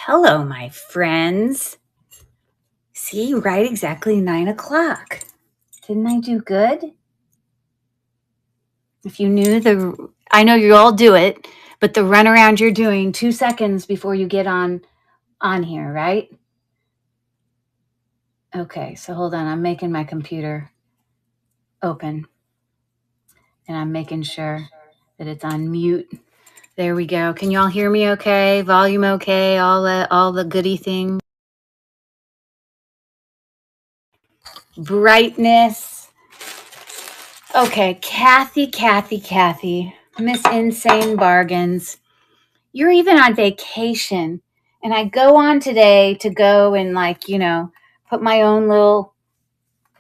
Hello, my friends. See, right exactly 9 o'clock. Didn't I do good? If you knew I know you all do it, but the runaround you're doing 2 seconds before you get on here, right? Okay, so hold on. I'm making my computer open and I'm making sure that it's on mute. There we go. Can you all hear me okay? Volume okay? All the goody things? Brightness. Okay, Kathy, Miss Insane Bargains. You're even on vacation. And I go on today to go and put my own little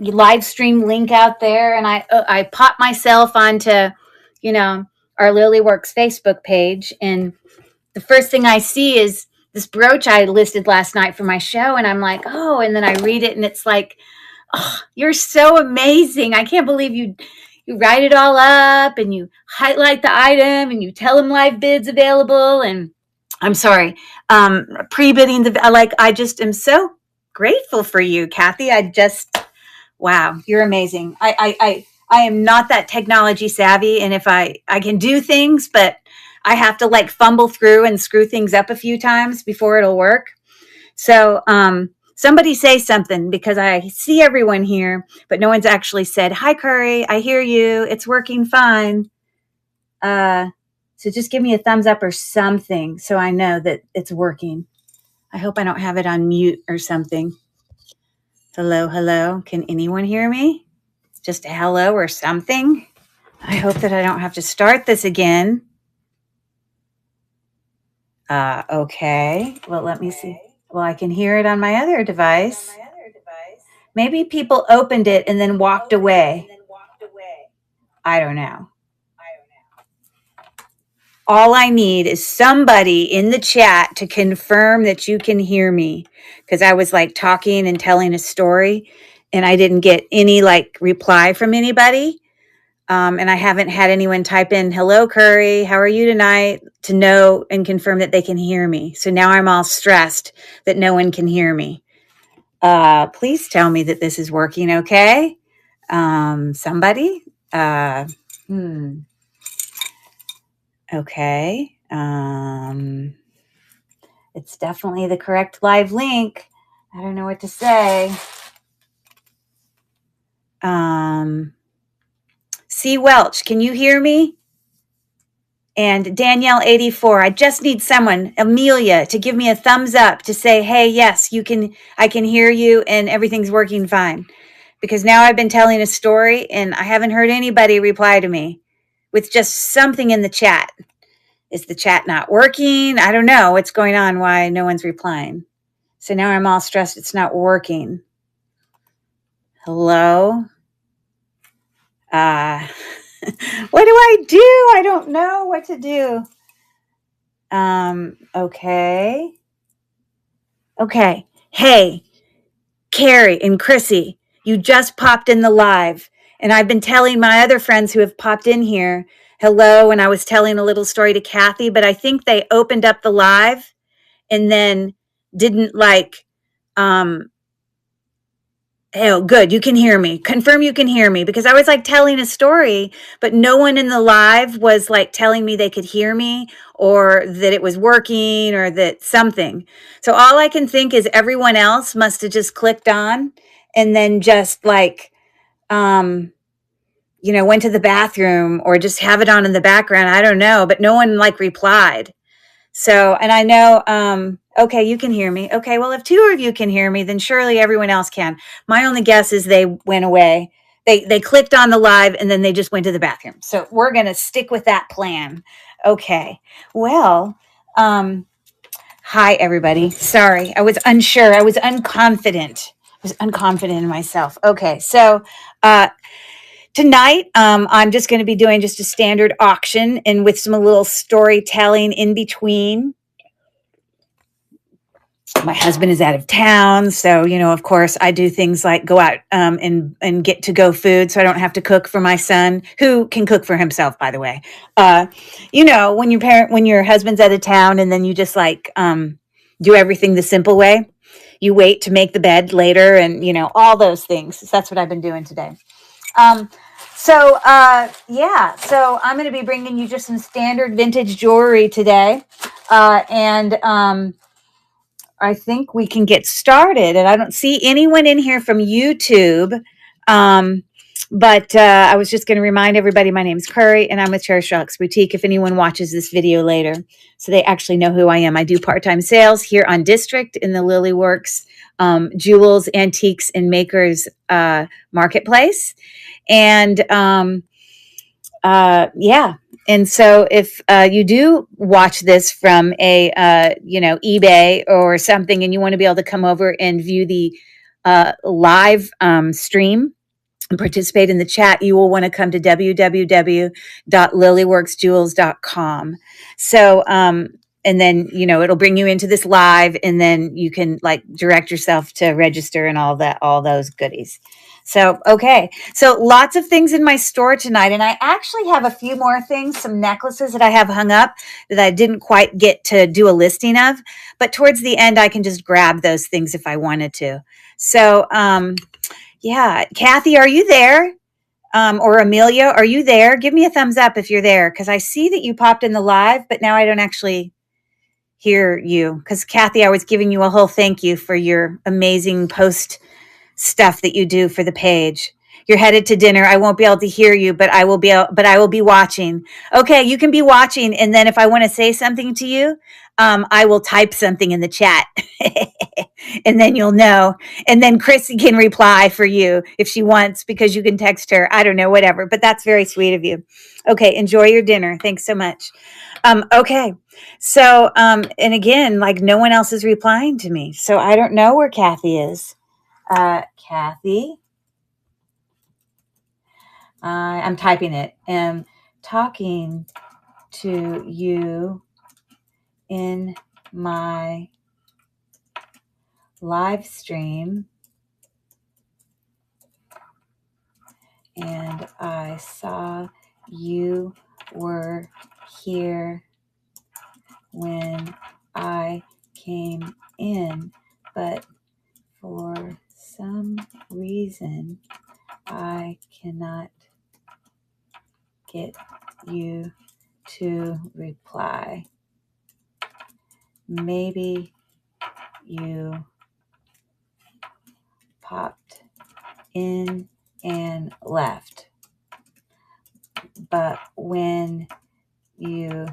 live stream link out there. And I pop myself onto, our Lily Works Facebook page. And the first thing I see is this brooch I listed last night for my show. And I'm like, oh, and then I read it and it's like, oh, you're so amazing. I can't believe you write it all up and you highlight the item and you tell them live bids available. And I'm sorry, pre-bidding I just am so grateful for you, Kathy. Wow, you're amazing. I am not that technology savvy. And if I can do things, but I have to fumble through and screw things up a few times before it'll work. So, somebody say something because I see everyone here, but no one's actually said, hi, Curry, I hear you. It's working fine. So just give me a thumbs up or something so I know that it's working. I hope I don't have it on mute or something. Hello. Can anyone hear me? Just a hello or something. I hope that I don't have to start this again. Okay. Well, let me see. Well, I can hear it on my other device. Maybe people opened it and then walked away. I don't know. All I need is somebody in the chat to confirm that you can hear me, because I was talking and telling a story and I didn't get any reply from anybody. And I haven't had anyone type in, hello, Curry, how are you tonight, to know and confirm that they can hear me. So now I'm all stressed that no one can hear me. Please tell me that this is working okay. Somebody? Okay. It's definitely the correct live link. I don't know what to say. C. Welch, can you hear me? And Danielle 84, I just need someone, Amelia, to give me a thumbs up to say, hey, yes, I can hear you and everything's working fine. Because now I've been telling a story and I haven't heard anybody reply to me with just something in the chat. Is the chat not working? I don't know what's going on, why no one's replying. So now I'm all stressed it's not working. Hello? What do I do? I don't know what to do. Okay. Hey, Carrie and Chrissy, you just popped in the live. And I've been telling my other friends who have popped in here, hello, and I was telling a little story to Kathy, but I think they opened up the live and then didn't oh, good. You can hear me. Confirm you can hear me, because I was telling a story, but no one in the live was telling me they could hear me or that it was working or that something. So all I can think is everyone else must have just clicked on and then just went to the bathroom or just have it on in the background. I don't know, but no one replied. So, and I know, okay, you can hear me. Okay, well, if two of you can hear me, then surely everyone else can. My only guess is they went away. They clicked on the live and then they just went to the bathroom. So we're going to stick with that plan. Okay, well, hi, everybody. Sorry, I was unsure. I was unconfident. In myself. Okay, so tonight, I'm just going to be doing just a standard auction and with some little storytelling in between. My husband is out of town, so, of course, I do things like go out and get to-go food so I don't have to cook for my son, who can cook for himself, by the way. When your husband's out of town and then you just do everything the simple way. You wait to make the bed later and, all those things. So that's what I've been doing today. So I'm going to be bringing you just some standard vintage jewelry today. And I think we can get started. And I don't see anyone in here from YouTube. But I was just going to remind everybody, my name's Curry, and I'm with Cherry Sharks Boutique, if anyone watches this video later, so they actually know who I am. I do part-time sales here on District in the Lilyworks Jewels, Antiques, and Makers Marketplace. And and so if you do watch this from a eBay or something, and you want to be able to come over and view the live stream and participate in the chat, you will want to come to www.lilyworksjewels.com. So, and then, it'll bring you into this live, and then you can direct yourself to register and all those goodies. So, okay. So lots of things in my store tonight. And I actually have a few more things, some necklaces that I have hung up that I didn't quite get to do a listing of, but towards the end, I can just grab those things if I wanted to. So, yeah, Kathy, are you there? Or Amelia, are you there? Give me a thumbs up if you're there, because I see that you popped in the live, but now I don't actually hear you. Because Kathy, I was giving you a whole thank you for your amazing post stuff that you do for the page. You're headed to dinner. I won't be able to hear you, but I will be watching. Okay, you can be watching, and then if I want to say something to you, I will type something in the chat, and then you'll know. And then Chrissy can reply for you if she wants, because you can text her. I don't know, whatever. But that's very sweet of you. Okay, enjoy your dinner. Thanks so much. Okay, so and again, no one else is replying to me, so I don't know where Kathy is. Kathy, I'm typing it. Am talking to you in my live stream, and I saw you were here when I came in, but for some reason I cannot get you to reply. Maybe you popped in and left, but when you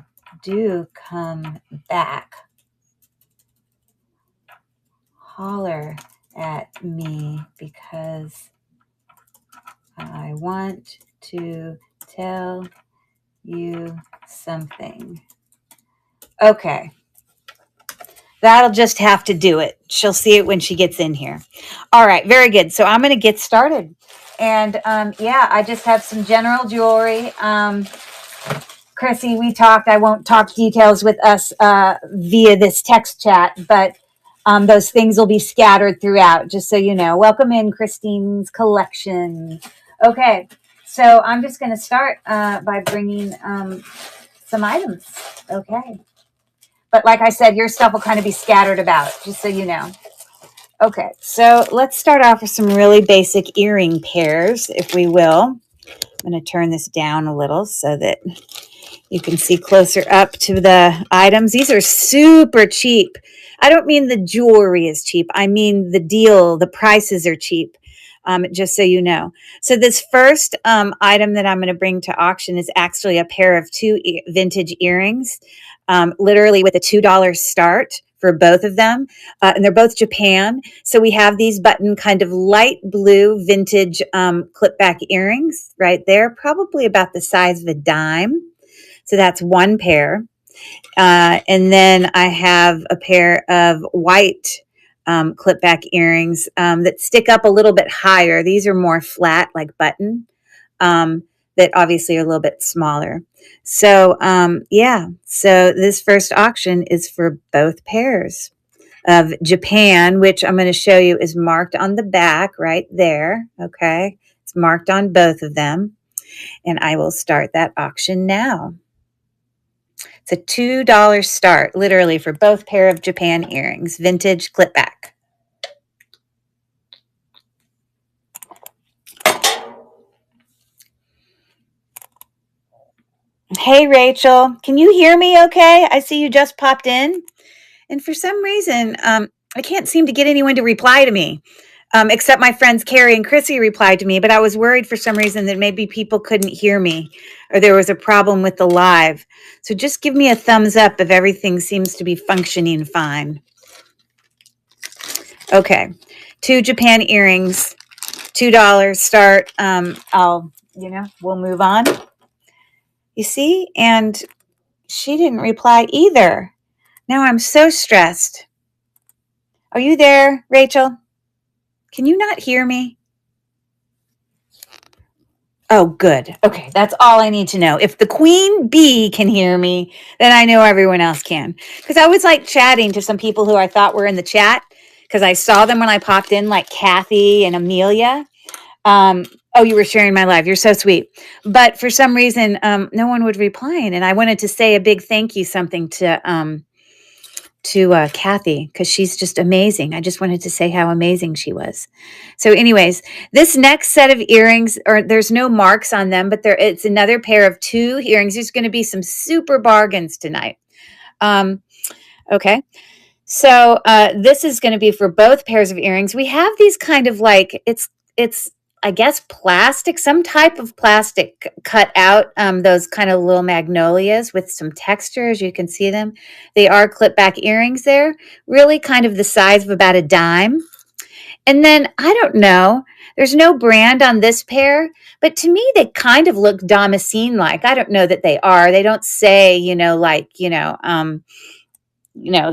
do come back, holler at me, because I want to tell you something. Okay. That'll just have to do it. She'll see it when she gets in here. All right, very good. So I'm going to get started. And I just have some general jewelry. Chrissy, we talked. I won't talk details with us via this text chat, but those things will be scattered throughout, just so you know. Welcome in Christine's collection. Okay, so I'm just going to start by bringing some items. Okay. But like I said, your stuff will kind of be scattered about, just so you know. Okay, so let's start off with some really basic earring pairs, if we will. I'm going to turn this down a little so that you can see closer up to the items. These are super cheap. I don't mean the jewelry is cheap. I mean the deal, the prices are cheap, just so you know. So this first item that I'm going to bring to auction is actually a pair of two vintage earrings, literally with a $2 start for both of them. And they're both Japan. So we have these button kind of light blue vintage clip back earrings right there, probably about the size of a dime. So that's one pair. And then I have a pair of white clip back earrings that stick up a little bit higher. These are more flat, like button, that obviously are a little bit smaller. So, so this first auction is for both pairs of Japan, which I'm going to show you is marked on the back right there. Okay. It's marked on both of them. And I will start that auction now. It's a $2 start, literally, for both pair of Japan earrings, vintage clip back. Hey, Rachel, can you hear me okay? I see you just popped in. And for some reason, I can't seem to get anyone to reply to me, except my friends Carrie and Chrissy replied to me. But I was worried for some reason that maybe people couldn't hear me or there was a problem with the live. So just give me a thumbs up if everything seems to be functioning fine. Okay, 2 Japan earrings, $2 start. We'll move on. You see? And she didn't reply either. Now I'm so stressed. Are you there, Rachel? Can you not hear me? Oh, good. Okay, that's all I need to know. If the queen bee can hear me, then I know everyone else can. Because I was like chatting to some people who I thought were in the chat because I saw them when I popped in, like Kathy and Amelia. Oh, you were sharing my live. You're so sweet. But for some reason, no one would reply. And I wanted to say a big thank you something to Kathy, because she's just amazing. I just wanted to say how amazing she was. So anyways, this next set of earrings, or there's no marks on them, but it's another pair of 2 earrings. There's going to be some super bargains tonight. Okay. So this is going to be for both pairs of earrings. We have these kind of like, it's I guess plastic, some type of plastic cut out, those kind of little magnolias with some texture, as you can see them. They are clip back earrings there, really kind of the size of about a dime. And then, I don't know, there's no brand on this pair, but to me, they kind of look Damascene-like. I don't know that they are. They don't say,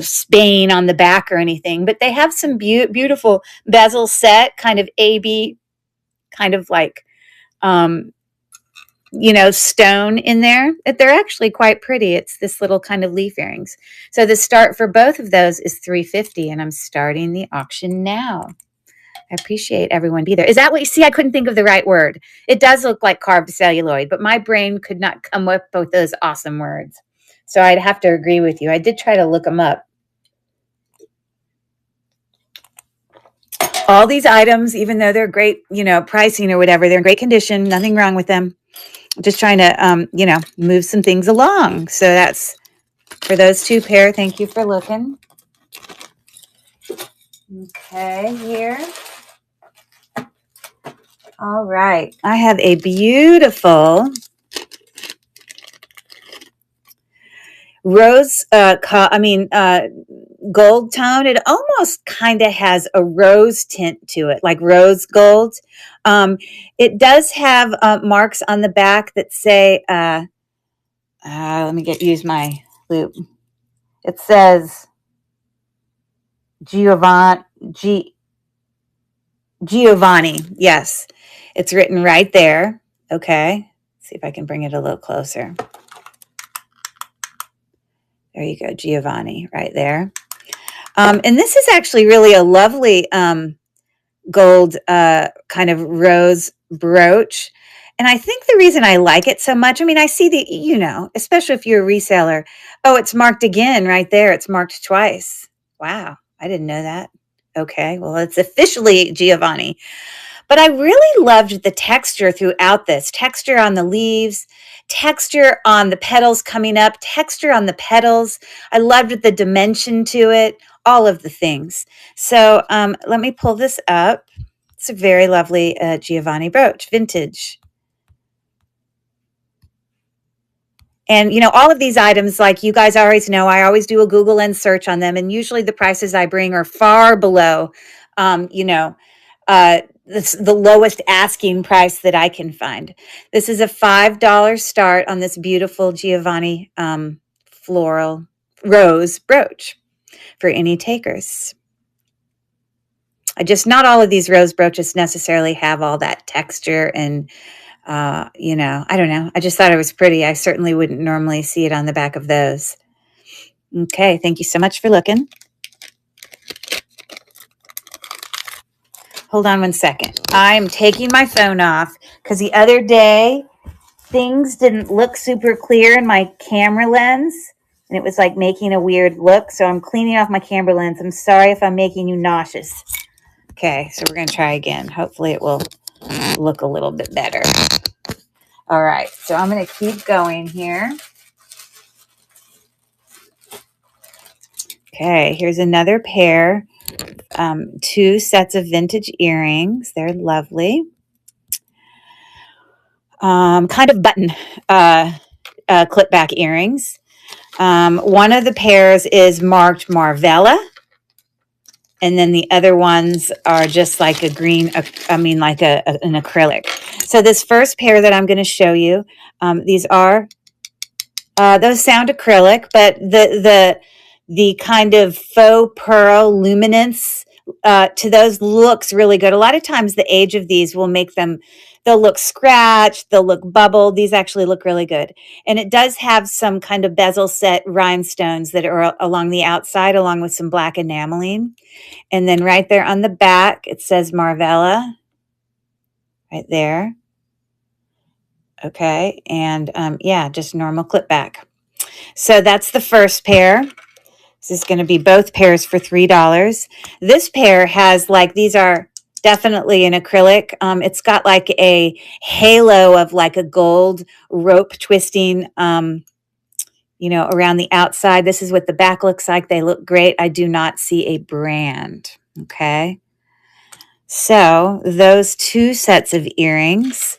Spain on the back or anything, but they have some beautiful bezel set, kind of AB, kind of like, stone in there. They're actually quite pretty. It's this little kind of leaf earrings. So the start for both of those is $350, and I'm starting the auction now. I appreciate everyone be there. Is that what you see? I couldn't think of the right word. It does look like carved celluloid, but my brain could not come up with those awesome words. So I'd have to agree with you. I did try to look them up. All these items, even though they're great, pricing or whatever, they're in great condition. Nothing wrong with them. Just trying to, move some things along. So that's for those 2 pair. Thank you for looking. Okay, here. All right. I have a beautiful rose, gold tone. It almost kind of has a rose tint to it, like rose gold. It does have marks on the back that say, let me use my loop. It says Giovanni. Yes, it's written right there. Okay, let's see if I can bring it a little closer. There you go, Giovanni, right there. And this is actually really a lovely gold kind of rose brooch. And I think the reason I like it so much, I see especially if you're a reseller. Oh, it's marked again right there. It's marked twice. Wow, I didn't know that. Okay, well, it's officially Giovanni. But I really loved the texture throughout this. Texture on the leaves, texture on the petals coming up, texture on the petals. I loved the dimension to it, all of the things. So let me pull this up. It's a very lovely Giovanni brooch, vintage. And, all of these items, like you guys always know, I always do a Google Lens search on them. And usually the prices I bring are far below, the lowest asking price that I can find. This is a $5 start on this beautiful Giovanni floral rose brooch for any takers. Not all of these rose brooches necessarily have all that texture and I don't know. I just thought it was pretty. I certainly wouldn't normally see it on the back of those. Okay, thank you so much for looking. Hold on one second. I'm taking my phone off because the other day things didn't look super clear in my camera lens, and it was like making a weird look. So I'm cleaning off my camera lens. I'm sorry if I'm making you nauseous. Okay, so we're going to try again. Hopefully it will look a little bit better. All right, so I'm going to keep going here. Okay, here's another pair. 2 sets of vintage earrings. They're lovely. Kind of button clip back earrings. One of the pairs is marked Marvella, and then the other ones are just like a green, like an acrylic. So this first pair that I'm going to show you, these are, those sound acrylic, but the kind of faux pearl luminance to those looks really good. A lot of times the age of these will make them, they'll look scratched, they'll look bubbled. These actually look really good. And it does have some kind of bezel set rhinestones that are along the outside, along with some black enameling. And then right there on the back, it says Marvella right there. Okay. And yeah, just normal clip back. So that's the first pair. This is going to be both pairs for $3. This pair has like, these are definitely an acrylic. It's got like a halo of like a gold rope twisting, around the outside. This is what the back looks like. They look great. I do not see a brand. Okay. So those 2 sets of earrings,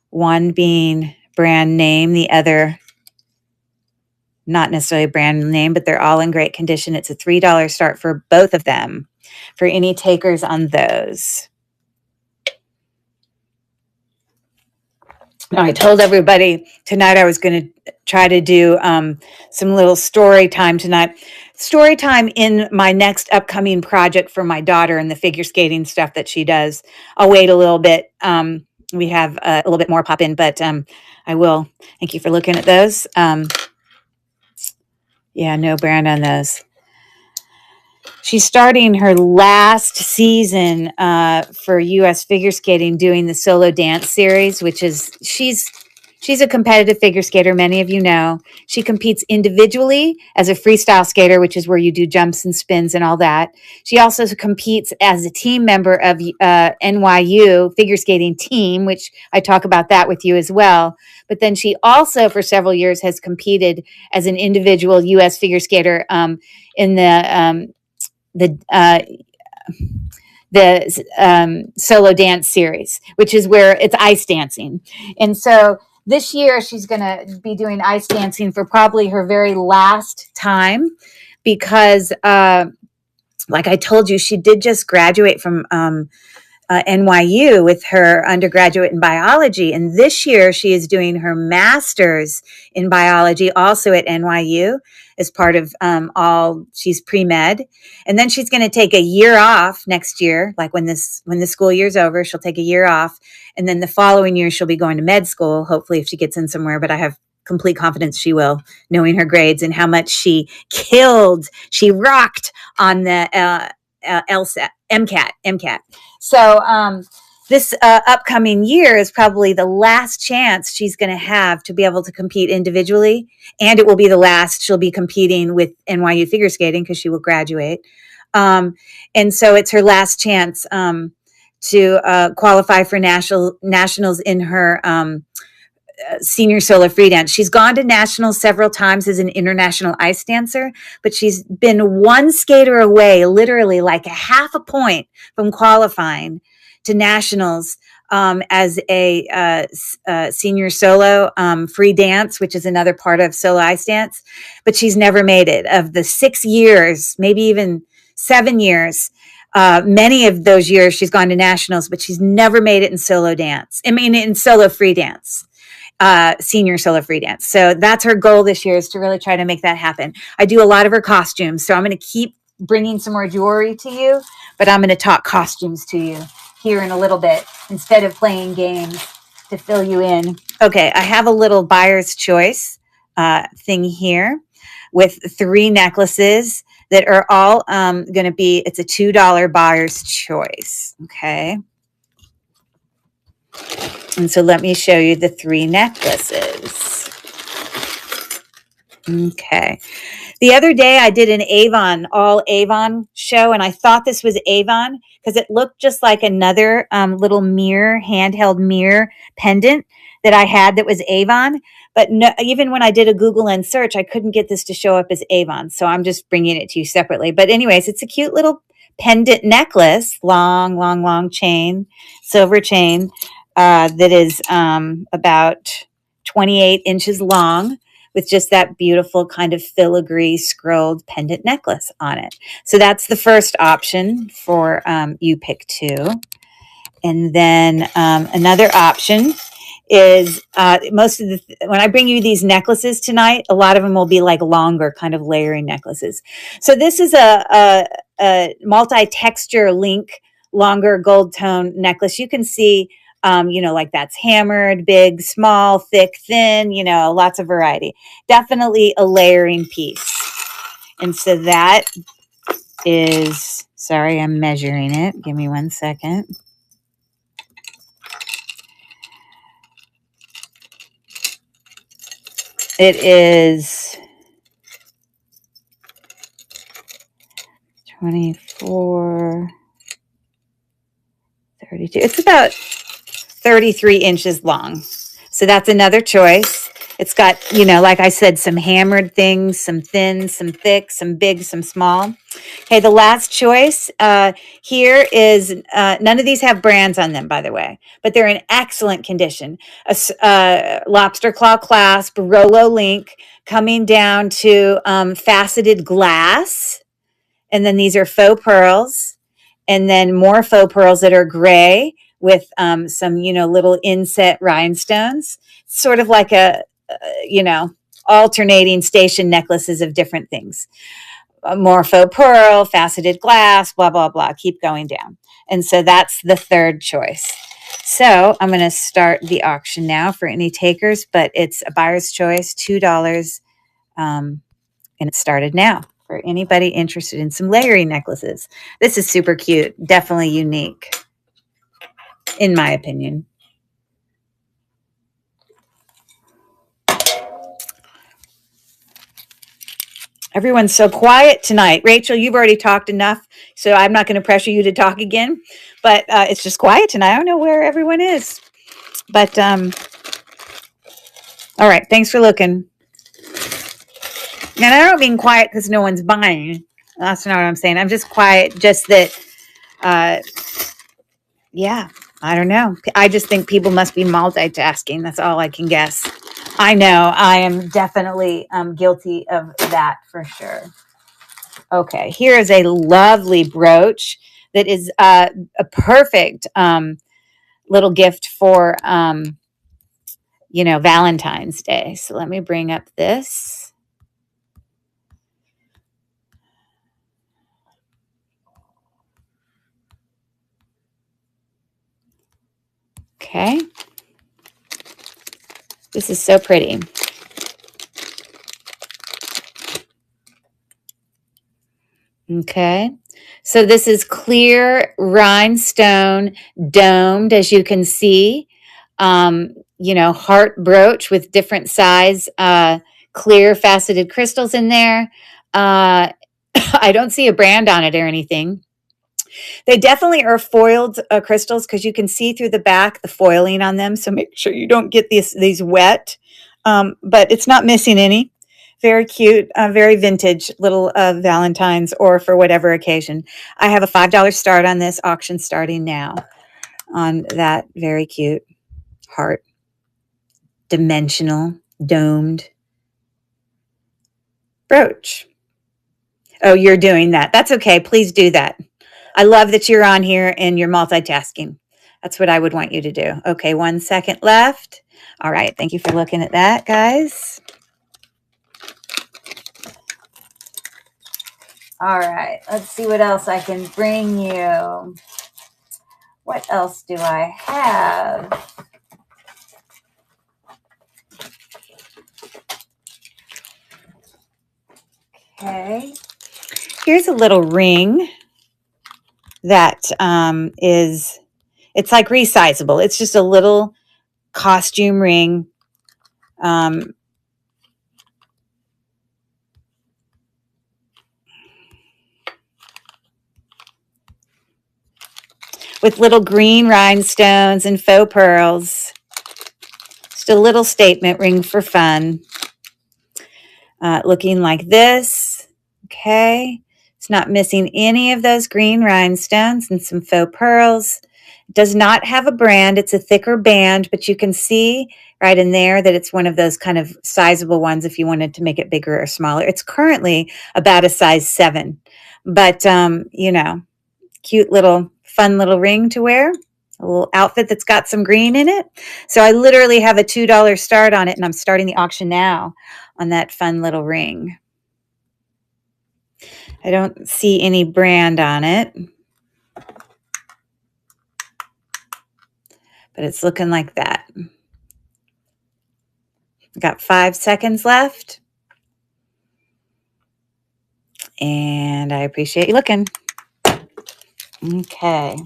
one being brand name, the other not necessarily a brand name, but they're all in great condition. It's a $3 start for both of them for any takers on those. Now, I told everybody tonight I was going to try to do some little story time tonight. Story time in my next upcoming project for my daughter and the figure skating stuff that she does. I'll wait a little bit. We have a little bit more pop in, but I will. Thank you for looking at those. Yeah, no brand on those. She's starting her last season for U.S. figure skating, doing the solo dance series, which is she's a competitive figure skater. Many of you know she competes individually as a freestyle skater, which is where you do jumps and spins and all that. She also competes as a team member of NYU figure skating team, which I talk about that with you as well. But then she also, for several years, has competed as an individual U.S. figure skater in the solo dance series, which is where it's ice dancing. And so this year she's going to be doing ice dancing for probably her very last time because, like I told you, she did just graduate from NYU with her undergraduate in biology. And this year she is doing her master's in biology also at NYU as part of she's pre-med. And then she's going to take a year off next year. Like when the school year's over, she'll take a year off. And then the following year she'll be going to med school, hopefully if she gets in somewhere, but I have complete confidence she will, knowing her grades and how much she rocked on the LSAT, MCAT. So this upcoming year is probably the last chance she's going to have to be able to compete individually. And it will be the last she'll be competing with NYU figure skating because she will graduate. And so it's her last chance to qualify for nationals in her senior solo free dance. She's gone to nationals several times as an international ice dancer, but she's been one skater away, literally like a half a point from qualifying to nationals as a senior solo free dance, which is another part of solo ice dance. But she's never made it. Of the 6 years, maybe even 7 years, many of those years she's gone to nationals, but she's never made it in solo dance. In solo free dance. Senior solo free dance. So that's her goal this year, is to really try to make that happen. I do a lot of her costumes, so I'm going to keep bringing some more jewelry to you, but I'm going to talk costumes to you here in a little bit instead of playing games to fill you in. Okay, I have a little buyer's choice thing here with 3 necklaces that are all going to be, it's a $2 buyer's choice. Okay. And so let me show you the 3 necklaces. Okay. The other day I did an Avon, all Avon show, and I thought this was Avon because it looked just like another little mirror, handheld mirror pendant that I had that was Avon. But no, even when I did a Google and search, I couldn't get this to show up as Avon. So I'm just bringing it to you separately. But anyways, it's a cute little pendant necklace, long, long, long chain, silver chain, that is about 28 inches long, with just that beautiful kind of filigree scrolled pendant necklace on it. So that's the first option for you pick 2. And then another option is most of when I bring you these necklaces tonight, a lot of them will be like longer kind of layering necklaces. So this is a multi-texture link, longer gold tone necklace. You can see like that's hammered, big, small, thick, thin, lots of variety. Definitely a layering piece. And so that is, sorry, I'm measuring it. Give me 1 second. It is 24, 32. It's about 33 inches long. So that's another choice. It's got, like I said, some hammered things, some thin, some thick, some big, some small. Okay, the last choice here is, none of these have brands on them, by the way, but they're in excellent condition. A lobster claw clasp, Rolo link, coming down to faceted glass. And then these are faux pearls. And then more faux pearls that are gray with some, little inset rhinestones, sort of like alternating station necklaces of different things. More faux pearl, faceted glass, blah, blah, blah. Keep going down. And so that's the third choice. So I'm going to start the auction now for any takers, but it's a buyer's choice, $2. And it started now. For anybody interested in some layering necklaces. This is super cute. Definitely unique, in my opinion. Everyone's so quiet tonight. Rachel, you've already talked enough, so I'm not going to pressure you to talk again. But it's just quiet tonight. I don't know where everyone is. But, all right. Thanks for looking. And I don't mean quiet because no one's buying. That's not what I'm saying. I'm just quiet, just that, yeah, I don't know. I just think people must be multitasking. That's all I can guess. I know I am definitely guilty of that for sure. Okay, here is a lovely brooch that is a perfect little gift for, Valentine's Day. So let me bring up this. Okay. This is so pretty. Okay. So this is clear rhinestone domed, as you can see. Heart brooch with different size, clear faceted crystals in there. I don't see a brand on it or anything. They definitely are foiled crystals because you can see through the back the foiling on them. So make sure you don't get these wet. But it's not missing any. Very cute, very vintage little Valentine's or for whatever occasion. I have a $5 start on this auction starting now on that very cute heart, dimensional, domed brooch. Oh, you're doing that. That's okay. Please do that. I love that you're on here and you're multitasking. That's what I would want you to do. Okay, 1 second left. All right. Thank you for looking at that, guys. All right. Let's see what else I can bring you. What else do I have? Okay. Here's a little ring that is It's like resizable. It's just a little costume ring. With little green rhinestones and faux pearls. Just a little statement ring for fun. Looking like this. Okay. It's not missing any of those green rhinestones and some faux pearls. It does not have a brand. It's a thicker band, but you can see right in there that it's one of those kind of sizable ones if you wanted to make it bigger or smaller. It's currently about a size 7, but you know, cute little fun little ring to wear, a little outfit that's got some green in it. So I literally have a $2 start on it, and I'm starting the auction now on that fun little ring. I don't see any brand on it, but it's looking like that. Got 5 seconds left, and I appreciate you looking. Okay.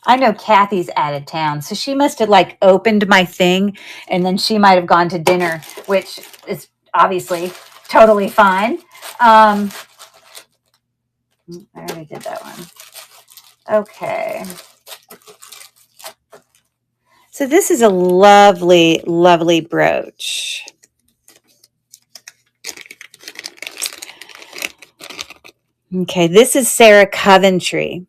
I know Kathy's out of town, so she must have like opened my thing, and then she might have gone to dinner, which is obviously totally fine. I already did that one. Okay. So this is a lovely, lovely brooch. Okay, this is Sarah Coventry.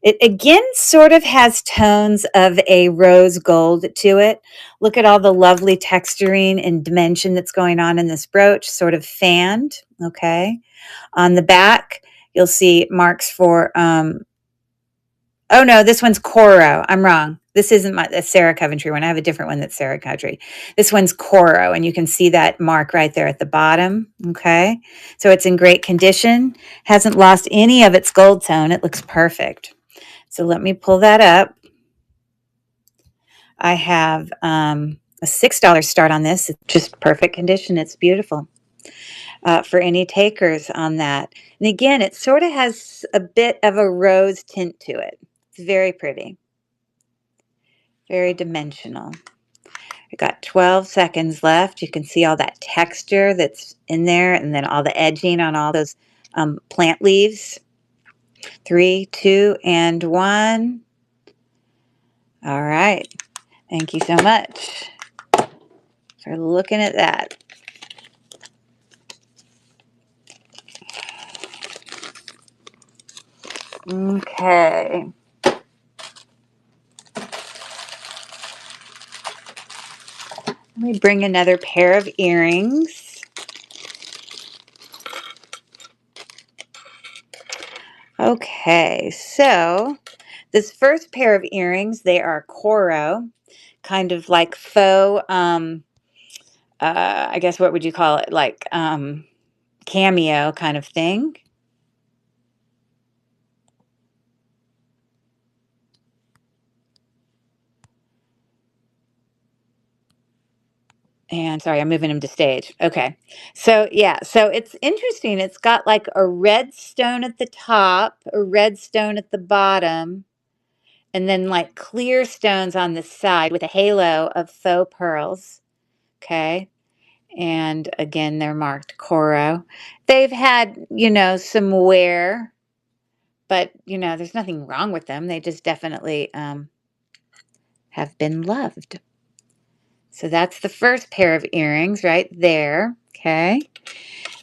It again sort of has tones of a rose gold to it. Look at all the lovely texturing and dimension that's going on in this brooch, sort of fanned, okay? On the back, you'll see marks for, oh no, this one's Coro. I'm wrong. This isn't the Sarah Coventry one. I have a different one that's Sarah Coventry. This one's Coro, and you can see that mark right there at the bottom, okay? So it's in great condition. Hasn't lost any of its gold tone. It looks perfect. So let me pull that up. I have a $6 start on this. It's just perfect condition. It's beautiful. For any takers on that. And again, it sort of has a bit of a rose tint to it. It's very pretty. Very dimensional. I got 12 seconds left. You can see all that texture that's in there, and then all the edging on all those plant leaves. 3, 2, and 1. All right. Thank you so much for looking at that. Okay. Let me bring another pair of earrings. Okay, so this first pair of earrings, they are Coro, kind of like faux, I guess what would you call it? Like cameo kind of thing. And sorry, I'm moving him to stage. Okay. So yeah, so it's interesting. It's got like a red stone at the top, a red stone at the bottom, and then like clear stones on the side with a halo of faux pearls. Okay. And again, they're marked Coro. They've had, you know, some wear, but you know, there's nothing wrong with them. They just definitely have been loved. So that's the first pair of earrings right there. Okay.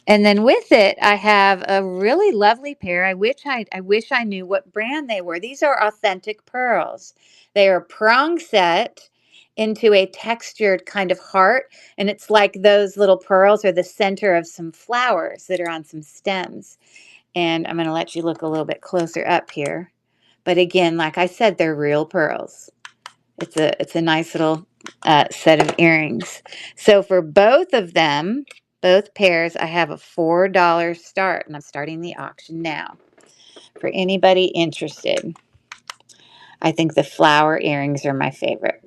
And then with it, I have a really lovely pair. I wish I knew what brand they were. These are authentic pearls. They are prong set into a textured kind of heart, and it's like those little pearls are the center of some flowers that are on some stems. And I'm going to let you look a little bit closer up here. But again, like I said, they're real pearls. It's a nice little set of earrings. So for both of them, both pairs, I have a $4 start, and I'm starting the auction now. For anybody interested, I think the flower earrings are my favorite.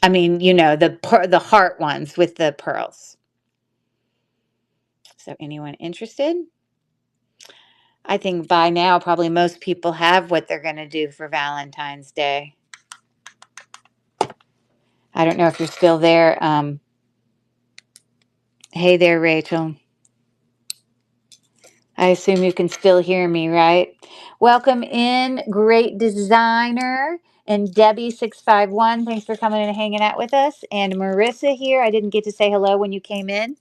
I mean, you know, the heart ones with the pearls. So anyone interested? I think by now probably most people have what they're going to do for Valentine's Day. I don't know if you're still there. Hey there, Rachel. I assume you can still hear me, right? Welcome in, Great Designer and Debbie651. Thanks for coming and hanging out with us. And Marissa here. I didn't get to say hello when you came in.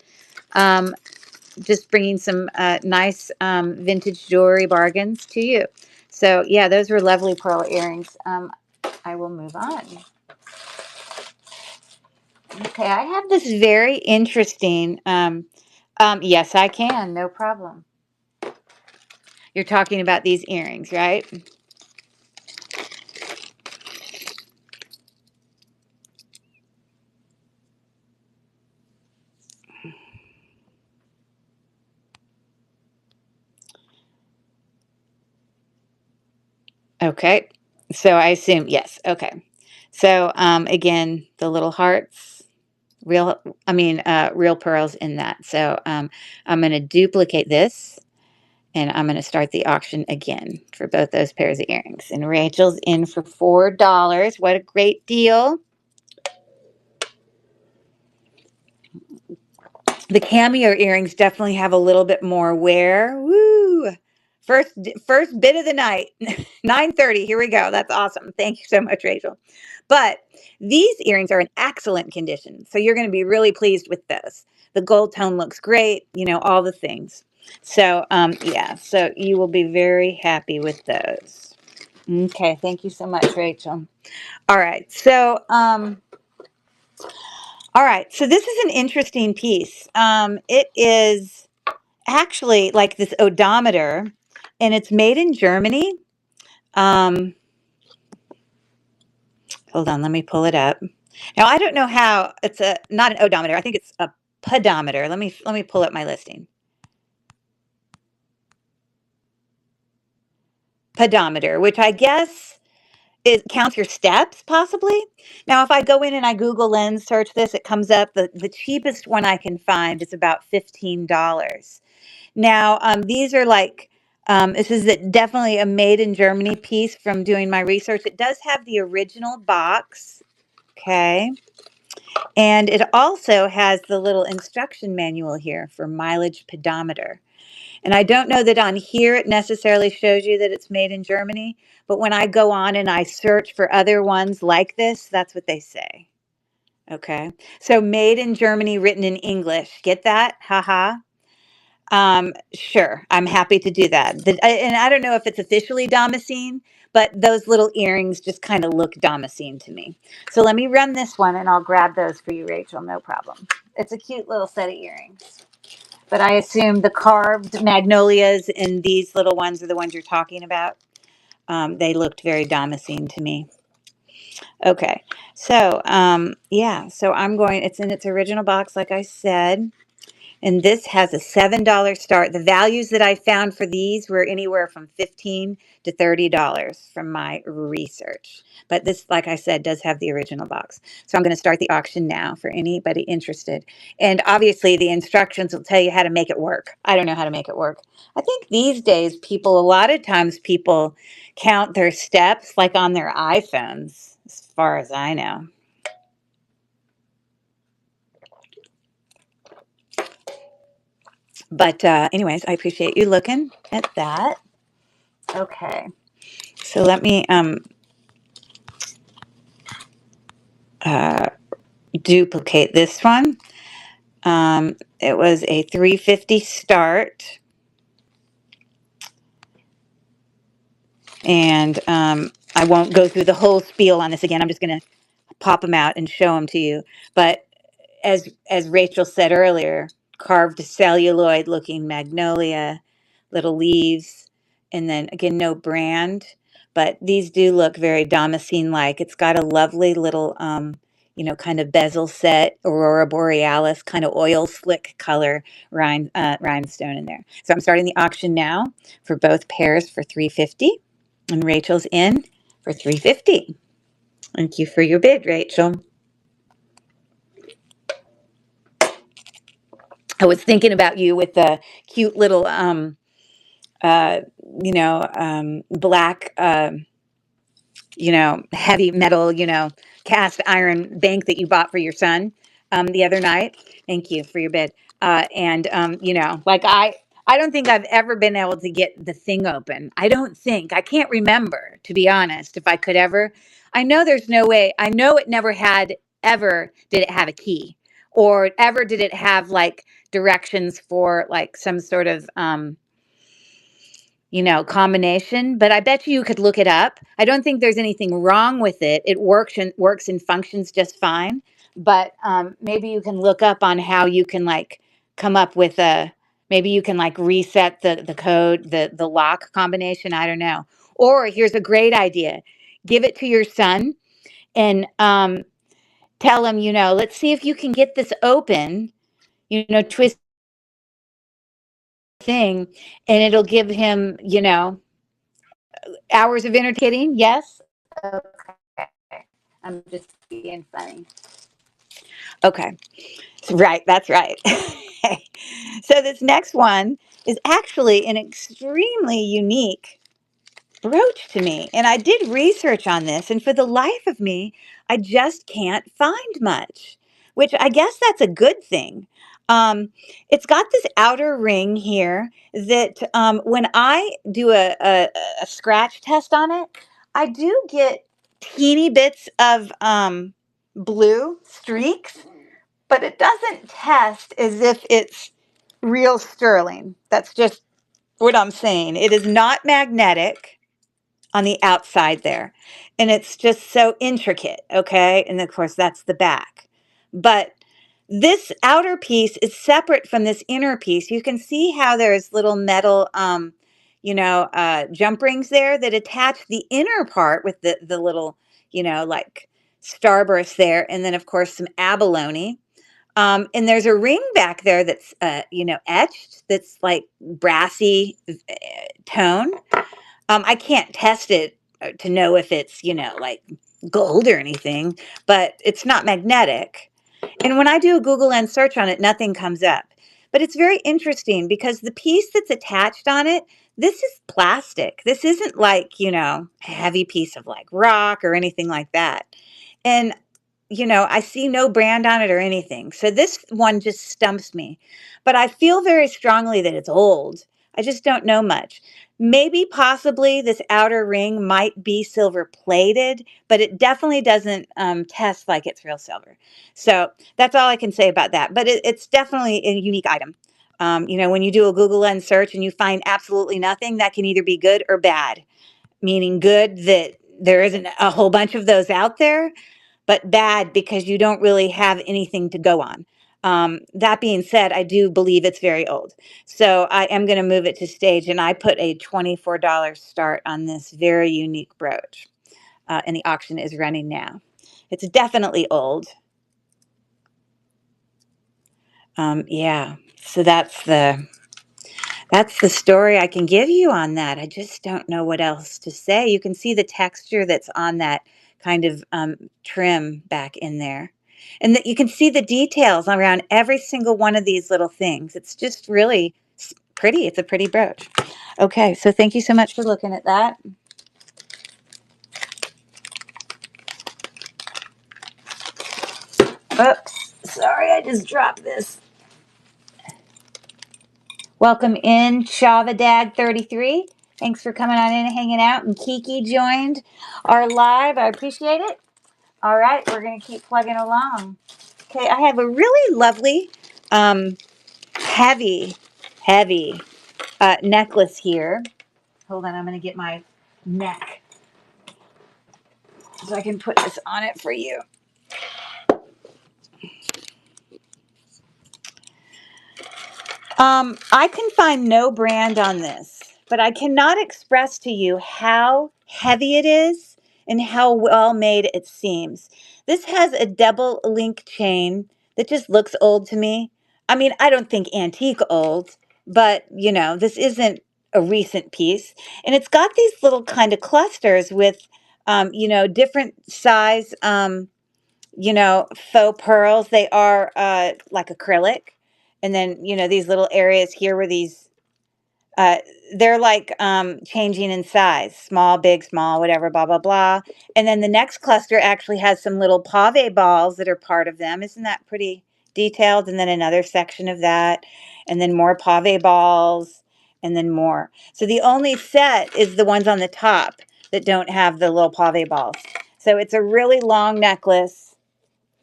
Just bringing some nice vintage jewelry bargains to you. So yeah, those were lovely pearl earrings. I will move on. Okay, I have this very interesting. Yes, I can. No problem. You're talking about these earrings, right? Okay. So I assume yes. Okay. So again, the little hearts, real pearls in that. So I'm going to duplicate this. And I'm going to start the auction again for both those pairs of earrings. And Rachel's in for $4. What a great deal. The cameo earrings definitely have a little bit more wear. Woo! First bid of the night, 9:30. Here we go. That's awesome. Thank you so much, Rachel. But these earrings are in excellent condition, so you're going to be really pleased with those. The gold tone looks great. You know, all the things. So yeah, so you will be very happy with those. Okay, thank you so much, Rachel. All right, so this is an interesting piece. It is actually like this odometer, and it's made in Germany. Um, hold on, let me pull it up. Now I don't know how it's not an odometer. I think it's a pedometer. Let me pull up my listing. Pedometer, which I guess it counts your steps, possibly. Now, if I go in and I Google Lens search this, it comes up. The cheapest one I can find is about $15. Now, these are like, this is definitely a made in Germany piece from doing my research. It does have the original box, okay? And it also has the little instruction manual here for mileage pedometer. And I don't know that on here it necessarily shows you that it's made in Germany, but when I go on and I search for other ones like this, that's what they say. Okay. So made in Germany, written in English. Get that? Haha. Sure. I'm happy to do that. And I don't know if it's officially Damascene, but those little earrings just kind of look Damascene to me. So let me run this one and I'll grab those for you, Rachel. No problem. It's a cute little set of earrings. But I assume the carved magnolias and these little ones are the ones you're talking about. They looked very Damascene to me. Okay. So, yeah. So it's in its original box, like I said. And this has a $7 start. The values that I found for these were anywhere from $15 to $30 from my research. But this, like I said, does have the original box. So I'm going to start the auction now for anybody interested. And obviously the instructions will tell you how to make it work. I don't know how to make it work. I think these days a lot of times people count their steps like on their iPhones, as far as I know. But anyways, I appreciate you looking at that. Okay. So let me duplicate this one. It was a 350 start. And I won't go through the whole spiel on this again. I'm just going to pop them out and show them to you. But as Rachel said earlier, carved celluloid looking magnolia, little leaves, and then again, no brand, but these do look very Damascene like. It's got a lovely little, kind of bezel set, Aurora Borealis, kind of oil slick color rhinestone in there. So I'm starting the auction now for both pairs for $350, and Rachel's in for $350. Thank you for your bid, Rachel. I was thinking about you with the cute little, uh, black, heavy metal, cast iron bank that you bought for your son the other night. Thank you for your bid. And like I don't think I've ever been able to get the thing open. I don't think. I can't remember, to be honest, if I could ever. I know there's no way. I know it never had ever did it have a key or ever did it have like directions for like some sort of combination, but I bet you could look it up. I don't think there's anything wrong with it. It works and functions just fine. But maybe you can look up on how you can like come up with a maybe you can like reset the code, the lock combination. I don't know. Or here's a great idea: give it to your son and tell him, let's see if you can get this open. Twist thing, and it'll give him, hours of entertaining. Yes. Okay. I'm just being funny. Okay. Right. That's right. So this next one is actually an extremely unique brooch to me. And I did research on this, and for the life of me, I just can't find much, which I guess that's a good thing. It's got this outer ring here that when I do a scratch test on it, I do get teeny bits of blue streaks, but it doesn't test as if it's real sterling. That's just what I'm saying. It is not magnetic on the outside there. And it's just so intricate, okay? And of course, that's the back. But this outer piece is separate from this inner piece. You can see how there's little metal, jump rings there that attach the inner part with the little, like starburst there. And then, of course, some abalone. And there's a ring back there that's, etched, that's like brassy tone. I can't test it to know if it's, like gold or anything, but it's not magnetic. And when I do a Google Lens search on it, nothing comes up. But it's very interesting because the piece that's attached on it, this is plastic. This isn't like, a heavy piece of like rock or anything like that. And I see no brand on it or anything. So this one just stumps me. But I feel very strongly that it's old. I just don't know much. Maybe possibly this outer ring might be silver plated, but it definitely doesn't test like it's real silver. So that's all I can say about that. But it's definitely a unique item. When you do a Google Lens search and you find absolutely nothing, that can either be good or bad, meaning good that there isn't a whole bunch of those out there, but bad because you don't really have anything to go on. That being said, I do believe it's very old. So I am going to move it to stage, and I put a $24 start on this very unique brooch. And the auction is running now. It's definitely old. Yeah, so that's the story I can give you on that. I just don't know what else to say. You can see the texture that's on that kind of trim back in there. And that you can see the details around every single one of these little things. It's just really pretty. It's a pretty brooch. Okay, so thank you so much for looking at that. Oops, sorry, I just dropped this. Welcome in, Shavadad33. Thanks for coming on in and hanging out. And Kiki joined our live. I appreciate it. All right, we're going to keep plugging along. Okay, I have a really lovely, heavy, heavy necklace here. Hold on, I'm going to get my neck so I can put this on it for you. I can find no brand on this, but I cannot express to you how heavy it is and how well made it seems. This has a double link chain that just looks old to me. I mean, I don't think antique old, but this isn't a recent piece. And it's got these little kind of clusters with, different size, faux pearls. They are like acrylic. And then, you know, these little areas here where these they're like changing in size, small, big, small, whatever, blah, blah, blah. And then the next cluster actually has some little pave balls that are part of them. Isn't that pretty detailed? And then another section of that, and then more pave balls, and then more. So the only set is the ones on the top that don't have the little pave balls. So it's a really long necklace.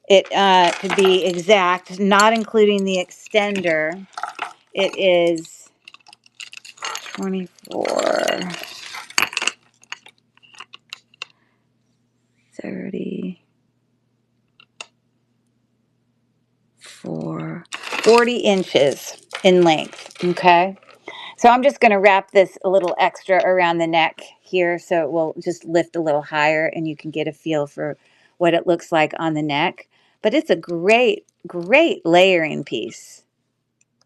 It, to be exact, not including the extender, it is 24, 30, 40 inches in length. Okay. So I'm just going to wrap this a little extra around the neck here so it will just lift a little higher and you can get a feel for what it looks like on the neck. But it's a great, great layering piece.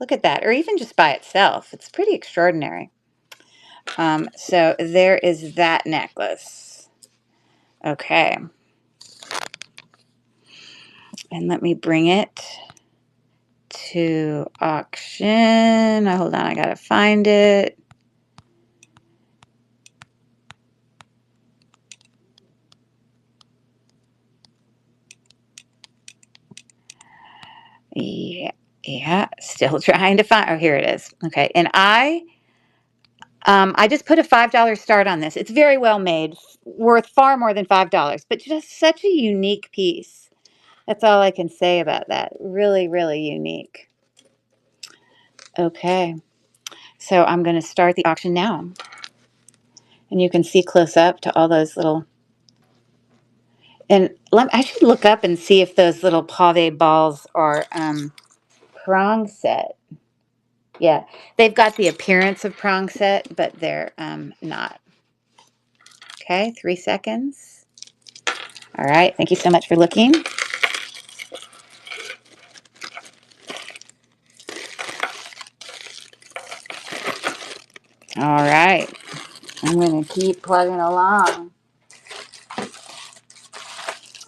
Look at that. Or even just by itself. It's pretty extraordinary. So there is that necklace. Okay. And let me bring it to auction. Hold on, I gotta find it. Yeah, still trying to find. Oh, here it is. Okay, and I just put a $5 start on this. It's very well made, worth far more than $5, but just such a unique piece. That's all I can say about that. Really, really unique. Okay, so I'm going to start the auction now. And you can see close up to all those little, and I should look up and see if those little pave balls are prong set. Yeah, they've got the appearance of prong set, but they're not. Okay, 3 seconds. All right, thank you so much for looking. All right, I'm going to keep plugging along.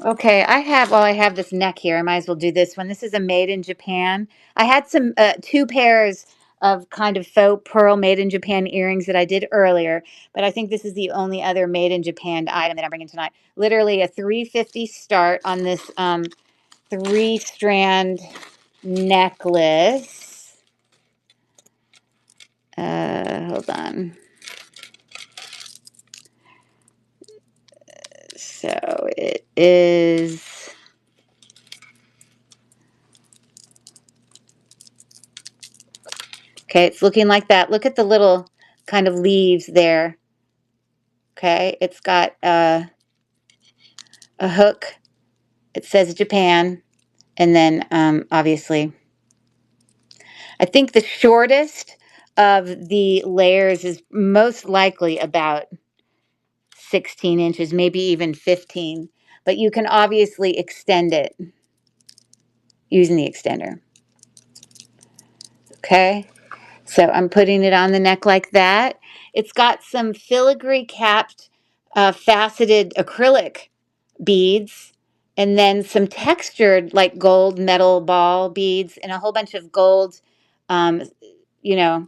Okay, I have this neck here. I might as well do this one. This is a made in Japan. I had some 2 pairs of kind of faux pearl made in Japan earrings that I did earlier, but I think this is the only other made in Japan item that I'm bringing tonight. Literally a $350 start on this 3-strand necklace. Hold on. So it is. Okay, it's looking like that. Look at the little kind of leaves there. Okay, it's got a hook. It says Japan. And then obviously, I think the shortest of the layers is most likely about 16 inches, maybe even 15. But you can obviously extend it using the extender. Okay, so I'm putting it on the neck like that. It's got some filigree capped faceted acrylic beads and then some textured like gold metal ball beads and a whole bunch of gold, um, you know,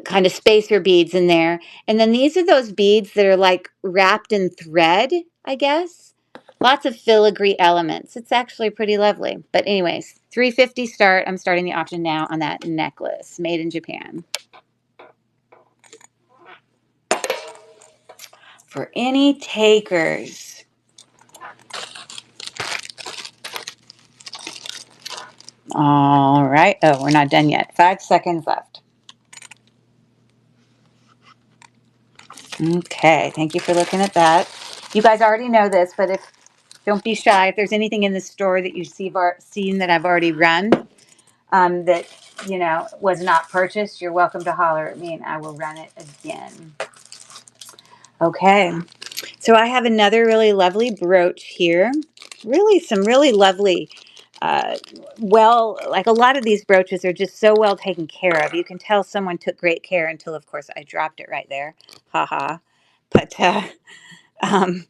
kind of spacer beads in there. And then these are those beads that are like wrapped in thread, I guess. Lots of filigree elements. It's actually pretty lovely. But anyways, $350 start. I'm starting the auction now on that necklace made in Japan. For any takers. All right. Oh, we're not done yet. 5 seconds left. Okay. Thank you for looking at that. You guys already know this, but don't be shy. If there's anything in the store that you've seen that I've already run that, you know, was not purchased, you're welcome to holler at me and I will run it again. Okay. So I have another really lovely brooch here. Really, some really lovely, like a lot of these brooches are just so well taken care of. You can tell someone took great care until, of course, I dropped it right there. Ha ha. But um,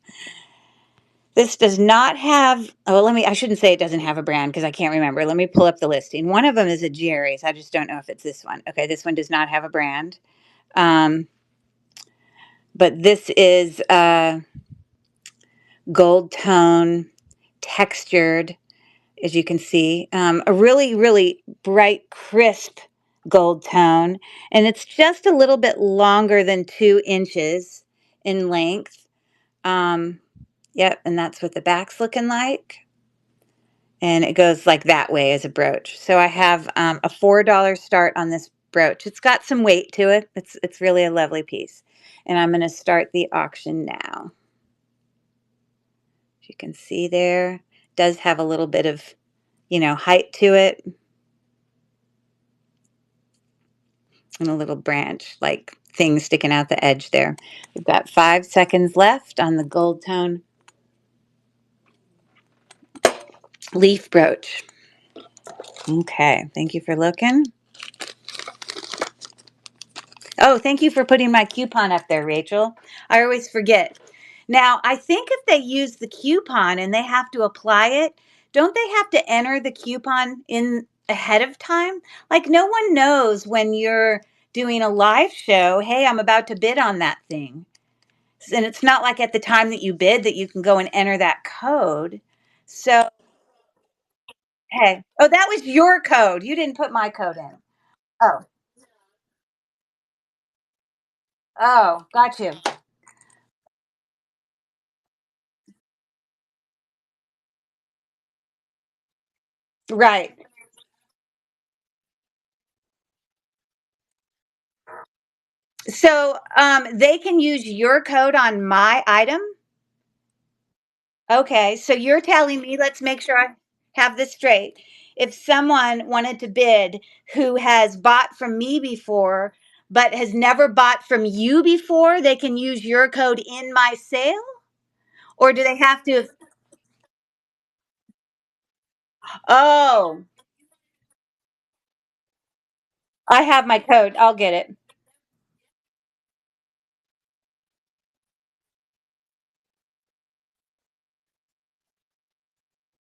This does not have, oh, I shouldn't say it doesn't have a brand because I can't remember. Let me pull up the listing. One of them is a Jerry's. I just don't know if it's this one. Okay, this one does not have a brand. Um, but this is gold tone, textured, as you can see. A really, really bright, crisp gold tone. And it's just a little bit longer than 2 inches in length. Um, yep, and that's what the back's looking like. And it goes like that way as a brooch. So I have a $4 start on this brooch. It's got some weight to it. It's really a lovely piece. And I'm going to start the auction now. As you can see there, it does have a little bit of, height to it, and a little branch like thing sticking out the edge there. We've got 5 seconds left on the gold tone leaf brooch. Okay, thank you for looking. Oh, thank you for putting my coupon up there, Rachel. I always forget. Now, I think if they use the coupon and they have to apply it, don't they have to enter the coupon in ahead of time? Like, no one knows when you're doing a live show, hey, I'm about to bid on that thing. And it's not like at the time that you bid that you can go and enter that code. So, hey, oh, that was your code. You didn't put my code in. Oh, oh, got you. Right. So, they can use your code on my item? Okay, so you're telling me, let's make sure I have this straight. If someone wanted to bid who has bought from me before, but has never bought from you before, they can use your code in my sale? Or do they have to? Oh, I have my code. I'll get it.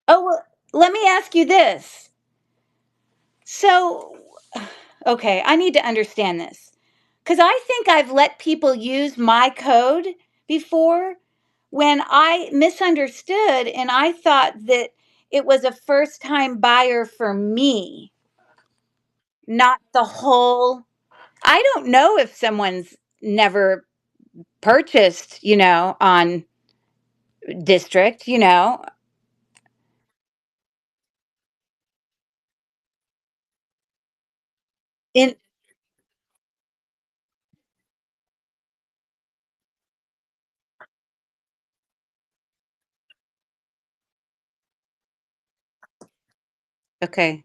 Oh, well, let me ask you this. So, okay, I need to understand this. Because I think I've let people use my code before when I misunderstood and I thought that it was a first time buyer for me, not the whole. I don't know if someone's never purchased, on district. In Okay.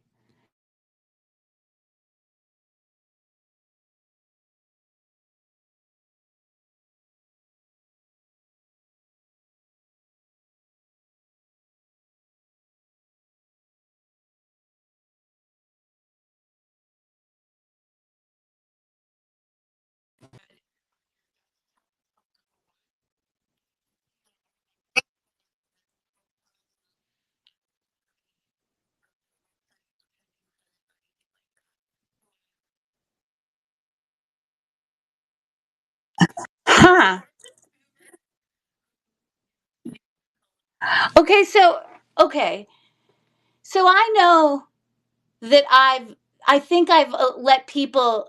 Huh. Okay, okay. So I know that I think I've let people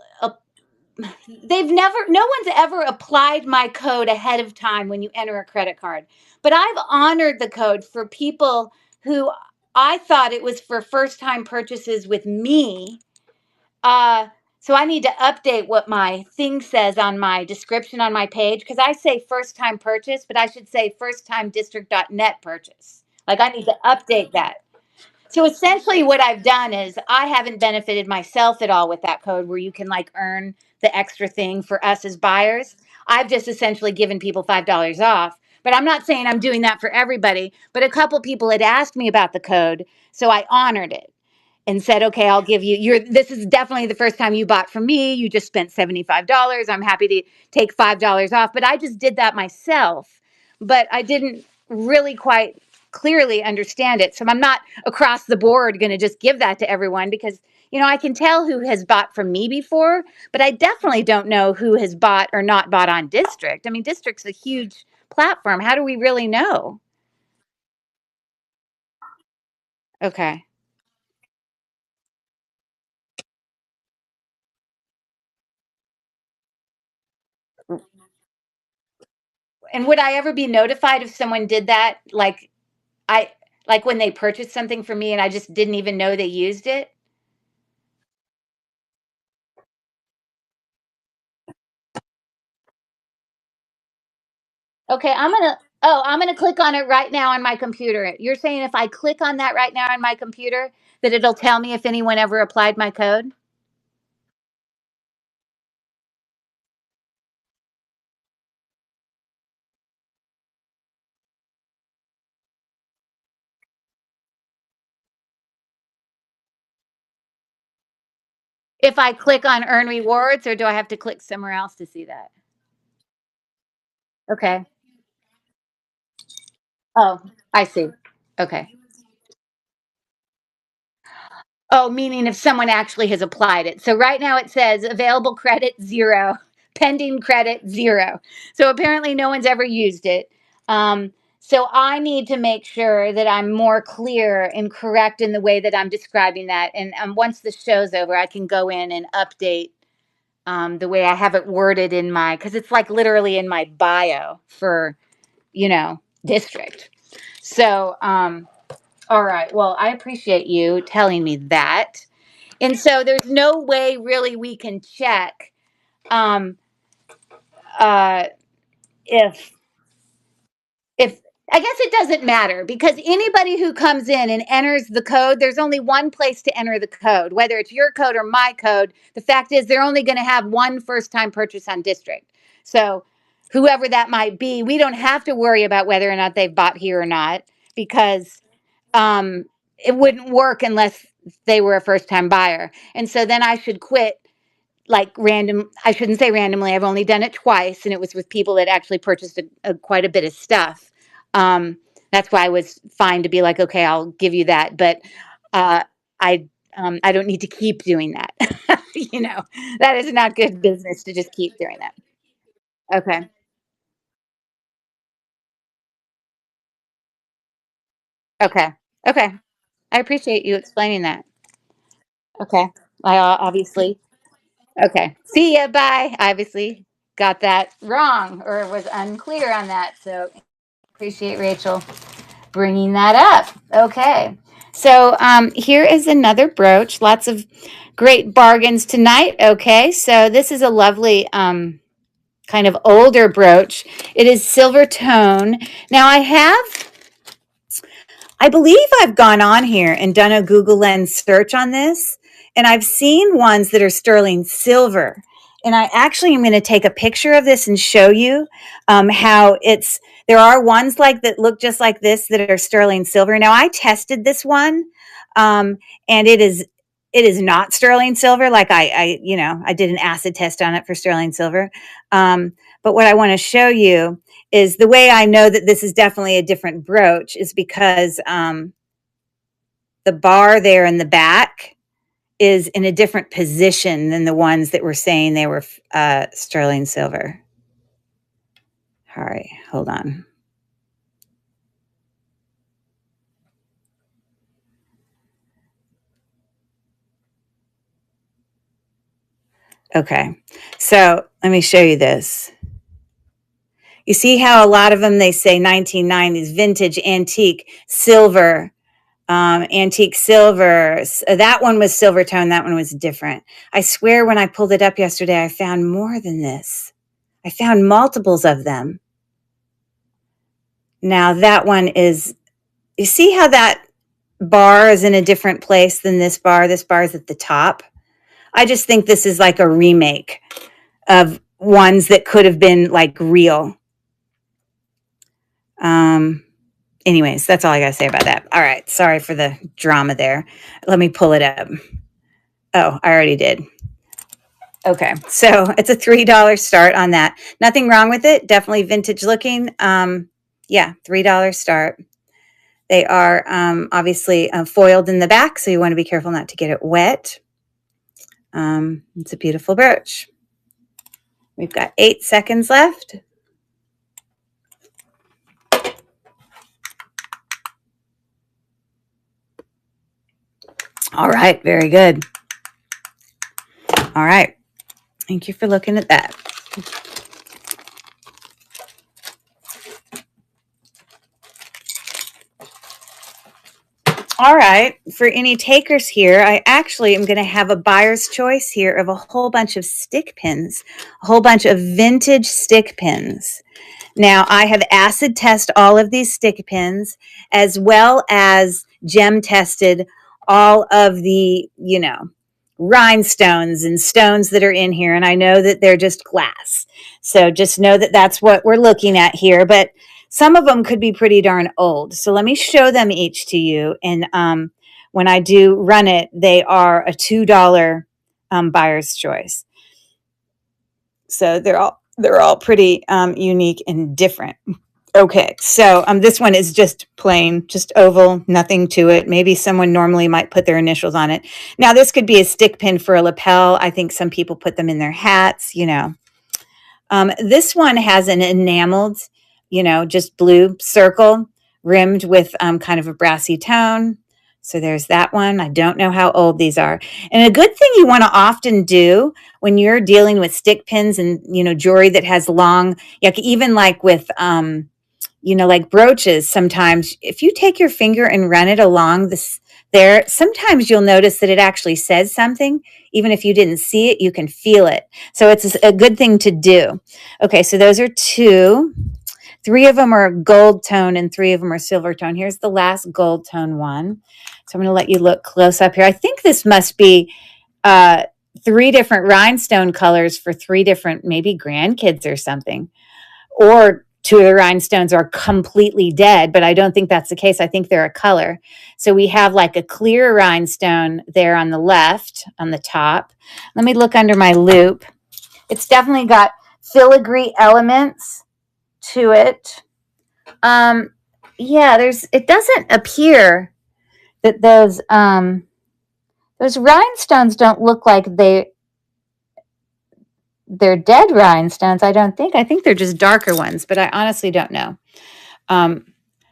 they've never no one's ever applied my code ahead of time when you enter a credit card. But I've honored the code for people who I thought it was for first time purchases with me. Uh so I need to update what my thing says on my description on my page because I say first time purchase, but I should say first time district.net purchase. Like I need to update that. So essentially, what I've done is I haven't benefited myself at all with that code where you can like earn the extra thing for us as buyers. I've just essentially given people $5 off. But I'm not saying I'm doing that for everybody. But a couple people had asked me about the code, so I honored it and said, "Okay, I'll give you. This is definitely the first time you bought from me. You just spent $75. I'm happy to take $5 off." But I just did that myself. But I didn't. really quite clearly understand it. So I'm not across the board going to just give that to everyone because, I can tell who has bought from me before, but I definitely don't know who has bought or not bought on District. I mean, District's a huge platform. How do we really know? Okay. And would I ever be notified if someone did that? I like when they purchased something from me and I just didn't even know they used it? Okay, I'm gonna click on it right now on my computer. You're saying if I click on that right now on my computer, that it'll tell me if anyone ever applied my code? If I click on earn rewards, or do I have to click somewhere else to see that? Okay. Oh, I see. Okay. Oh, meaning if someone actually has applied it. So right now it says available credit 0, pending credit 0. So apparently no one's ever used it. So I need to make sure that I'm more clear and correct in the way that I'm describing that. And once the show's over, I can go in and update the way I have it worded in because it's like literally in my bio for, district. So, all right. Well, I appreciate you telling me that. And so there's no way really we can check um, uh, if if I guess it doesn't matter because anybody who comes in and enters the code, there's only one place to enter the code, whether it's your code or my code. The fact is, they're only going to have one first time purchase on District. So, whoever that might be, we don't have to worry about whether or not they've bought here or not because it wouldn't work unless they were a first time buyer. And so then I should quit like random. I shouldn't say randomly. I've only done it twice, and it was with people that actually purchased quite a bit of stuff. Um, that's why I was fine to be like, okay, I'll give you that, but uh, I I don't need to keep doing that. That is not good business to just keep doing that. Okay, okay, okay. I appreciate you explaining that. Okay, I obviously. Okay, see ya. Bye. I obviously got that wrong or was unclear on that, so appreciate Rachel bringing that up. Okay. So here is another brooch. Lots of great bargains tonight. Okay. So this is a lovely kind of older brooch. It is silver tone. Now I believe I've gone on here and done a Google Lens search on this, and I've seen ones that are sterling silver. And I actually am going to take a picture of this and show you how there are ones like that look just like this that are sterling silver. Now I tested this one, and it is not sterling silver. Like I did an acid test on it for sterling silver. But what I want to show you is the way I know that this is definitely a different brooch is because the bar there in the back is in a different position than the ones that were saying they were sterling silver. All right, hold on. Okay, so let me show you this. You see how a lot of them they say 1990s vintage antique silver, antique silver. That one was silver tone. That one was different. I swear when I pulled it up yesterday, I found more than this. I found multiples of them. Now that one is, you see how that bar is in a different place than this bar? This bar is at the top. I just think this is like a remake of ones that could have been like real. Um, Anyways, that's all I got to say about that. All right. Sorry for the drama there. Let me pull it up. Oh, I already did. Okay. So it's a $3 start on that. Nothing wrong with it. Definitely vintage looking. Yeah, $3 start. They are obviously foiled in the back, so you want to be careful not to get it wet. It's a beautiful brooch. We've got 8 seconds left. All right, very good. All right, thank you for looking at that. All right, for any takers here, I actually am going to have a buyer's choice here of a whole bunch of stick pins, a whole bunch of vintage stick pins. Now, I have acid tested all of these stick pins as well as gem tested all of the, rhinestones and stones that are in here. And I know that they're just glass. So just know that that's what we're looking at here. But some of them could be pretty darn old. So let me show them each to you. And when I do run it, they are a $2 buyer's choice. So they're all pretty unique and different. Okay, so this one is just plain, just oval, nothing to it. Maybe someone normally might put their initials on it. Now, this could be a stick pin for a lapel. I think some people put them in their hats, This one has an enameled, just blue circle rimmed with kind of a brassy tone. So there's that one. I don't know how old these are. And a good thing you want to often do when you're dealing with stick pins and, jewelry that has long, even like with, like brooches, sometimes if you take your finger and run it along there, sometimes you'll notice that it actually says something. Even if you didn't see it, you can feel it. So it's a good thing to do. Okay, so those are 2. 3 of them are gold tone and 3 of them are silver tone. Here's the last gold tone one. So I'm going to let you look close up here. I think this must be 3 different rhinestone colors for 3 different maybe grandkids or something. Or 2 of the rhinestones are completely dead, but I don't think that's the case. I think they're a color. So we have like a clear rhinestone there on the left, on the top. Let me look under my loop. It's definitely got filigree elements to it. It doesn't appear that those rhinestones don't look like they're dead rhinestones, I don't think. I think they're just darker ones, but I honestly don't know.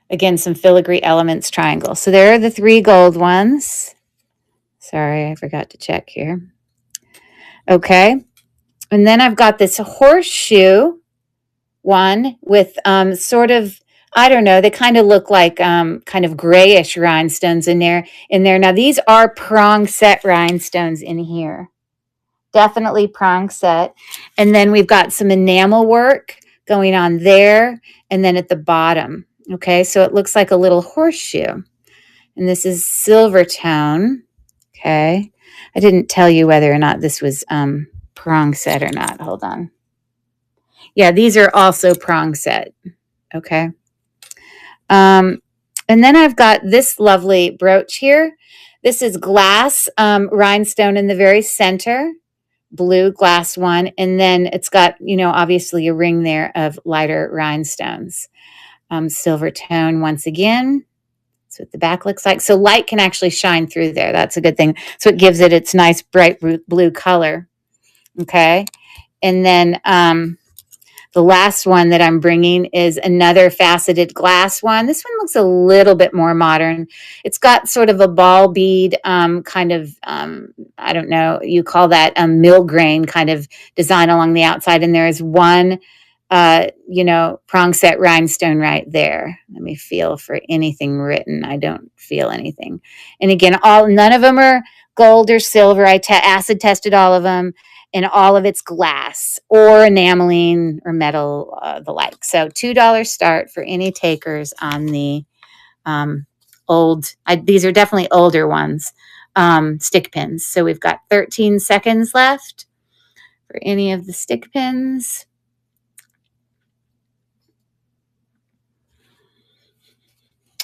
Again, some filigree elements triangle. So there are the 3 gold ones. Sorry, I forgot to check here. Okay. And then I've got this horseshoe one with sort of, I don't know, they kind of look like kind of grayish rhinestones in there. Now, these are prong set rhinestones in here. Definitely prong set. And then we've got some enamel work going on there and then at the bottom. Okay, so it looks like a little horseshoe. And this is silver tone. Okay, I didn't tell you whether or not this was prong set or not. Hold on. Yeah, these are also prong set. Okay. And then I've got this lovely brooch here. This is glass rhinestone in the very center. Blue glass one, and then it's got, obviously a ring there of lighter rhinestones. Silver tone once again. That's what the back looks like. So light can actually shine through there. That's a good thing. So it gives it its nice bright blue color. Okay. And then the last one that I'm bringing is another faceted glass one. This one looks a little bit more modern. It's got sort of a ball bead kind of, I don't know, you call that a mill grain kind of design along the outside. And there is one, prong set rhinestone right there. Let me feel for anything written. I don't feel anything. And again, none of them are gold or silver. I acid tested all of them. And all of it's glass or enameling or metal, the like. So $2 start for any takers on the these are definitely older ones, stick pins. So we've got 13 seconds left for any of the stick pins.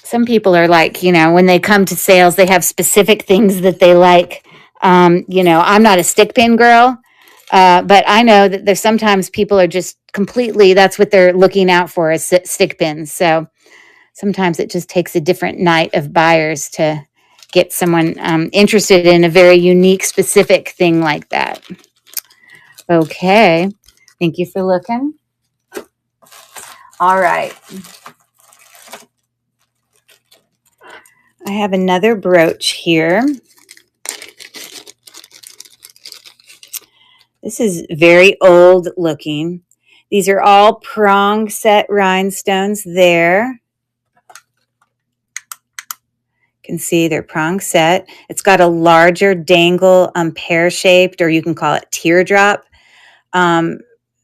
Some people are like, when they come to sales, they have specific things that they like. I'm not a stick pin girl. But I know that there's sometimes people are just completely, that's what they're looking out for is stick pins. So sometimes it just takes a different night of buyers to get someone interested in a very unique, specific thing like that. Okay. Thank you for looking. All right. I have another brooch here. This is very old looking. These are all prong set rhinestones there. You can see they're prong set. It's got a larger dangle, pear-shaped, or you can call it teardrop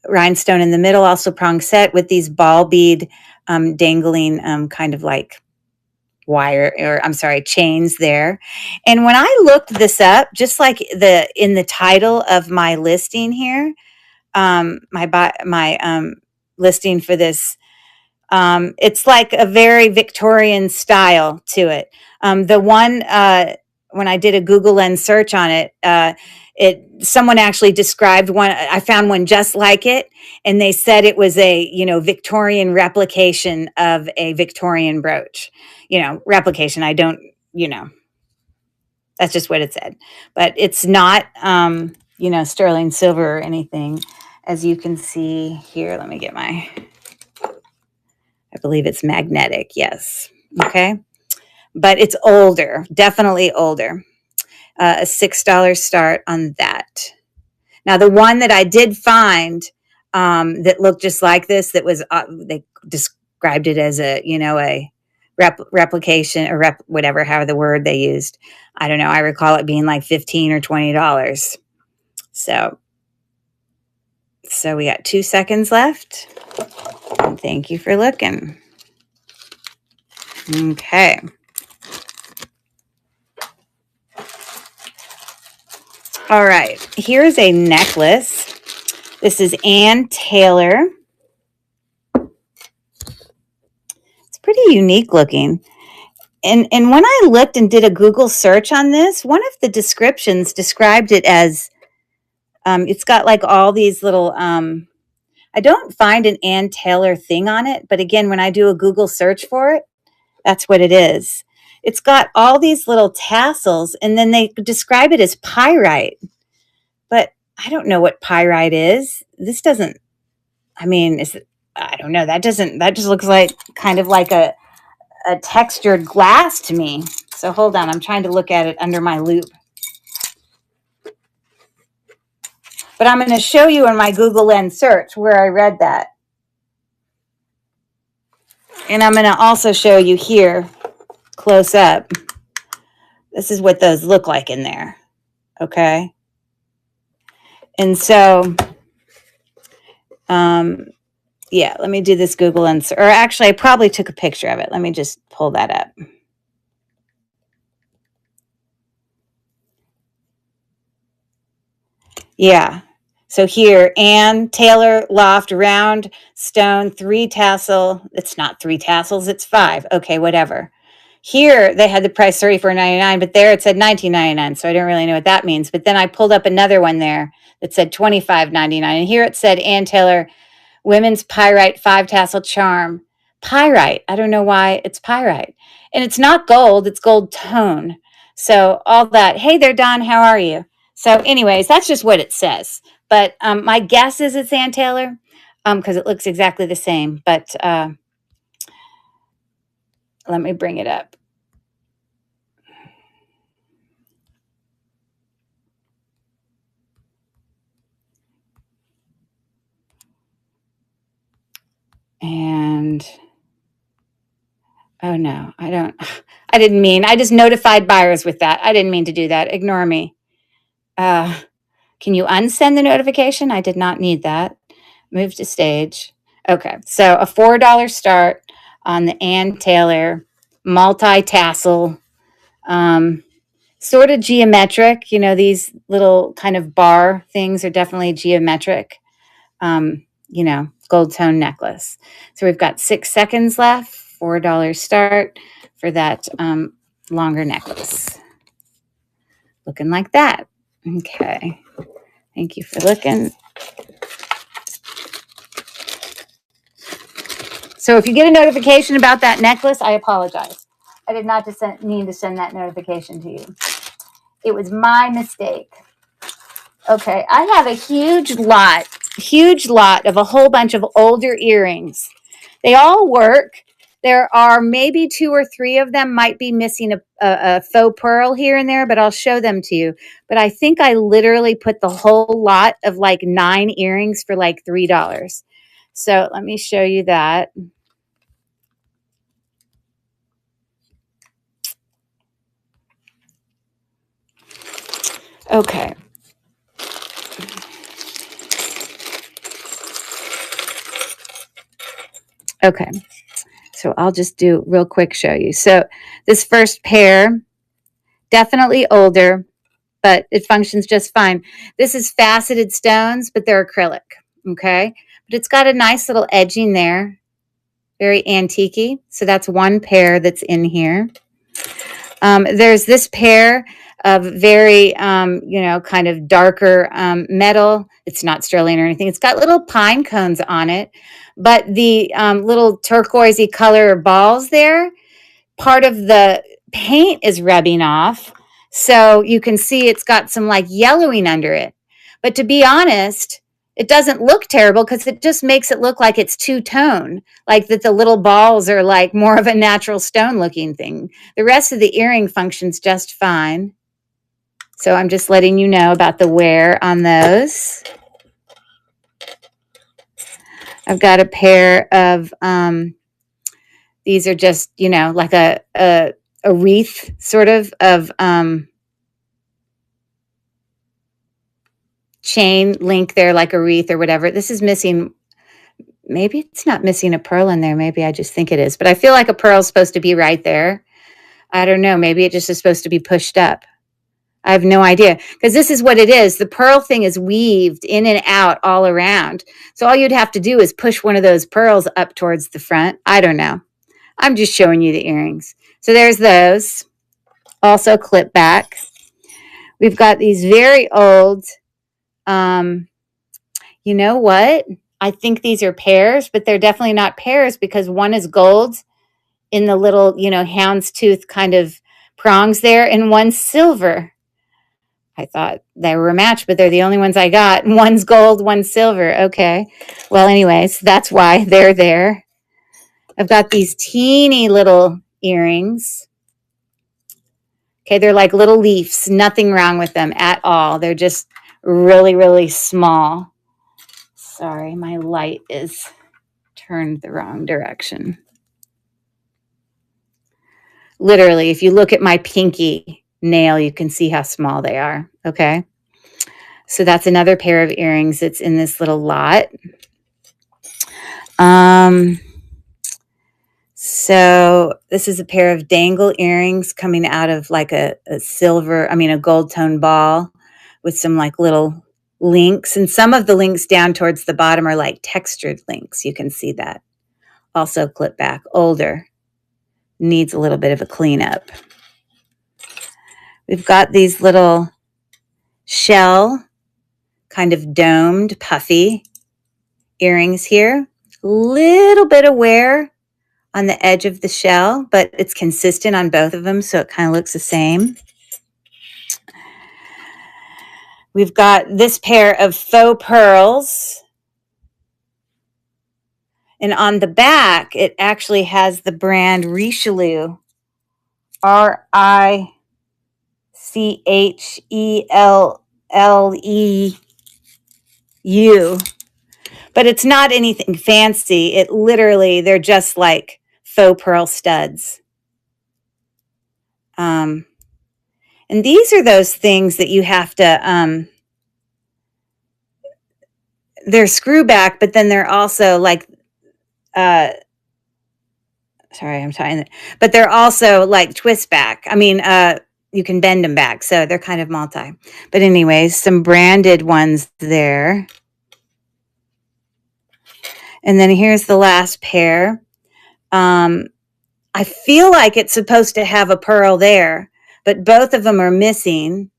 rhinestone in the middle, also prong set with these ball bead dangling kind of like wire, or I'm sorry, chains there. And when I looked this up, just like in the title of my listing here, my listing for this, it's like a very Victorian style to it. The one when I did a Google Lens search on it, someone actually described one. I found one just like it, and they said it was a Victorian replication of a Victorian brooch. Replication. I don't. That's just what it said, but it's not sterling silver or anything, as you can see here. Let me get my. I believe it's magnetic. Yes. Okay. But it's older, definitely older. A $6 start on that. Now, the one that I did find that looked just like this, that was, they described it as a replication or whatever, however the word they used. I don't know. I recall it being like $15 or $20. So we got 2 seconds left. And thank you for looking. Okay. All right. Here's a necklace. This is Ann Taylor. It's pretty unique looking. And when I looked and did a Google search on this, one of the descriptions described it as, it's got like all these little, I don't find an Ann Taylor thing on it, but again, when I do a Google search for it, that's what it is. It's got all these little tassels, and then they describe it as pyrite. But I don't know what pyrite is. This doesn't, I mean, I don't know. That just looks like kind of like a textured glass to me. So hold on. I'm trying to look at it under my loupe. But I'm going to show you in my Google Lens search where I read that. And I'm going to also show you here close up. This is what those look like in there. Okay. And so, yeah, let me do this Google Lens. Or actually, I probably took a picture of it. Let me just pull that up. Yeah. So here, Ann Taylor Loft round stone 3 tassel. It's not 3 tassels, it's 5. Okay, whatever. Here they had the price $34.99, but there it said $19.99. So I don't really know what that means. But then I pulled up another one there that said $25.99. And here it said Ann Taylor Women's Pyrite 5 tassel charm. Pyrite. I don't know why it's pyrite. And it's not gold, it's gold tone. So all that. Hey there, Don, how are you? So anyways, that's just what it says. But my guess is it's Ann Taylor because it looks exactly the same. But let me bring it up. And, oh no, I just notified buyers with that. I didn't mean to do that. Ignore me. Can you unsend the notification? I did not need that. Move to stage. Okay, so a $4 start on the Ann Taylor multi-tassel, sort of geometric. These little kind of bar things are definitely geometric, gold tone necklace. So we've got 6 seconds left, $4 start for that longer necklace. Looking like that. Okay. Thank you for looking. So if you get a notification about that necklace, I apologize. I did not mean to send that notification to you. It was my mistake. Okay, I have a huge lot of a whole bunch of older earrings. They all work. There are maybe 2 or 3 of them might be missing a faux pearl here and there, but I'll show them to you. But I think I literally put the whole lot of like 9 earrings for like $3. So let me show you that. Okay. Okay. So I'll just do real quick show you. So this first pair, definitely older, but it functions just fine. This is faceted stones, but they're acrylic. Okay. But it's got a nice little edging there. Very antique-y. So that's one pair that's in here. There's this pair of very, kind of darker metal. It's not sterling or anything. It's got little pine cones on it, but the little turquoisey color balls there, part of the paint is rubbing off. So you can see it's got some like yellowing under it. But to be honest, it doesn't look terrible because it just makes it look like it's two-tone, like that the little balls are like more of a natural stone looking thing. The rest of the earring functions just fine. So I'm just letting you know about the wear on those. I've got a pair of, these are just, like a wreath sort of chain link there, like a wreath or whatever. This is missing, maybe it's not missing a pearl in there. Maybe I just think it is, but I feel like a pearl is supposed to be right there. I don't know. Maybe it just is supposed to be pushed up. I have no idea, because this is what it is. The pearl thing is weaved in and out all around. So all you'd have to do is push one of those pearls up towards the front. I don't know. I'm just showing you the earrings. So there's those. Also clip back. We've got these very old, you know what? I think these are pairs, but they're definitely not pairs because one is gold in the little, houndstooth kind of prongs there, and one's silver. I thought they were a match, but they're the only ones I got. One's gold, one's silver. Okay. Well, anyways, that's why they're there. I've got these teeny little earrings. Okay, they're like little leaves. Nothing wrong with them at all. They're just really, really small. Sorry, my light is turned the wrong direction. Literally, if you look at my pinky nail, you can see how small they are. Okay. So that's another pair of earrings that's in this little lot. So this is a pair of dangle earrings coming out of like a gold tone ball with some like little links. And some of the links down towards the bottom are like textured links. You can see that. Also clip back, older. Needs a little bit of a cleanup. We've got these little shell, kind of domed, puffy earrings here. Little bit of wear on the edge of the shell, but it's consistent on both of them, so it kind of looks the same. We've got this pair of faux pearls. And on the back, it actually has the brand Richelieu. Richelleu. But it's not anything fancy. It literally, they're just like faux pearl studs. And these are those things that you have to, they're screw back, but then they're also like, sorry, I'm tying it, but they're also like twist back. I mean, you can bend them back. So they're kind of multi. But anyways, some branded ones there. And then here's the last pair. I feel like it's supposed to have a pearl there, but both of them are missing.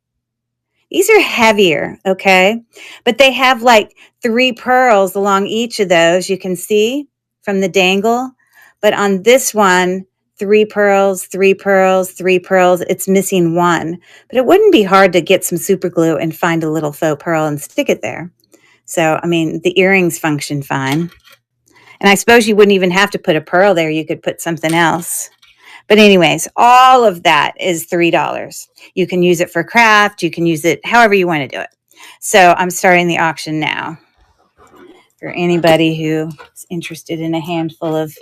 These are heavier, okay? But they have like 3 pearls along each of those. You can see from the dangle. But on this one, 3 pearls, 3 pearls, 3 pearls, it's missing 1. But it wouldn't be hard to get some super glue and find a little faux pearl and stick it there. So, I mean, the earrings function fine. And I suppose you wouldn't even have to put a pearl there. You could put something else. But anyways, all of that is $3. You can use it for craft. You can use it however you want to do it. So I'm starting the auction now for anybody who is interested in a handful of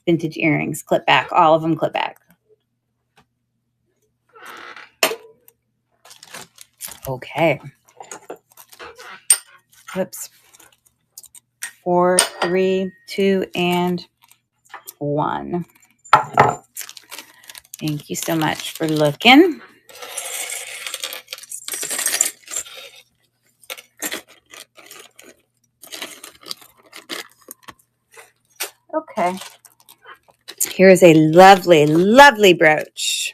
vintage earrings. Clip back. All of them clip back. Okay. Whoops. 4, 3, 2, and 1. Thank you so much for looking. Okay. Here's a lovely, lovely brooch.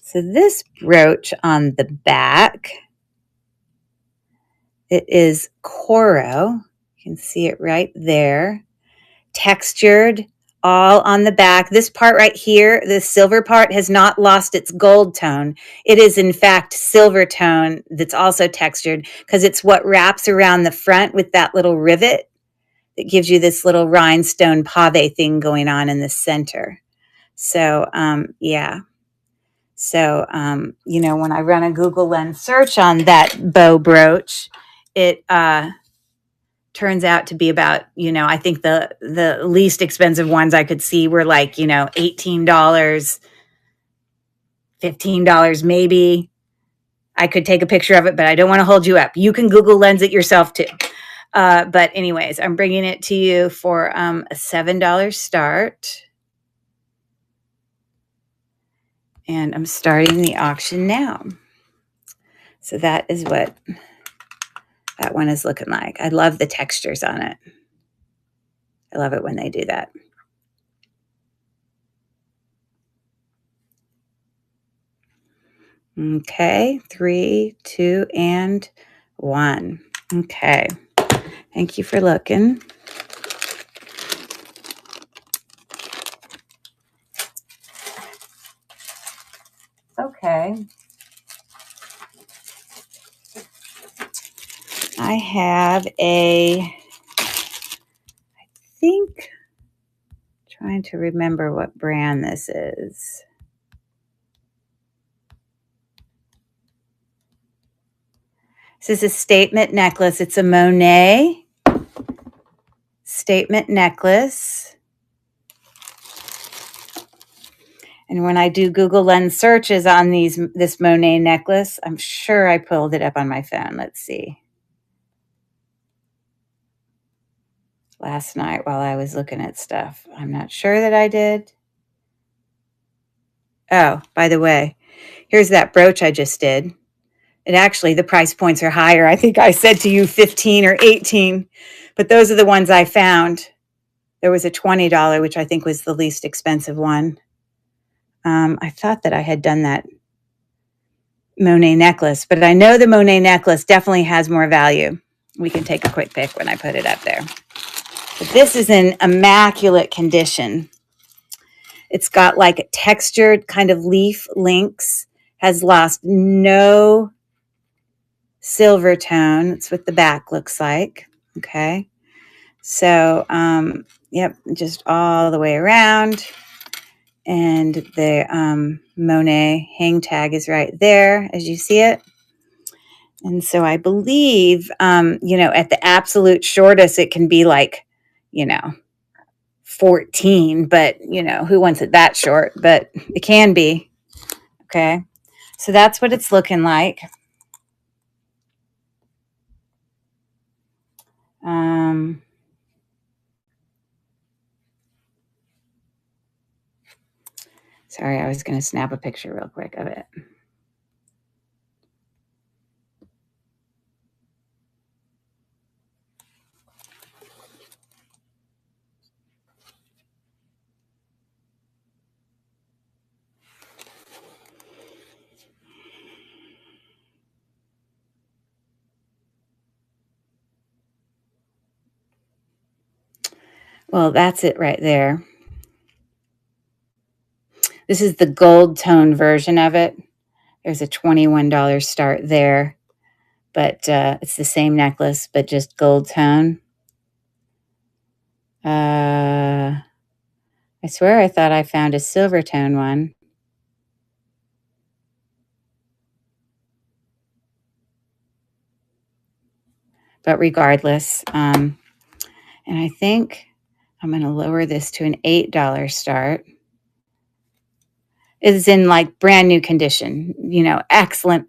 So this brooch on the back, it is coral. You can see it right there. Textured, all on the back. This part right here, the silver part, has not lost its gold tone. It is, in fact, silver tone that's also textured because it's what wraps around the front with that little rivet that gives you this little rhinestone pave thing going on in the center. So, yeah. So, when I run a Google Lens search on that bow brooch, it turns out to be about, I think the least expensive ones I could see were like, $18, $15 maybe. I could take a picture of it, but I don't want to hold you up. You can Google Lens it yourself too. But anyways, I'm bringing it to you for a $7 start. And I'm starting the auction now. So that is what that one is looking like. I love the textures on it. I love it when they do that. Okay, 3, 2, and 1. Okay, thank you for looking. Okay. I have trying to remember what brand this is. This is a statement necklace. It's a Monet statement necklace. And when I do Google Lens searches on this Monet necklace, I'm sure I pulled it up on my phone. Let's see. Last night while I was looking at stuff. I'm not sure that I did. Oh, by the way, here's that brooch I just did. And actually, the price points are higher. I think I said to you 15 or 18, but those are the ones I found. There was a $20, which I think was the least expensive one. I thought that I had done that Monet necklace, but I know the Monet necklace definitely has more value. We can take a quick pic when I put it up there. But this is in immaculate condition. It's got like textured kind of leaf links, has lost no silver tone. That's what the back looks like. Okay. So, yep, just all the way around. And the Monet hang tag is right there as you see it. And so I believe, at the absolute shortest, it can be like, 14, but, who wants it that short? But it can be. Okay. So that's what it's looking like. Sorry, I was going to snap a picture real quick of it. Well, that's it right there. This is the gold tone version of it. There's a $21 start there, but it's the same necklace, but just gold tone. I swear I thought I found a silver tone one. But regardless, and I think I'm going to lower this to an $8 start. It's in like brand new condition, excellent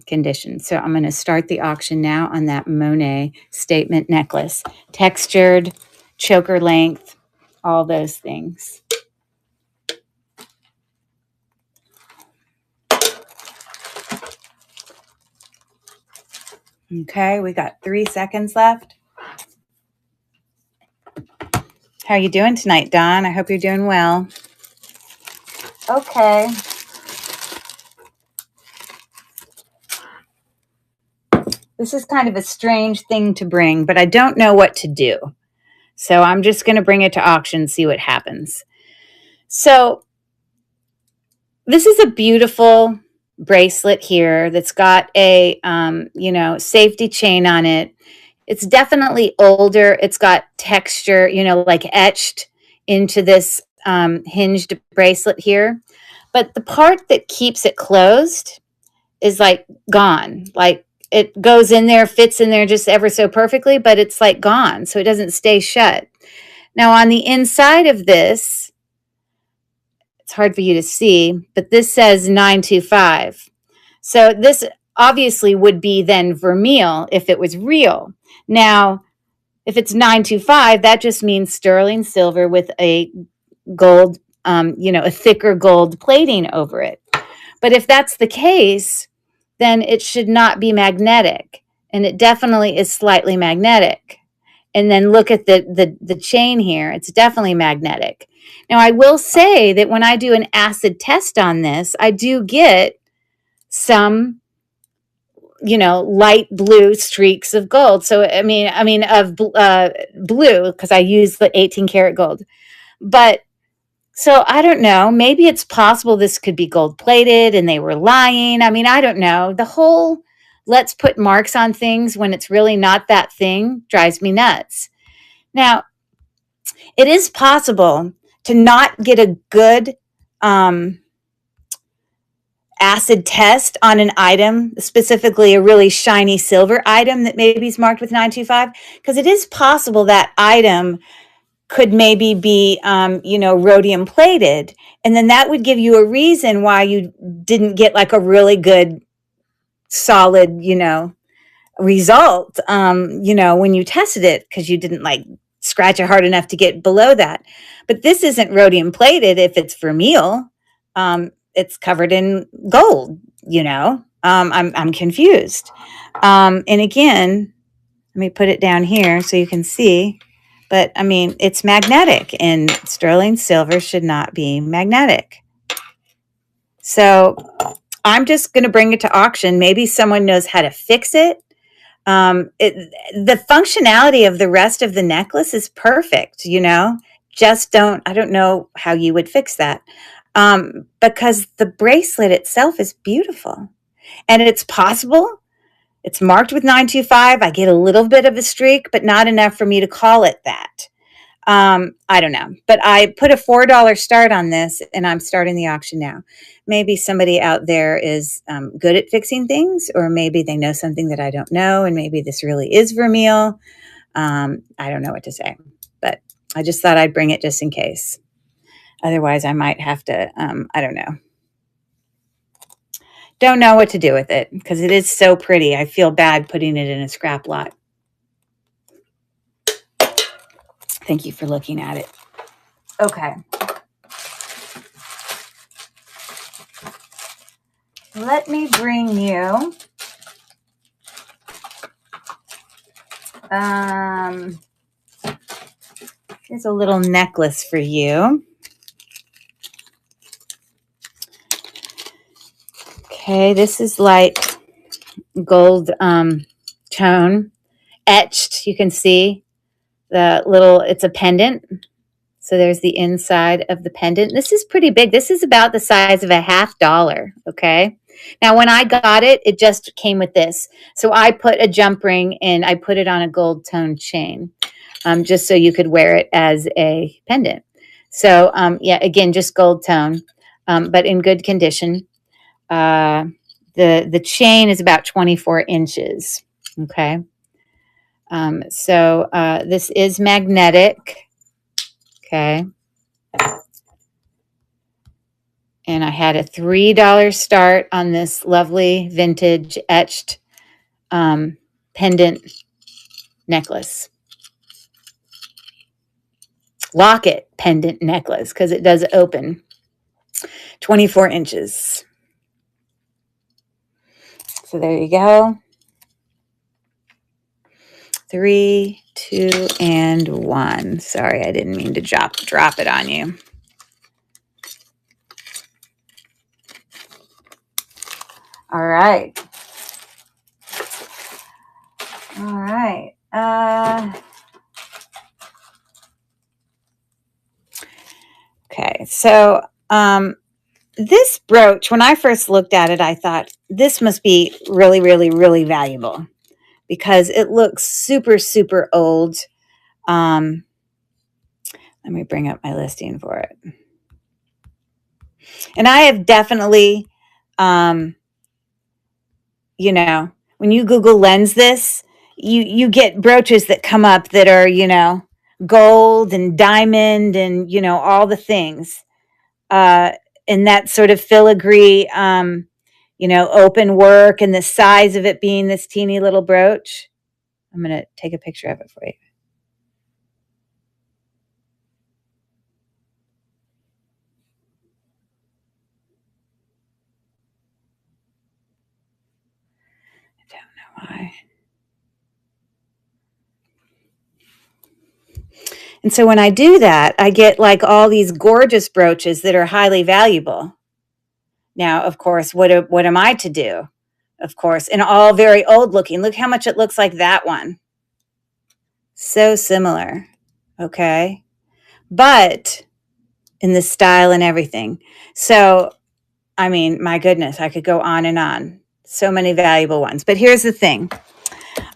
condition. So I'm going to start the auction now on that Monet statement necklace. Textured, choker length, all those things. Okay, we got 3 seconds left. How are you doing tonight, Dawn? I hope you're doing well. Okay. This is kind of a strange thing to bring, but I don't know what to do. So I'm just going to bring it to auction, see what happens. So this is a beautiful bracelet here that's got a, safety chain on it. It's definitely older. It's got texture, like etched into this hinged bracelet here. But the part that keeps it closed is like gone. Like it goes in there, fits in there just ever so perfectly, but it's like gone. So it doesn't stay shut. Now on the inside of this, it's hard for you to see, but this says 925. So this obviously would be then vermeil if it was real. Now, if it's 925, that just means sterling silver with a gold, a thicker gold plating over it. But if that's the case, then it should not be magnetic. And it definitely is slightly magnetic. And then look at the chain here. It's definitely magnetic. Now, I will say that when I do an acid test on this, I do get some, light blue streaks of gold. So, I mean, of blue, because I use the 18 karat gold. But so I don't know. Maybe it's possible this could be gold plated and they were lying. I mean, I don't know. The whole let's put marks on things when it's really not that thing drives me nuts. Now, it is possible to not get a good acid test on an item, specifically a really shiny silver item that maybe is marked with 925, because it is possible that item could maybe be, rhodium plated. And then that would give you a reason why you didn't get like a really good, solid, result, when you tested it, because you didn't like scratch it hard enough to get below that. But this isn't rhodium plated if it's vermeil. It's covered in gold, I'm confused. And again, let me put it down here so you can see. But I mean, it's magnetic, and sterling silver should not be magnetic. So I'm just going to bring it to auction. Maybe someone knows how to fix it. The functionality of the rest of the necklace is perfect, I don't know how you would fix that. Because the bracelet itself is beautiful, and it's possible. It's marked with 925. I get a little bit of a streak, but not enough for me to call it that. I don't know, but I put a $4 start on this, and I'm starting the auction now. Maybe somebody out there is good at fixing things, or maybe they know something that I don't know, and maybe this really is vermeil. I don't know what to say, but I just thought I'd bring it just in case. Otherwise, I might have to, I don't know. Don't know what to do with it because it is so pretty. I feel bad putting it in a scrap lot. Thank you for looking at it. Okay. Let me bring you here's a little necklace for you. Okay, this is light gold tone, etched, you can see it's a pendant. So there's the inside of the pendant. This is pretty big. This is about the size of a $50, okay? Now, when I got it, it just came with this. So I put a jump ring and I put it on a gold tone chain, just so you could wear it as a pendant. So, yeah, again, just gold tone, but in good condition. The chain is about 24 inches, okay? So this is magnetic, okay? And I had a $3 start on this lovely vintage etched pendant necklace. Locket pendant necklace, because it does open 24 inches. So there you go. 3, 2, and 1. Sorry, I didn't mean to drop it on you. All right. All right. Okay, so this brooch, when I first looked at it, I thought this must be really, really, really valuable because it looks super, super old. Let me bring up my listing for it. And I have definitely, you know, when you Google lens this, you get brooches that come up that are, you know, gold and diamond and, you know, all the things. And that sort of filigree, you know, open work and the size of it being this teeny little brooch. I'm going to take a picture of it for you. I don't know why. And so when I do that, I get like all these gorgeous brooches that are highly valuable. Now, of course, what am I to do? Of course, and all very old looking. Look how much it looks like that one. So similar. Okay. But in the style and everything. So, I mean, my goodness, I could go on and on. So many valuable ones. But here's the thing.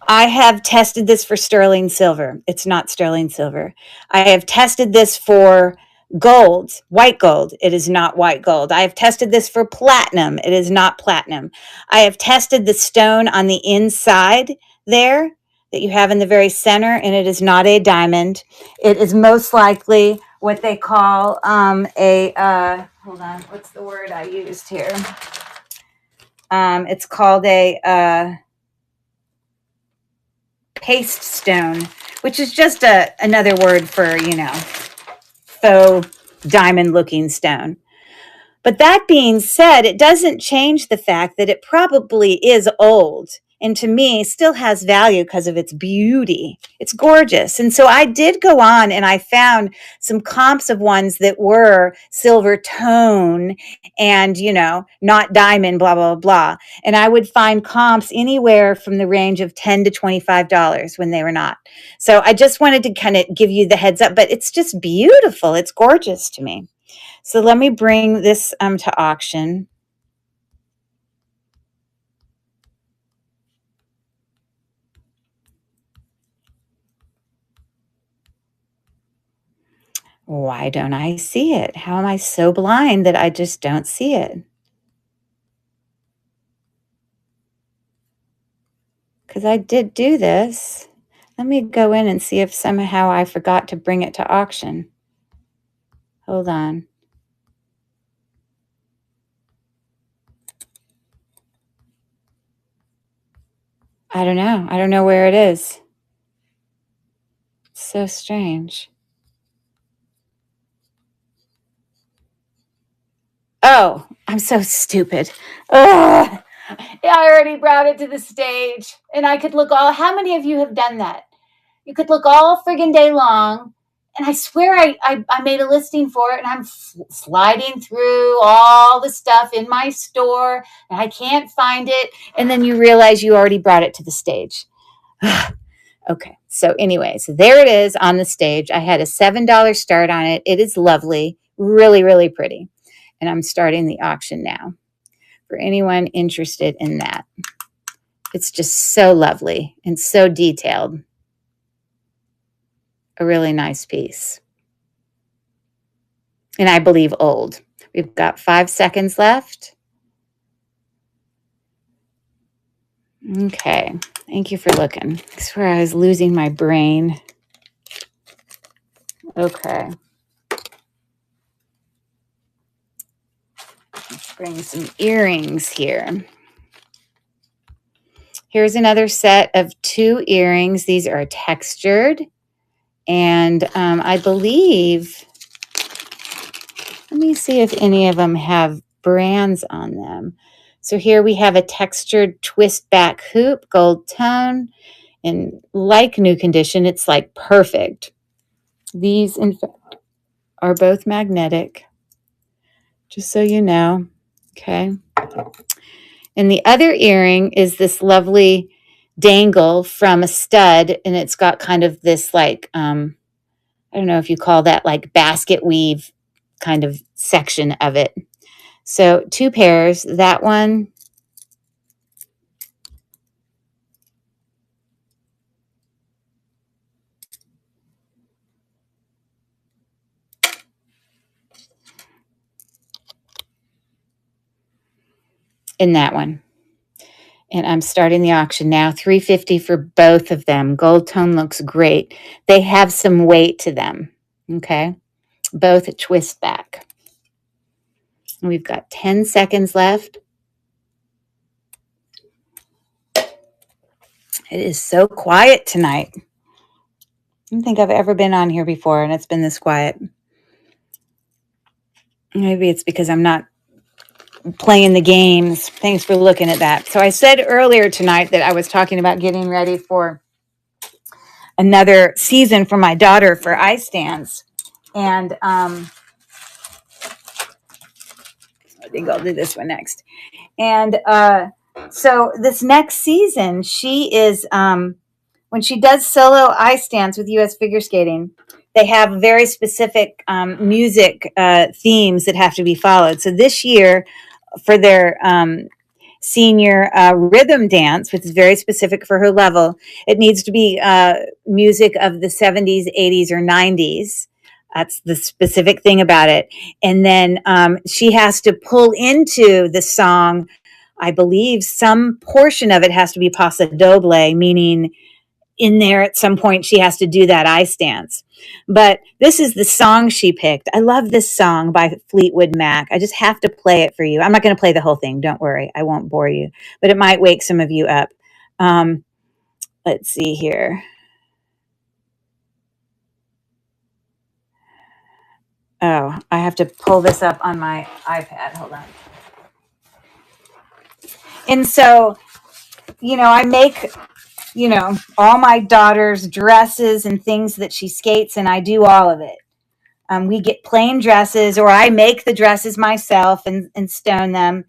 I have tested this for sterling silver. It's not sterling silver. I have tested this for gold, white gold. It is not white gold. I have tested this for platinum. It is not platinum. I have tested the stone on the inside there that you have in the very center, and it is not a diamond. It is most likely what they call hold on, what's the word I used here? It's called a paste stone, which is just another word for, you know, faux diamond looking stone. But that being said, it doesn't change the fact that it probably is old and to me still has value because of its beauty. It's gorgeous. And so I did go on and I found some comps of ones that were silver tone and, you know, not diamond, blah, blah, blah. And I would find comps anywhere from the range of $10 to $25 when they were not. So I just wanted to kind of give you the heads up, but it's just beautiful. It's gorgeous to me. So let me bring this to auction. Why don't I see it? How am I so blind that I just don't see it? Because I did do this. Let me go in and see if somehow I forgot to bring it to auction. Hold on. I don't know. I don't know where it is. It's so strange. Oh, I'm so stupid. Ugh. I already brought it to the stage and I could look all. How many of you have done that? You could look all friggin' day long. And I swear I made a listing for it and I'm sliding through all the stuff in my store and I can't find it. And then you realize you already brought it to the stage. Okay. So anyways, there it is on the stage. I had a $7 start on it. It is lovely, really, really pretty. And I'm starting the auction now for anyone interested in that. It's just so lovely and so detailed. A really nice piece. And I believe old. We've got 5 seconds left. Okay. Thank you for looking. I swear I was losing my brain. Okay. Let's bring some earrings here. Here's another set of 2 earrings. These are textured. And I believe, let me see if any of them have brands on them. So here we have a textured twist back hoop, gold tone, and like new condition, it's like perfect. These, in fact, are both magnetic, just so you know. Okay. And the other earring is this lovely dangle from a stud, and it's got kind of this like, I don't know if you call that like basket weave kind of section of it. So 2 pairs, that one and that one. And I'm starting the auction now. $350 for both of them. Gold tone looks great. They have some weight to them. Okay. Both a twist back. And we've got 10 seconds left. It is so quiet tonight. I don't think I've ever been on here before and it's been this quiet. Maybe it's because I'm not playing the games. Thanks for looking at that. So I said earlier tonight that I was talking about getting ready for another season for my daughter for ice dance. And I think I'll do this one next. And so this next season, she is, when she does solo ice dance with U.S. Figure Skating, they have very specific music themes that have to be followed. So this year, for their senior rhythm dance, which is very specific for her level, it needs to be music of the 70s, 80s, or 90s. That's the specific thing about it. And then she has to pull into the song. I believe some portion of it has to be paso doble, meaning in there at some point she has to do that ice dance. But this is the song she picked. I love this song by Fleetwood Mac. I just have to play it for you. I'm not going to play the whole thing. Don't worry. I won't bore you, but it might wake some of you up. Let's see here. Oh, I have to pull this up on my iPad. Hold on. And so, I make, all my daughter's dresses and things that she skates, and I do all of it. We get plain dresses, or I make the dresses myself and stone them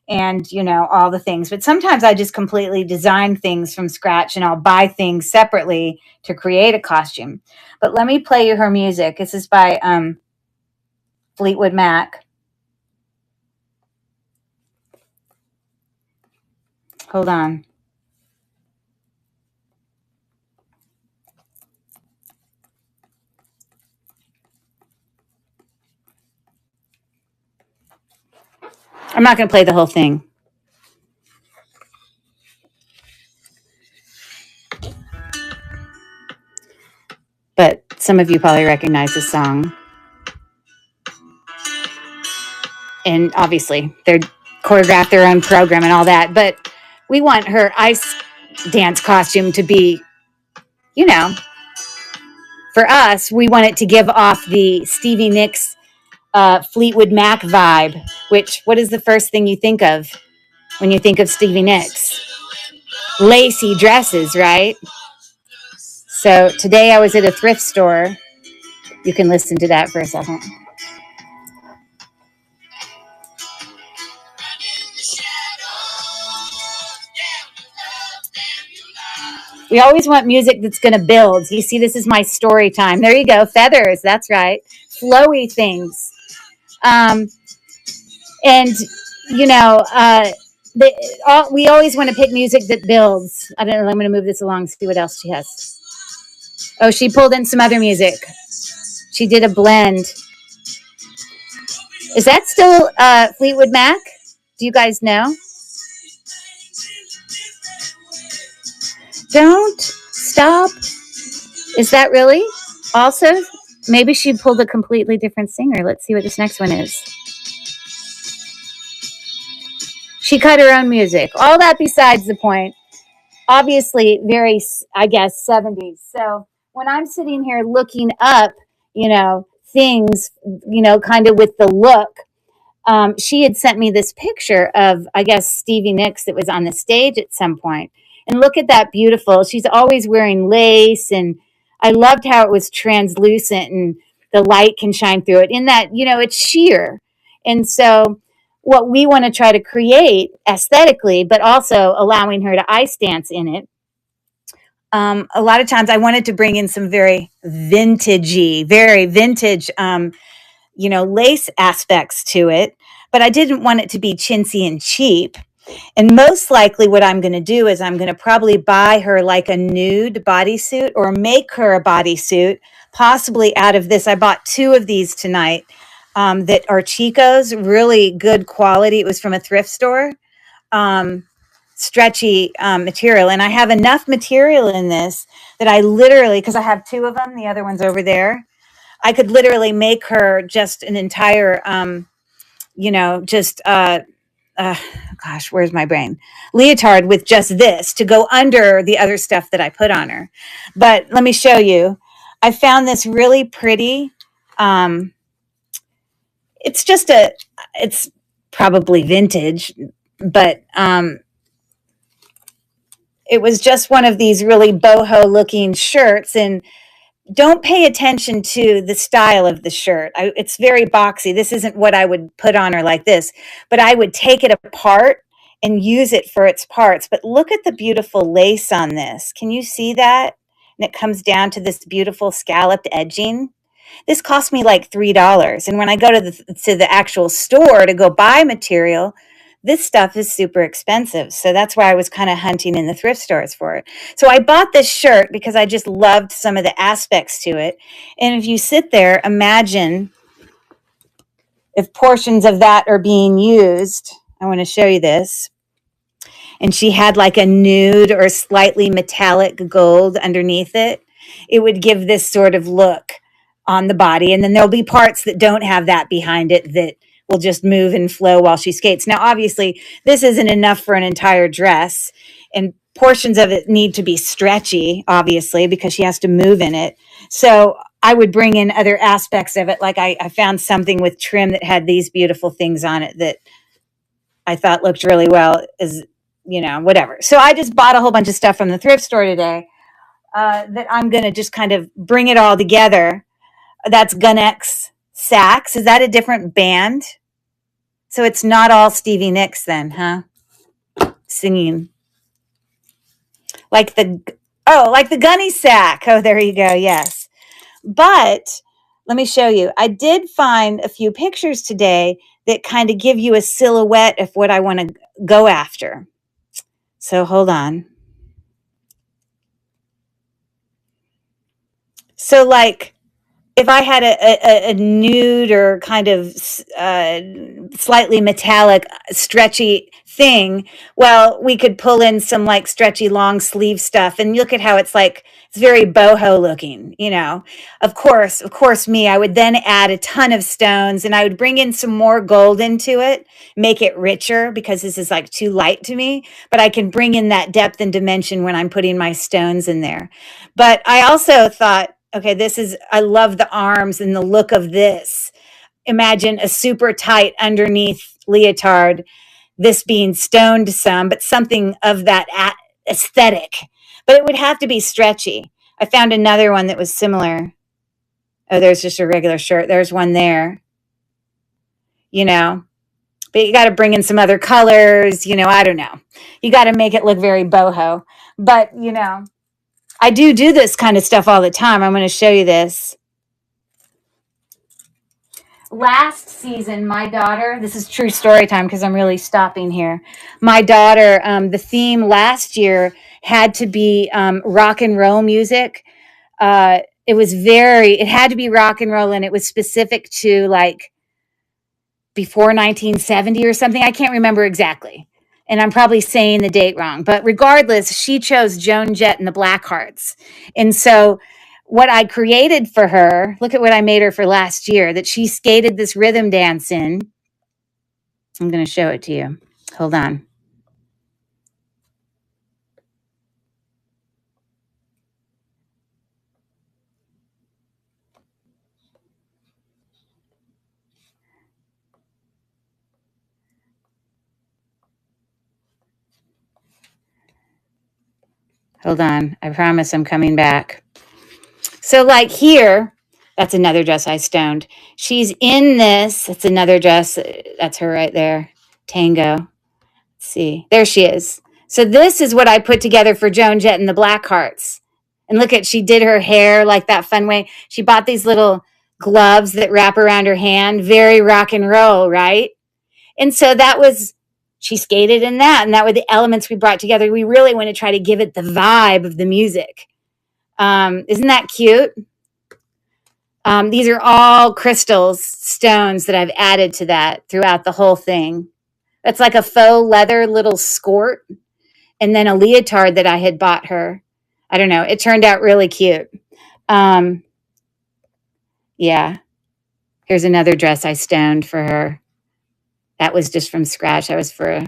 and, all the things. But sometimes I just completely design things from scratch and I'll buy things separately to create a costume. But let me play you her music. This is by Fleetwood Mac. Hold on. I'm not going to play the whole thing. But some of you probably recognize this song. And obviously, they're choreographed their own program and all that. But we want her ice dance costume to be, for us, we want it to give off the Stevie Nicks, Fleetwood Mac vibe, which, what is the first thing you think of when you think of Stevie Nicks? Lacy dresses, right? So today I was at a thrift store. You can listen to that for a second. We always want music that's going to build. You see, this is my story time. There you go. Feathers. That's right. Flowy things. Um, and, you know, we always want to pick music that builds. I don't know. I'm going to move this along, see what else she has. Oh, she pulled in some other music. She did a blend. Is that still Fleetwood Mac? Do you guys know? Don't stop. Is that really? Also, maybe she pulled a completely different singer. Let's see what this next one is. She cut her own music. All that besides the point. Obviously, very, I guess, 70s. So when I'm sitting here looking up, things, kind of with the look, she had sent me this picture of, I guess, Stevie Nicks that was on the stage at some point. And look at that beautiful. She's always wearing lace, and I loved how it was translucent and the light can shine through it. In that, it's sheer. And so what we want to try to create aesthetically, but also allowing her to ice dance in it. A lot of times I wanted to bring in some very very vintage, lace aspects to it, but I didn't want it to be chintzy and cheap. And most likely what I'm going to do is I'm going to probably buy her like a nude bodysuit or make her a bodysuit, possibly out of this. I bought 2 of these tonight that are Chico's, really good quality. It was from a thrift store, stretchy material. And I have enough material in this that I literally, because I have 2 of them, the other one's over there, I could literally make her just an entire, gosh, where's my brain? Leotard with just this to go under the other stuff that I put on her. But let me show you. I found this really pretty. It's probably vintage, but it was just one of these really boho looking shirts. And don't pay attention to the style of the shirt. It's very boxy. This isn't what I would put on her like this, but I would take it apart and use it for its parts. But look at the beautiful lace on this. Can you see that? And it comes down to this beautiful scalloped edging. This cost me like $3. And when I go to the actual store to go buy material, this stuff is super expensive. So that's why I was kind of hunting in the thrift stores for it. So I bought this shirt because I just loved some of the aspects to it. And if you sit there, imagine if portions of that are being used. I want to show you this. And she had like a nude or slightly metallic gold underneath it. It would give this sort of look on the body. And then there'll be parts that don't have that behind it that will just move and flow while she skates. Now, obviously, this isn't enough for an entire dress, and portions of it need to be stretchy, obviously, because she has to move in it. So I would bring in other aspects of it. Like I found something with trim that had these beautiful things on it that I thought looked really well, as whatever. So I just bought a whole bunch of stuff from the thrift store today that I'm going to just kind of bring it all together. That's Gun X Sax. Is that a different band? So it's not all Stevie Nicks then, huh? Singing. Like the Gunny Sack. Oh, there you go. Yes. But let me show you. I did find a few pictures today that kind of give you a silhouette of what I want to go after. So hold on. So like if I had a nude or kind of slightly metallic, stretchy thing, well, we could pull in some like stretchy long sleeve stuff and look at how it's very boho looking, Of course, I would then add a ton of stones and I would bring in some more gold into it, make it richer because this is like too light to me, but I can bring in that depth and dimension when I'm putting my stones in there. But I also thought, okay, I love the arms and the look of this. Imagine a super tight underneath leotard, this being stoned some, but something of that aesthetic. But it would have to be stretchy. I found another one that was similar. Oh, there's just a regular shirt. There's one there. But you got to bring in some other colors. I don't know. You got to make it look very boho. But, I do this kind of stuff all the time. I'm going to show you this. Last season, my daughter, this is true story time because I'm really stopping here. My daughter, the theme last year had to be rock and roll music. It had to be rock and roll, and it was specific to like before 1970 or something. I can't remember exactly. And I'm probably saying the date wrong. But regardless, she chose Joan Jett and the Blackhearts. And so what I created for her, look at what I made her for last year, that she skated this rhythm dance in. I'm going to show it to you. Hold on. Hold on. I promise I'm coming back. So like here, that's another dress I stoned. She's in this. That's another dress. That's her right there. Tango. Let's see. There she is. So this is what I put together for Joan Jett and the Blackhearts. And look at, she did her hair like that fun way. She bought these little gloves that wrap around her hand. Very rock and roll, right? And so she skated in that. And that were the elements we brought together. We really want to try to give it the vibe of the music. Isn't that cute? These are all crystals, stones that I've added to that throughout the whole thing. That's like a faux leather little skirt, and then a leotard that I had bought her. I don't know. It turned out really cute. Yeah. Here's another dress I stoned for her. That was just from scratch. That was for a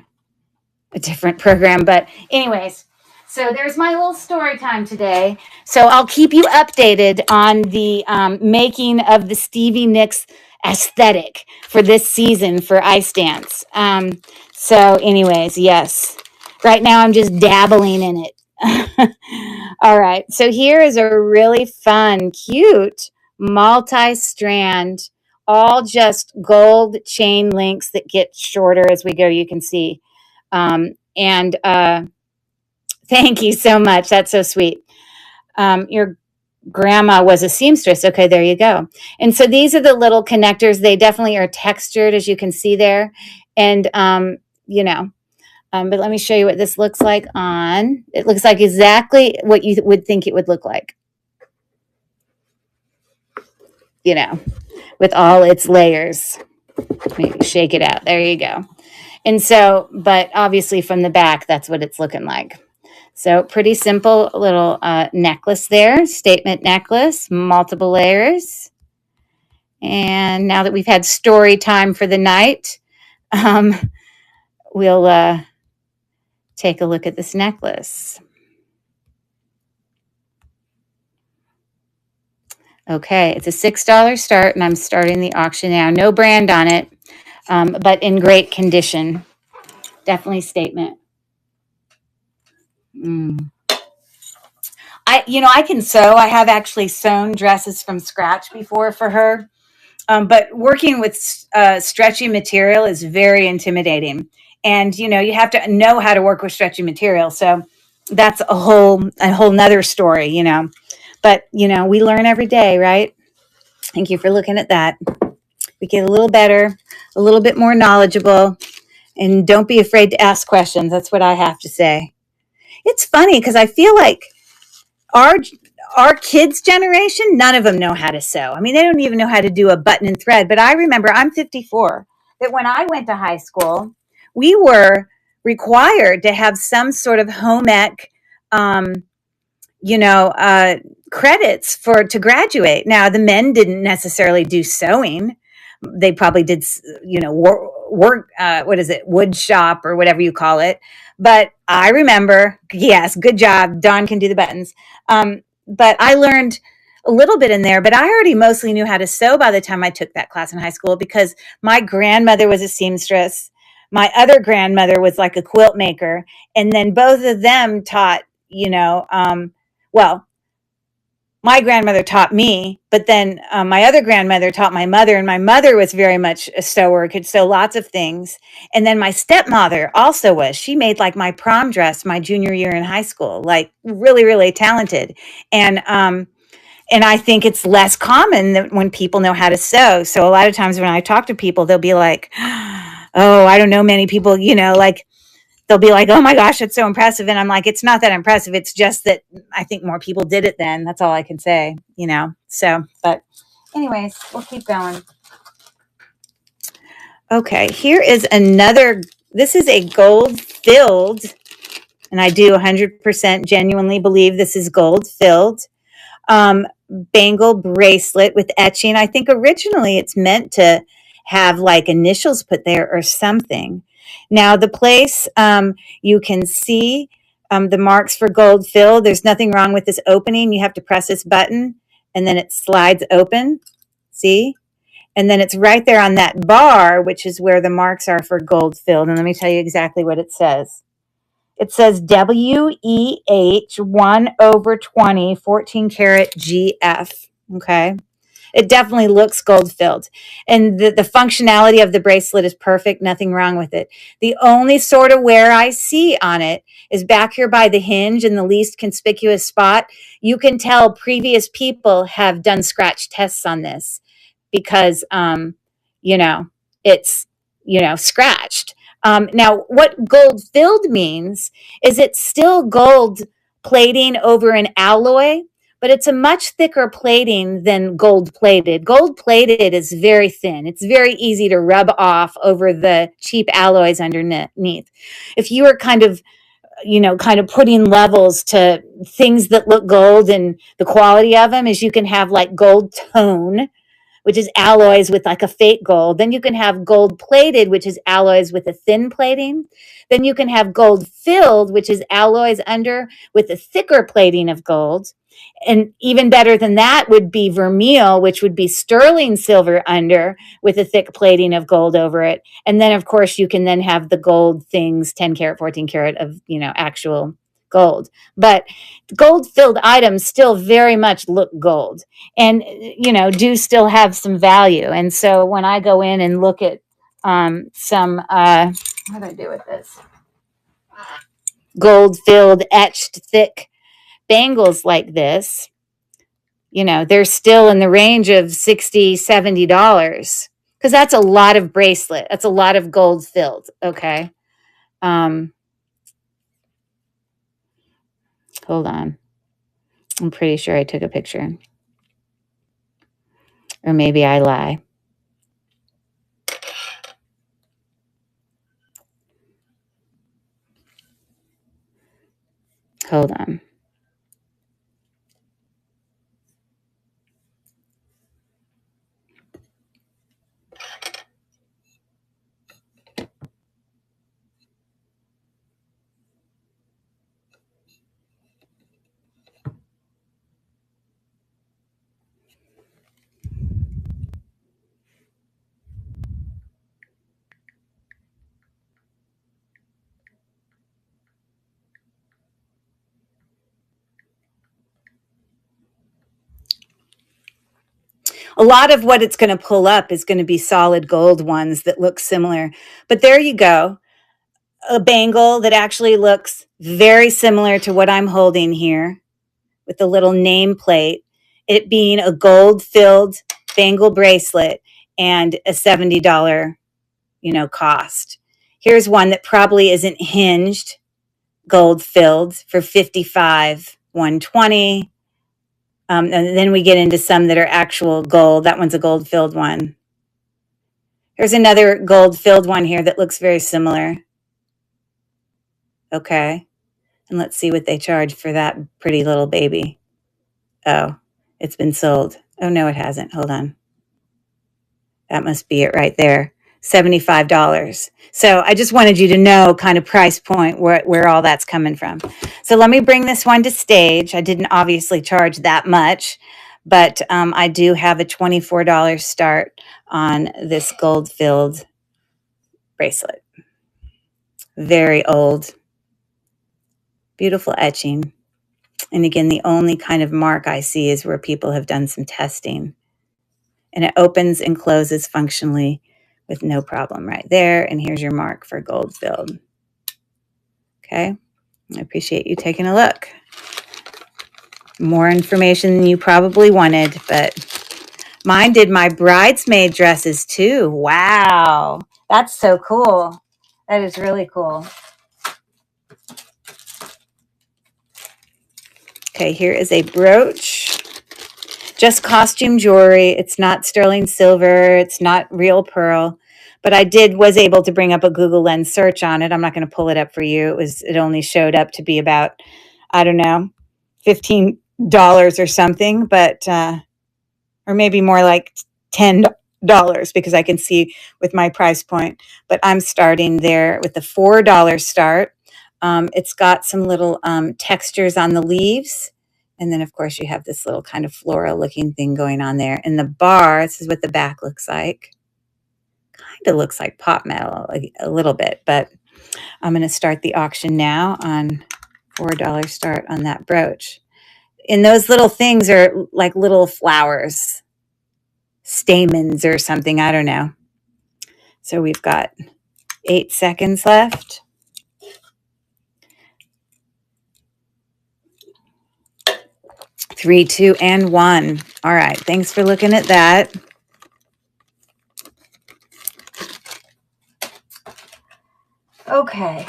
different program. But anyways, so there's my little story time today. So I'll keep you updated on the making of the Stevie Nicks aesthetic for this season for Ice Dance. So anyways, yes. Right now I'm just dabbling in it. All right. So here is a really fun, cute multi-strand, all just gold chain links that get shorter as we go. You can see. And thank you so much. That's so sweet. Your grandma was a seamstress. Okay, there you go. And so these are the little connectors. They definitely are textured, as you can see there. And, but let me show you what this looks like on. It looks like exactly what you would think it would look like, with all its layers. Maybe shake it out. There you go. And so, but obviously from the back, that's what it's looking like. So pretty simple little necklace there, statement necklace, multiple layers. And now that we've had story time for the night, we'll take a look at this necklace. Okay, it's a $6 start, and I'm starting the auction now. No brand on it, but in great condition. Definitely statement. I can sew. I have actually sewn dresses from scratch before for her. But working with stretchy material is very intimidating. And, you have to know how to work with stretchy material. So that's a whole nother story, But, we learn every day, right? Thank you for looking at that. We get a little better, a little bit more knowledgeable, and don't be afraid to ask questions. That's what I have to say. It's funny because I feel like our kids' generation, none of them know how to sew. I mean, they don't even know how to do a button and thread. But I remember, I'm 54, that when I went to high school, we were required to have some sort of home ec, credits to graduate. Now, the men didn't necessarily do sewing. They probably did, work, wood shop or whatever you call it. But I remember, yes, good job. Dawn can do the buttons. But I learned a little bit in there, but I already mostly knew how to sew by the time I took that class in high school because my grandmother was a seamstress. My other grandmother was like a quilt maker. And then both of them taught, my grandmother taught me, but then my other grandmother taught my mother, and my mother was very much a sewer, could sew lots of things. And then my stepmother also was. She made like my prom dress my junior year in high school, like really, really talented. And I think it's less common that when people know how to sew. So a lot of times when I talk to people, they'll be like, "Oh, I don't know many people," like they'll be like, "Oh my gosh, it's so impressive." And I'm like, "It's not that impressive. It's just that I think more people did it then." That's all I can say. So, but anyways, we'll keep going. Okay, here is another. This is a gold filled, and I do 100% genuinely believe this is gold filled bangle bracelet with etching. I think originally it's meant to have like initials put there or something. Now the place you can see the marks for gold filled. There's nothing wrong with this opening. You have to press this button and then it slides open. See? And then it's right there on that bar, which is where the marks are for gold filled. And let me tell you exactly what it says. It says WEH 1/20, 14 karat GF. Okay. It definitely looks gold filled. And the functionality of the bracelet is perfect. Nothing wrong with it. The only sort of wear I see on it is back here by the hinge in the least conspicuous spot. You can tell previous people have done scratch tests on this because, you know, it's, scratched. Now, what gold filled means is it's still gold plating over an alloy, but it's a much thicker plating than gold plated. Gold plated is very thin. It's very easy to rub off over the cheap alloys underneath. If you were kind of putting levels to things that look gold and the quality of them, is you can have like gold tone, which is alloys with like a fake gold. Then you can have gold plated, which is alloys with a thin plating. Then you can have gold filled, which is alloys under with a thicker plating of gold. And even better than that would be vermeil, which would be sterling silver under with a thick plating of gold over it. And then, of course, you can then have the gold things, 10 karat, 14 karat of, actual gold. But gold filled items still very much look gold and, do still have some value. And so when I go in and look at some, what do I do with this? Gold filled, etched, thick bangles like this, they're still in the range of $60, $70 because that's a lot of bracelet. That's a lot of gold filled. Okay. Hold on. I'm pretty sure I took a picture. Or maybe I lie. Hold on. A lot of what it's going to pull up is going to be solid gold ones that look similar. But there you go. A bangle that actually looks very similar to what I'm holding here with the little nameplate, it being a gold filled bangle bracelet and a $70, cost. Here's one that probably isn't hinged, gold filled for $55, $120. And then we get into some that are actual gold. That one's a gold filled one. Here's another gold filled one here that looks very similar. Okay. And let's see what they charge for that pretty little baby. Oh, it's been sold. Oh, no, it hasn't. Hold on. That must be it right there. $75. So I just wanted you to know kind of price point where all that's coming from. So let me bring this one to stage. I didn't obviously charge that much, but I do have a $24 start on this gold filled bracelet. Very old. Beautiful etching. And again, the only kind of mark I see is where people have done some testing. And it opens and closes functionally with no problem right there. And here's your mark for gold filled. Okay, I appreciate you taking a look. More information than you probably wanted, but mine did my bridesmaid dresses too. Wow, that's so cool. That is really cool. Okay, here is a brooch. Just costume jewelry. It's not sterling silver. It's not real pearl. But I was able to bring up a Google Lens search on it. I'm not going to pull it up for you. It only showed up to be about, I don't know, $15 or something, but or maybe more like $10 because I can see with my price point. But I'm starting there with the $4 start. It's got some little textures on the leaves. And then, of course, you have this little kind of floral looking thing going on there. And the bar, this is what the back looks like. Kind of looks like pop metal a little bit. But I'm going to start the auction now on $4 start on that brooch. And those little things are like little flowers, stamens or something. I don't know. So we've got 8 seconds left. 3, 2, and 1. All right. Thanks for looking at that. Okay.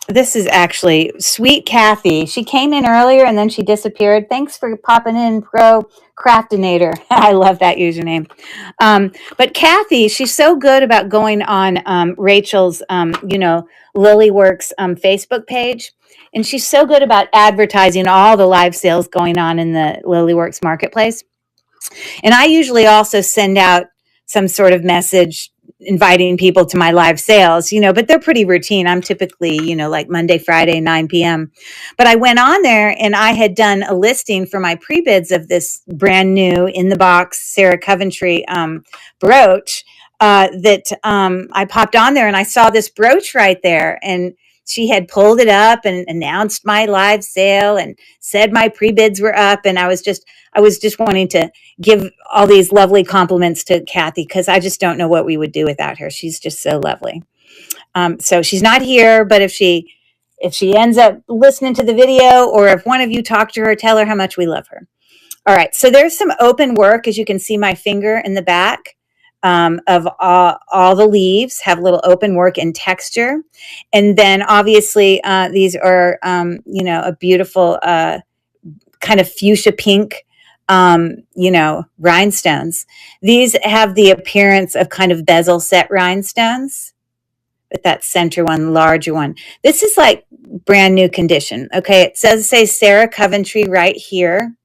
This is actually Sweet Kathy. She came in earlier and then she disappeared. Thanks for popping in, Pro Craftinator. I love that username. But Kathy, she's so good about going on Rachel's, Lilyworks Facebook page. And she's so good about advertising all the live sales going on in the Lilyworks marketplace. And I usually also send out some sort of message inviting people to my live sales, but they're pretty routine. I'm typically, like Monday, Friday, 9 p.m. But I went on there and I had done a listing for my pre-bids of this brand new in the box Sarah Coventry brooch that I popped on there and I saw this brooch right there. And she had pulled it up and announced my live sale and said my pre-bids were up. And I was just wanting to give all these lovely compliments to Kathy because I just don't know what we would do without her. She's just so lovely. So she's not here, but if she ends up listening to the video or if one of you talk to her, tell her how much we love her. All right. So there's some open work, as you can see my finger in the back. Of all the leaves have little open work and texture. And then obviously these are, a beautiful kind of fuchsia pink, rhinestones. These have the appearance of kind of bezel set rhinestones with that center one, larger one. This is like brand new condition. Okay. It says Sarah Coventry right here.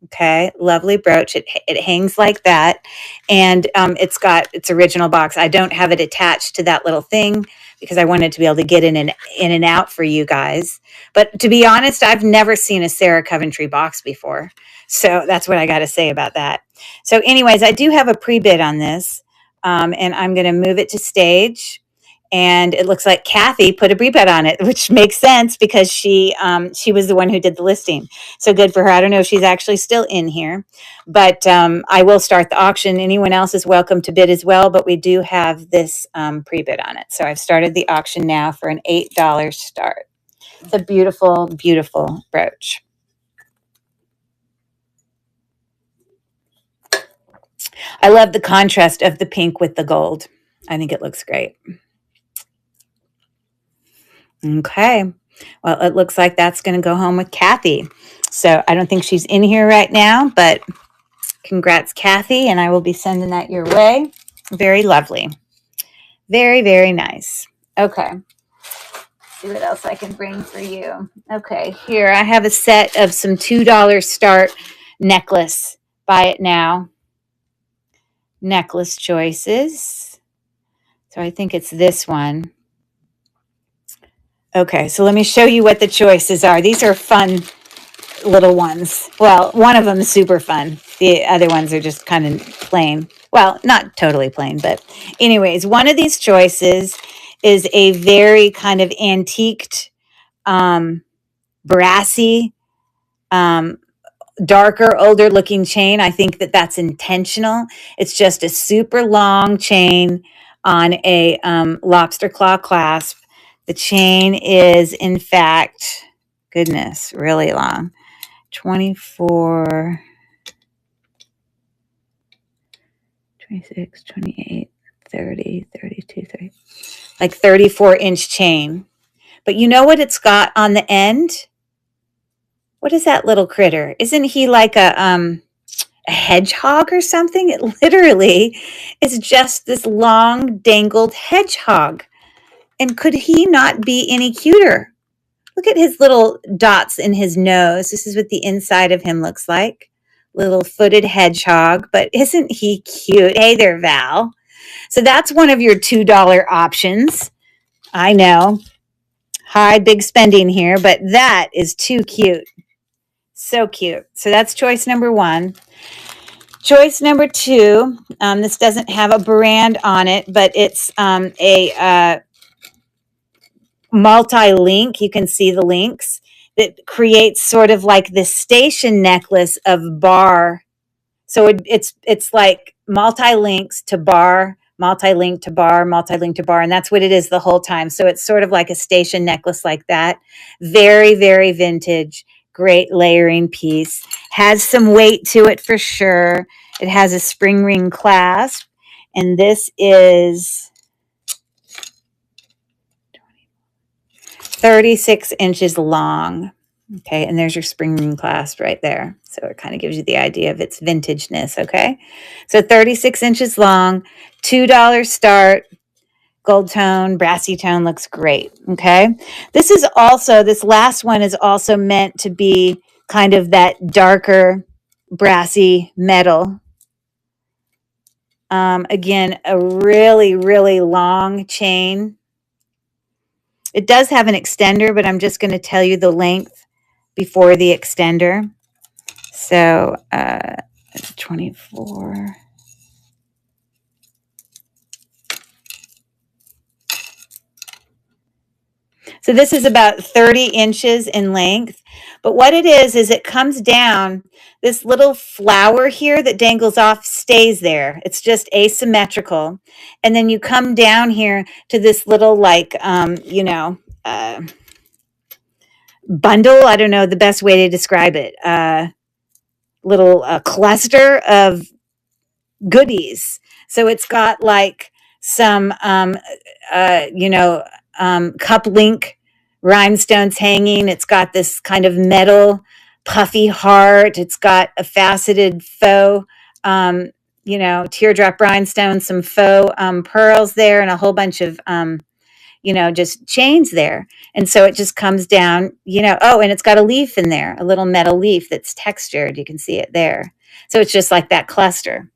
Okay, lovely brooch. It hangs like that, and it's got its original box. I don't have it attached to that little thing because I wanted to be able to get in and out for you guys. But to be honest, I've never seen a Sarah Coventry box before, so that's what I got to say about that. So, anyways, I do have a pre-bid on this, and I'm going to move it to stage. And it looks like Kathy put a pre-bid on it, which makes sense because she was the one who did the listing. So good for her. I don't know if she's actually still in here, but I will start the auction. Anyone else is welcome to bid as well, but we do have this pre-bid on it. So I've started the auction now for an $8 start. It's a beautiful, beautiful brooch. I love the contrast of the pink with the gold. I think it looks great. Okay. Well, it looks like that's going to go home with Kathy. So I don't think she's in here right now, but congrats, Kathy, and I will be sending that your way. Very lovely. Very, very nice. Okay. Let's see what else I can bring for you. Okay, here I have a set of some $2 start necklace. Buy it now. Necklace choices. So I think it's this one. Okay, so let me show you what the choices are. These are fun little ones. Well, one of them is super fun. The other ones are just kind of plain. Well, not totally plain, but anyways, one of these choices is a very kind of antiqued brassy, darker, older looking chain. I think that that's intentional. It's just a super long chain on a lobster claw clasp. The chain is, in fact, goodness, really long. 24, 26, 28, 30, 32, 30. Like 34-inch chain. But you know what it's got on the end? What is that little critter? Isn't he like a hedgehog or something? It literally is just this long dangled hedgehog. And could he not be any cuter? Look at his little dots in his nose. This is what the inside of him looks like. Little footed hedgehog, but isn't he cute? Hey there, Val. So that's one of your $2 options. I know. High, big spending here, but that is too cute. So cute. So that's choice number 1. Choice number 2, this doesn't have a brand on it, but it's a multi-link. You can see the links that creates sort of like this station necklace of bar. So it's like multi-links to bar, multi-link to bar, multi-link to bar, and that's what it is the whole time. So it's sort of like a station necklace like that. Very, very vintage. Great layering piece. Has some weight to it for sure. It has a spring ring clasp, and this is 36 inches long. Okay, and there's your spring ring clasp right there. So it kind of gives you the idea of its vintageness, okay? So 36 inches long, $2 start, gold tone, brassy tone, looks great, okay? This last one is also meant to be kind of that darker, brassy metal. Again, a really, really long chain. It does have an extender, but I'm just going to tell you the length before the extender. So 24. So this is about 30 inches in length. But what it is it comes down. This little flower here that dangles off stays there. It's just asymmetrical. And then you come down here to this little like, bundle. I don't know the best way to describe it. Little cluster of goodies. So it's got like some, cup link rhinestones hanging. It's got this kind of metal puffy heart. It's got a faceted faux, teardrop rhinestones, some faux pearls there, and a whole bunch of, just chains there. And so it just comes down, and it's got a leaf in there, a little metal leaf that's textured. You can see it there. So it's just like that cluster.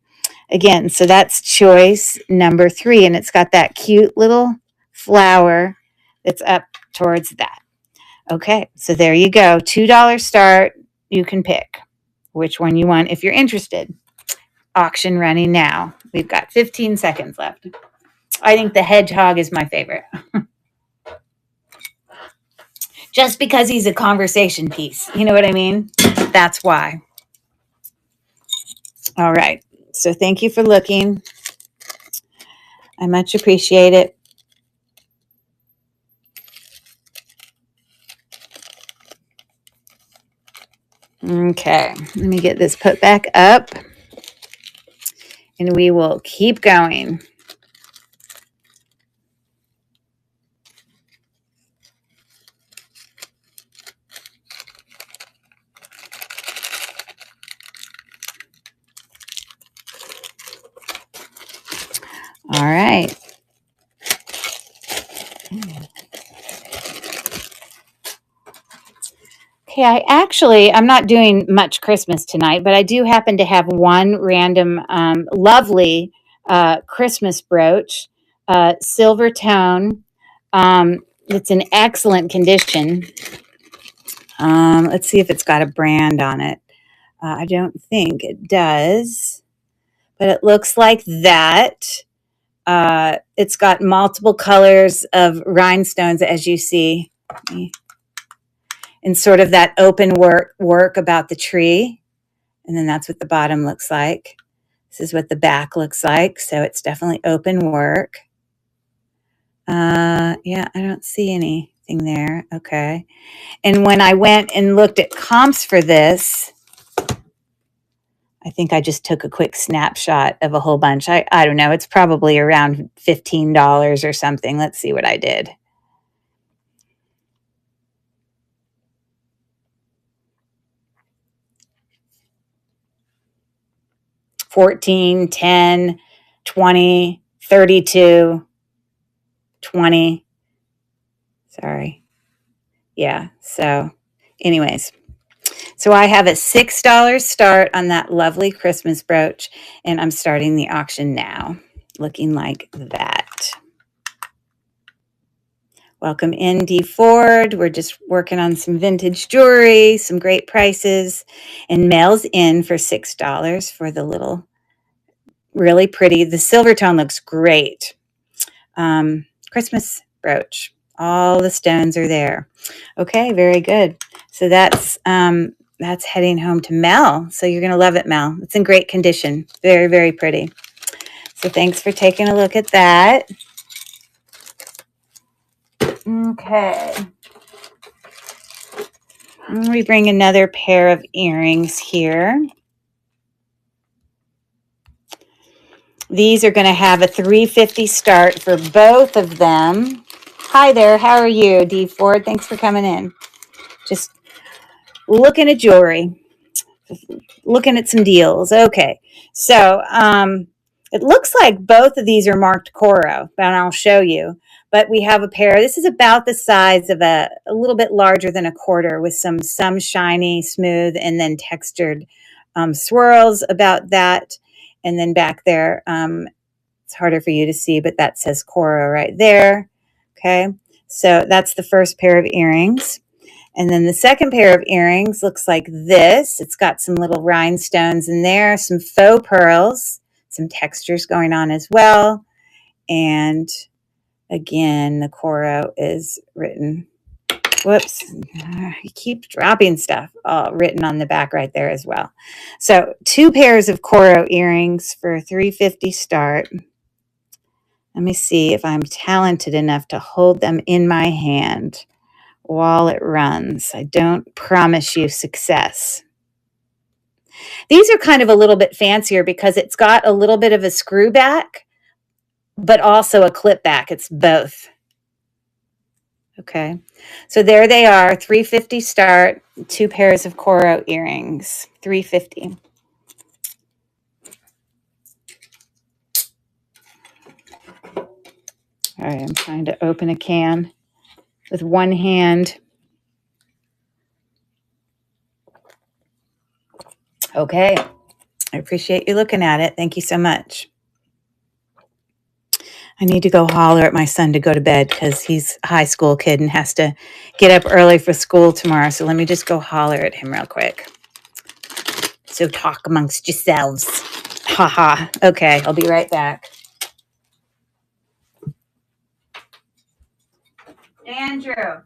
Again, so that's choice number 3, and it's got that cute little flower that's up towards that. Okay, so there you go. $2 start. You can pick which one you want if you're interested. Auction running now. We've got 15 seconds left. I think the hedgehog is my favorite. Just because he's a conversation piece. You know what I mean? That's why. All right. So thank you for looking. I much appreciate it. Okay, let me get this put back up and we will keep going. All right. Okay, I'm not doing much Christmas tonight, but I do happen to have one random lovely Christmas brooch, silver tone. It's in excellent condition. Let's see if it's got a brand on it. I don't think it does, but it looks like that. It's got multiple colors of rhinestones, as you see. in sort of that open work about the tree. And then that's what the bottom looks like. This is what the back looks like. So it's definitely open work. Yeah, I don't see anything there. Okay. And when I went and looked at comps for this, I think I just took a quick snapshot of a whole bunch. I don't know. It's probably around $15 or something. Let's see what I did. $14, $10, $20, $32, $20. Sorry. Yeah. So anyways, so I have a $6 start on that lovely Christmas brooch, and I'm starting the auction now, looking like that. Welcome in, D. Ford. We're just working on some vintage jewelry, some great prices, and mail's in for $6 for the little, really pretty. The silver tone looks great. Christmas brooch. All the stones are there. Okay, very good. So that's heading home to Mel. So you're going to love it, Mel. It's in great condition. Very, very pretty. So thanks for taking a look at that. Okay. We bring another pair of earrings here. These are going to have a $350 start for both of them. Hi there. How are you, D. Ford? Thanks for coming in. Just looking at jewelry. Looking at some deals. Okay. So it looks like both of these are marked Coro, but I'll show you. But we have a pair. This is about the size of a little bit larger than a quarter, with some shiny, smooth, and then textured swirls about that. And then back there, it's harder for you to see, but that says Coro right there. Okay. So that's the first pair of earrings. And then the second pair of earrings looks like this. It's got some little rhinestones in there, some faux pearls, some textures going on as well. And again, the Coro is written. Whoops, you keep dropping stuff. Written on the back right there as well. So 2 pairs of Coro earrings for $350 start. Let me see if I'm talented enough to hold them in my hand while it runs. I don't promise you success. These are kind of a little bit fancier because it's got a little bit of a screw back, but also a clip back. It's both. Okay. So there they are, $350 start, 2 pairs of Coro earrings, $350. All right, I'm trying to open a can with one hand. Okay. I appreciate you looking at it. Thank you so much. I need to go holler at my son to go to bed because he's a high school kid and has to get up early for school tomorrow. So let me just go holler at him real quick. So talk amongst yourselves. Haha. Okay, I'll be right back. Andrew,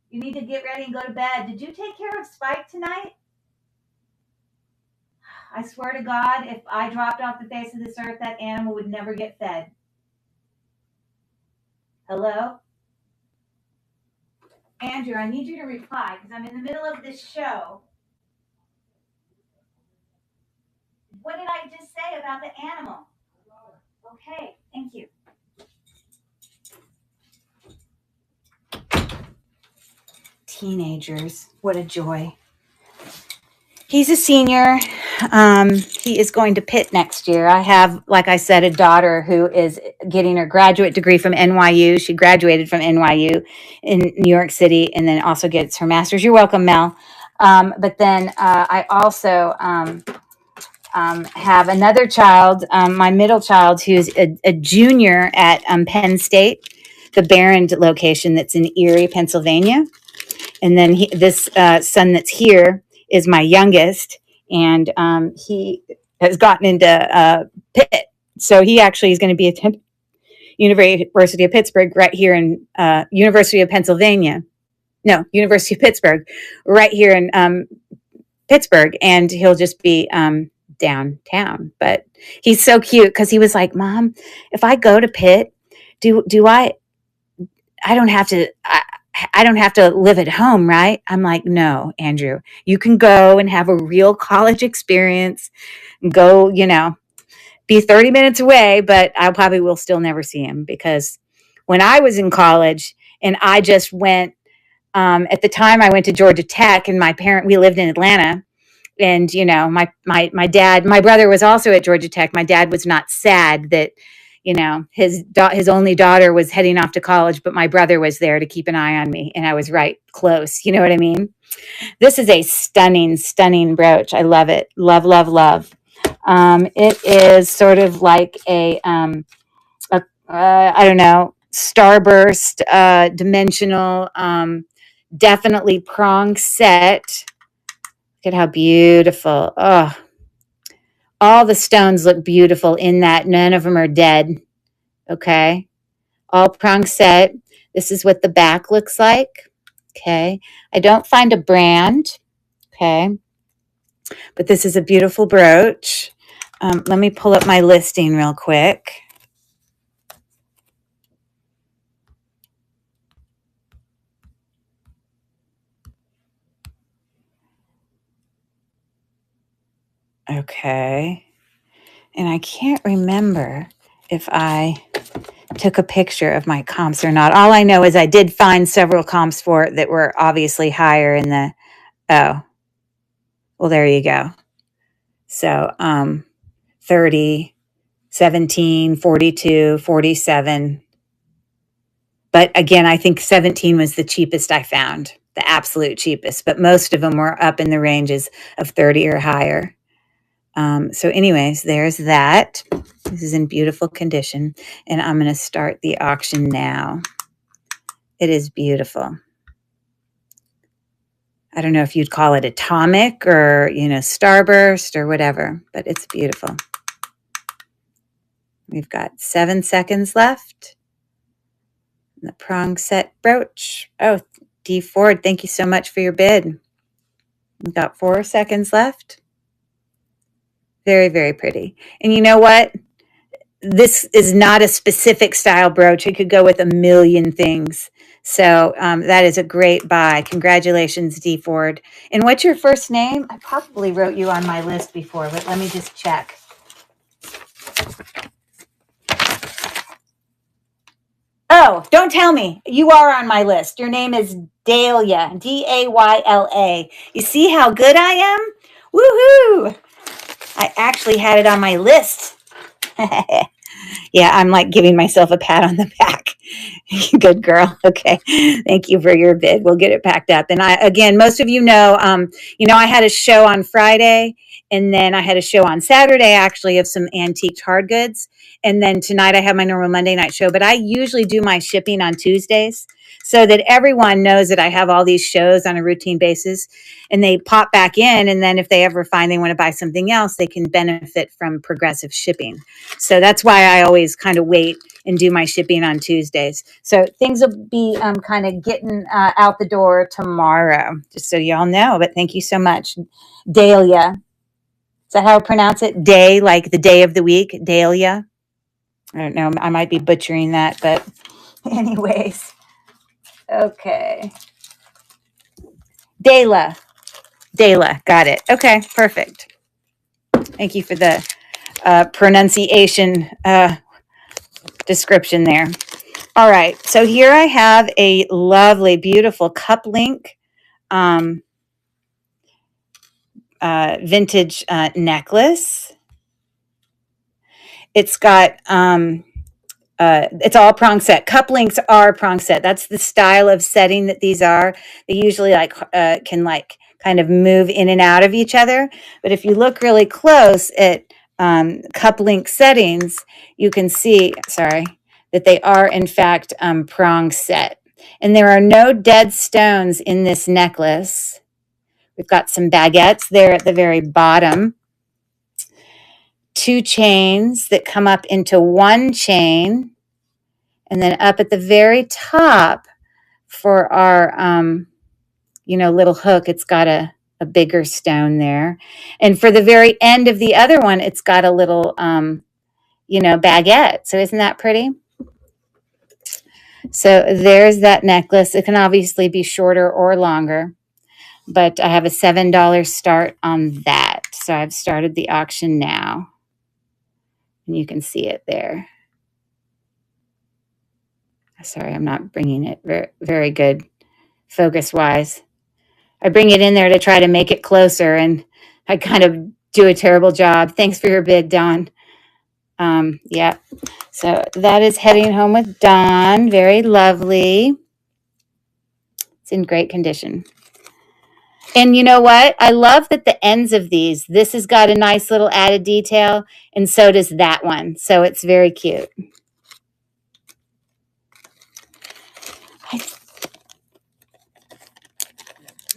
you need to get ready and go to bed. Did you take care of Spike tonight? I swear to God, if I dropped off the face of this earth, that animal would never get fed. Hello? Andrew, I need you to reply because I'm in the middle of this show. What did I just say about the animal? Okay, thank you. Teenagers, what a joy. He's a senior. He is going to Pitt next year. I have, like I said, a daughter who is getting her graduate degree from NYU. She graduated from NYU in New York City and then also gets her master's. You're welcome, Mel. But then I also have another child, my middle child, who's a junior at Penn State, the Barron location that's in Erie, Pennsylvania. And then this son that's here is my youngest, and he has gotten into Pitt. So he actually is going to be attending University of Pittsburgh right here in University of Pennsylvania. no, University of Pittsburgh, right here in Pittsburgh, and he'll just be downtown. But he's so cute because he was like, "Mom, if I go to Pitt, do I don't have to I don't have to live at home, right?" I'm like, "No, Andrew, you can go and have a real college experience and go, be 30 minutes away, but I probably will still never see him because when I was in college and I just went, at the time I went to Georgia Tech and we lived in Atlanta. And, my dad, my brother was also at Georgia Tech. My dad was not sad that, his only daughter was heading off to college, but my brother was there to keep an eye on me. And I was right close. You know what I mean? This is a stunning, stunning brooch. I love it. Love, love, love. It is sort of like I don't know, starburst, dimensional, definitely prong set. Look at how beautiful. Oh, all the stones look beautiful in that. None of them are dead. Okay. All prong set. This is what the back looks like. Okay. I don't find a brand. Okay. But this is a beautiful brooch. Let me pull up my listing real quick. Okay. And I can't remember if I took a picture of my comps or not. All I know is I did find several comps for it that were obviously higher in the, oh, well, there you go. So 30, 17, 42, 47. But again, I think 17 was the cheapest I found, the absolute cheapest. But most of them were up in the ranges of 30 or higher. So anyways, there's that. This is in beautiful condition. And I'm going to start the auction now. It is beautiful. I don't know if you'd call it atomic or, starburst or whatever, but it's beautiful. We've got 7 seconds left. The prong set brooch. Oh, D Ford, thank you so much for your bid. We've got 4 seconds left. Very, very pretty. And you know what? This is not a specific style brooch. It could go with a million things. So that is a great buy. Congratulations, D Ford. And what's your first name? I probably wrote you on my list before, but let me just check. Oh, don't tell me. You are on my list. Your name is Dahlia, Dayla. You see how good I am? Woohoo! I actually had it on my list. Yeah, I'm like giving myself a pat on the back. Good girl. Okay. Thank you for your bid. We'll get it packed up. And again, most of I had a show on Friday and then I had a show on Saturday actually of some antiqued hard goods. And then tonight I have my normal Monday night show, but I usually do my shipping on Tuesdays so that everyone knows that I have all these shows on a routine basis and they pop back in. And then if they ever find they want to buy something else, they can benefit from progressive shipping. So that's why I always kind of wait and do my shipping on Tuesdays. So things will be kind of getting out the door tomorrow, just so y'all know. But thank you so much. Dahlia. Is that how I pronounce it? Day, like the day of the week? Dahlia? I don't know. I might be butchering that, but anyways. Okay. Dayla. Got it. Okay, perfect. Thank you for the pronunciation description there. All right, so here I have a lovely, beautiful cup link vintage necklace. It's got it's all prong set. Cup links are prong set. That's the style of setting that these are. They usually can kind of move in and out of each other. But if you look really close at cup link settings, you can see, that they are in fact prong set. And there are no dead stones in this necklace. We've got some baguettes there at the very bottom. 2 chains that come up into 1 chain. And then up at the very top for our little hook, it's got a bigger stone there. And for the very end of the other one, it's got a little, baguette. So isn't that pretty? So there's that necklace. It can obviously be shorter or longer, but I have a $7 start on that. So I've started the auction now. And you can see it there. Sorry, I'm not bringing it very, very good focus-wise. I bring it in there to try to make it closer, and I kind of do a terrible job. Thanks for your bid, Dawn. Yeah. So that is Heading Home with Dawn. Very lovely. It's in great condition. And you know what? I love that the ends of these, this has got a nice little added detail, and so does that one. So it's very cute.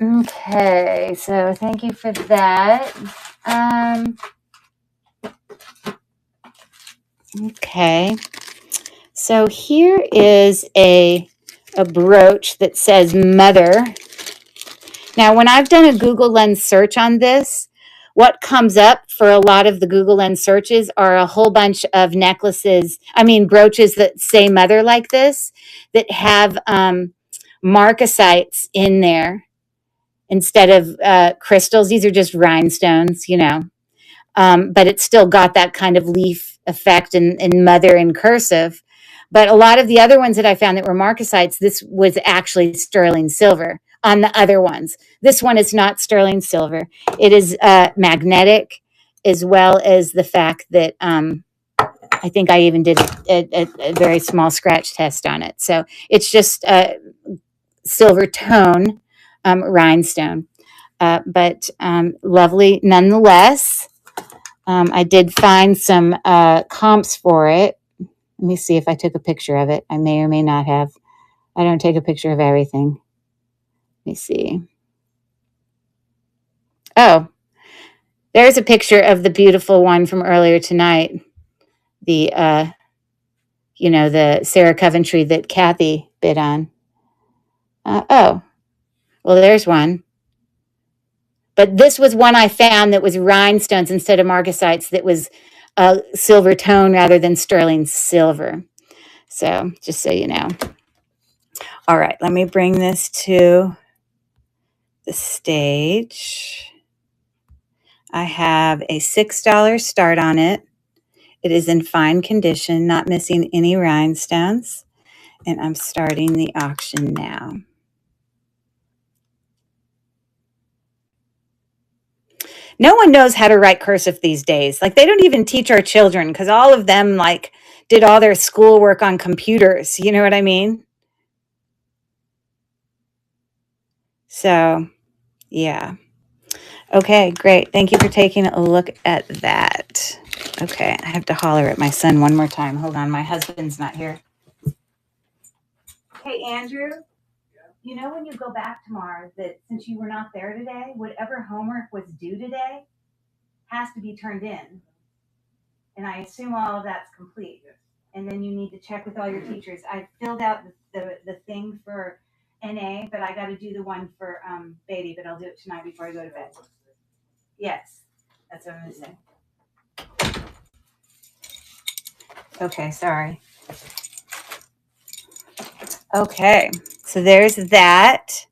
Okay, so thank you for that. Okay, so here is a brooch that says Mother. Now, when I've done a Google Lens search on this, what comes up for a lot of the Google Lens searches are a whole bunch of brooches that say Mother like this, that have marcasites in there instead of crystals. These are just rhinestones, but it's still got that kind of leaf effect in Mother in cursive. But a lot of the other ones that I found that were marcasites, this was actually sterling silver on the other ones. This one is not sterling silver. It is magnetic, as well as the fact that I think I even did a very small scratch test on it. So it's just a silver tone rhinestone, but lovely nonetheless. I did find some comps for it. Let me see if I took a picture of it. I may or may not have. I don't take a picture of everything. Let me see. Oh, there's a picture of the beautiful one from earlier tonight. The, the Sarah Coventry that Kathy bid on. Well, there's one. But this was one I found that was rhinestones instead of marcasites, that was a silver tone rather than sterling silver. So just so you know. All right, let me bring this to the stage. I have a $6 start on it. It is in fine condition, not missing any rhinestones. And I'm starting the auction now. No one knows how to write cursive these days. Like, they don't even teach our children, because all of them did all their schoolwork on computers. You know what I mean? So, yeah. Okay, great. Thank you for taking a look at that. Okay, I have to holler at my son one more time. Hold on, my husband's not here. Hey, Andrew, when you go back tomorrow, that since you were not there today, whatever homework was due today has to be turned in. And I assume all of that's complete. And then you need to check with all your teachers. I filled out the thing for NA, but I got to do the one for Beatty, but I'll do it tonight before I go to bed. Yes, that's what I'm going to say. Okay, sorry. Okay, so there's that.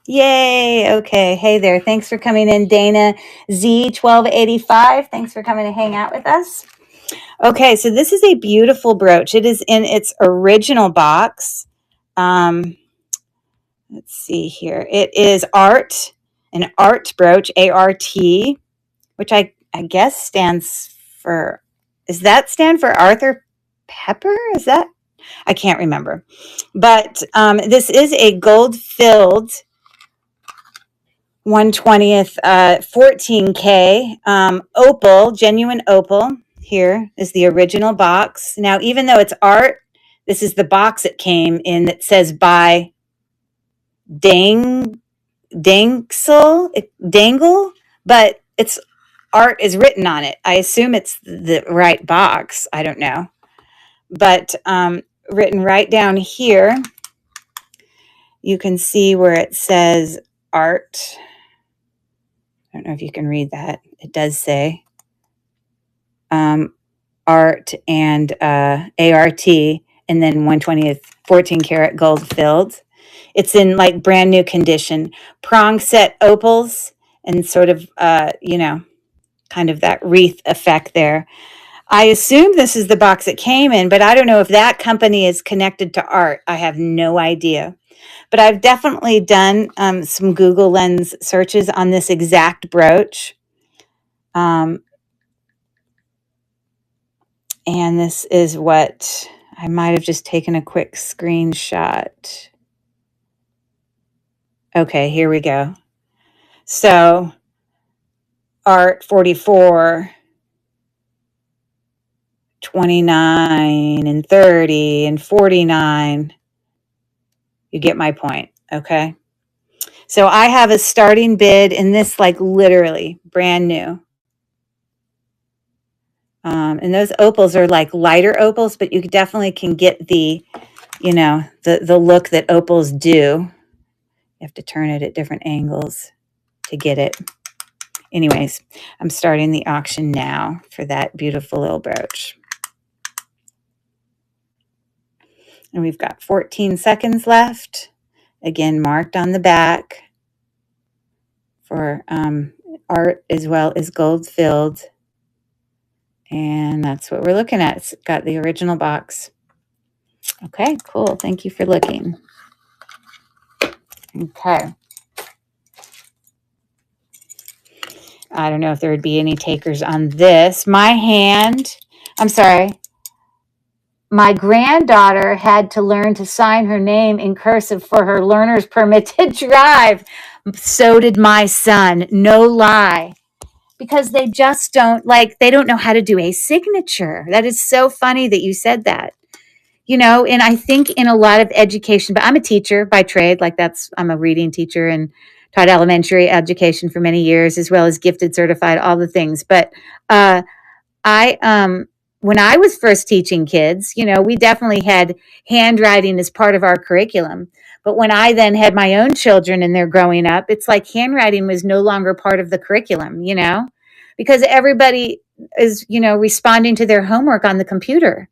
Yay, okay. Hey there, thanks for coming in, Dana Z1285. Thanks for coming to hang out with us. Okay, so this is a beautiful brooch. It is in its original box. Let's see here. It is an art brooch, A-R-T, which I guess stands for, does that stand for Arthur Pepper? Is that? I can't remember. But this is a gold-filled 1/20th 14K opal, genuine opal. Here is the original box. Now, even though it's art, this is the box it came in that says by Dangle, but it's art is written on it. I assume it's the right box. I don't know. But written right down here you can see where it says art. I don't know if you can read that. It does say art and ART, and then 1/20th 14 karat gold filled. It's in like brand new condition. Prong set opals and sort of, kind of that wreath effect there. I assume this is the box it came in, but I don't know if that company is connected to art. I have no idea. But I've definitely done some Google Lens searches on this exact brooch. And this is what I might have just taken a quick screenshot. Okay, here we go. So art 44, 29, and 30, and 49. You get my point, okay? So I have a starting bid in this, like literally brand new. And those opals are like lighter opals, but you definitely can get the, the look that opals do. You have to turn it at different angles to get it. Anyways, I'm starting the auction now for that beautiful little brooch. And we've got 14 seconds left. Again, marked on the back for art as well as gold filled. And that's what we're looking at. It's got the original box. Okay, cool. Thank you for looking. Okay. I don't know if there would be any takers on this. My granddaughter had to learn to sign her name in cursive for her learner's permit to drive. So did my son. No lie. Because they just they don't know how to do a signature. That is so funny that you said that. And I think in a lot of education, but I'm a teacher by trade, I'm a reading teacher and taught elementary education for many years, as well as gifted certified, all the things. But when I was first teaching kids, we definitely had handwriting as part of our curriculum. But when I then had my own children and they're growing up, it's like handwriting was no longer part of the curriculum, because everybody is, responding to their homework on the computer,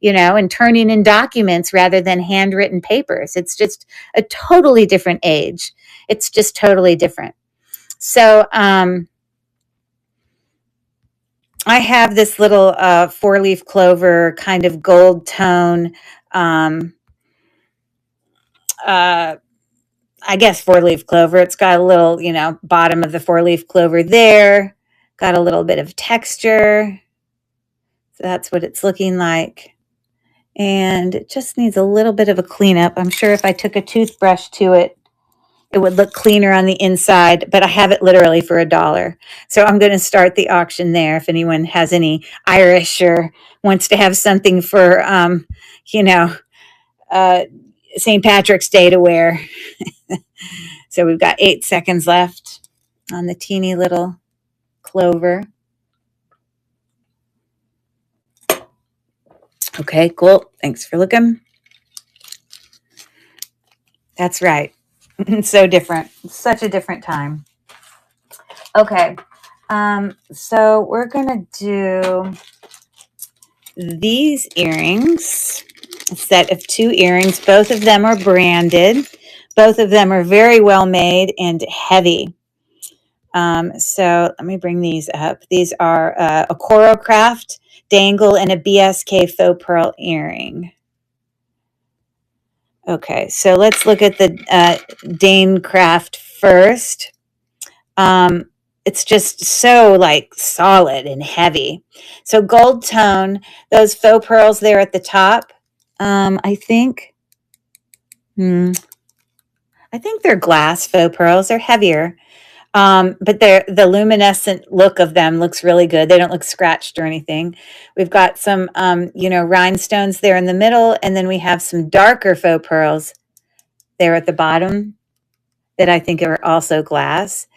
and turning in documents rather than handwritten papers. It's just a totally different age. It's just totally different. So I have this little 4-leaf clover kind of gold tone, I guess 4-leaf clover. It's got a little, bottom of the 4-leaf clover there. Got a little bit of texture. So that's what it's looking like. And it just needs a little bit of a cleanup. I'm sure if I took a toothbrush to it, it would look cleaner on the inside, but I have it literally for $1. So I'm going to start the auction there. If anyone has any Irish or wants to have something for, St. Patrick's Day to wear. So we've got 8 seconds left on the teeny little clover. Okay, cool. Thanks for looking. That's right. So different. Such a different time. Okay. So we're going to do these earrings, a set of 2 earrings. Both of them are branded. Both of them are very well made and heavy. So let me bring these up. These are a Corocraft dangle and a BSK faux pearl earring. Okay, so let's look at the Danecraft first. It's just so solid and heavy. So gold tone, those faux pearls there at the top, I think they're glass faux pearls. They're heavier. But the luminescent look of them looks really good. They don't look scratched or anything. We've got some, rhinestones there in the middle, and then we have some darker faux pearls there at the bottom that I think are also glass.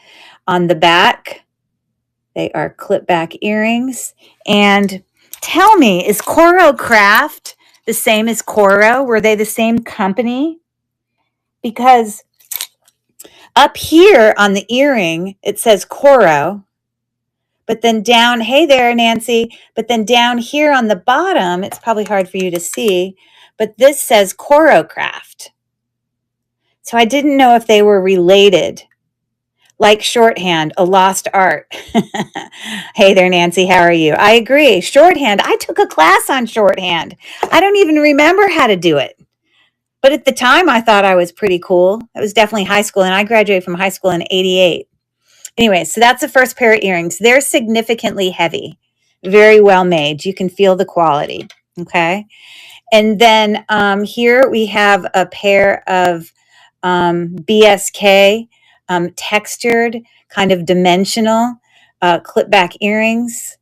On the back, they are clip back earrings. And tell me, is Corocraft the same as Coro? Were they the same company? because up here on the earring, it says Coro. But then down, hey there, Nancy. But then down here on the bottom, it's probably hard for you to see, but this says Corocraft. So I didn't know if they were related, like shorthand, a lost art. Hey there, Nancy. How are you? I agree. Shorthand. I took a class on shorthand. I don't even remember how to do it. But at the time, I thought I was pretty cool. It was definitely high school, and I graduated from high school in '88. Anyway, so that's the first pair of earrings. They're significantly heavy, very well made. You can feel the quality. Okay. And then here we have a pair of BSK textured, kind of dimensional clip back earrings.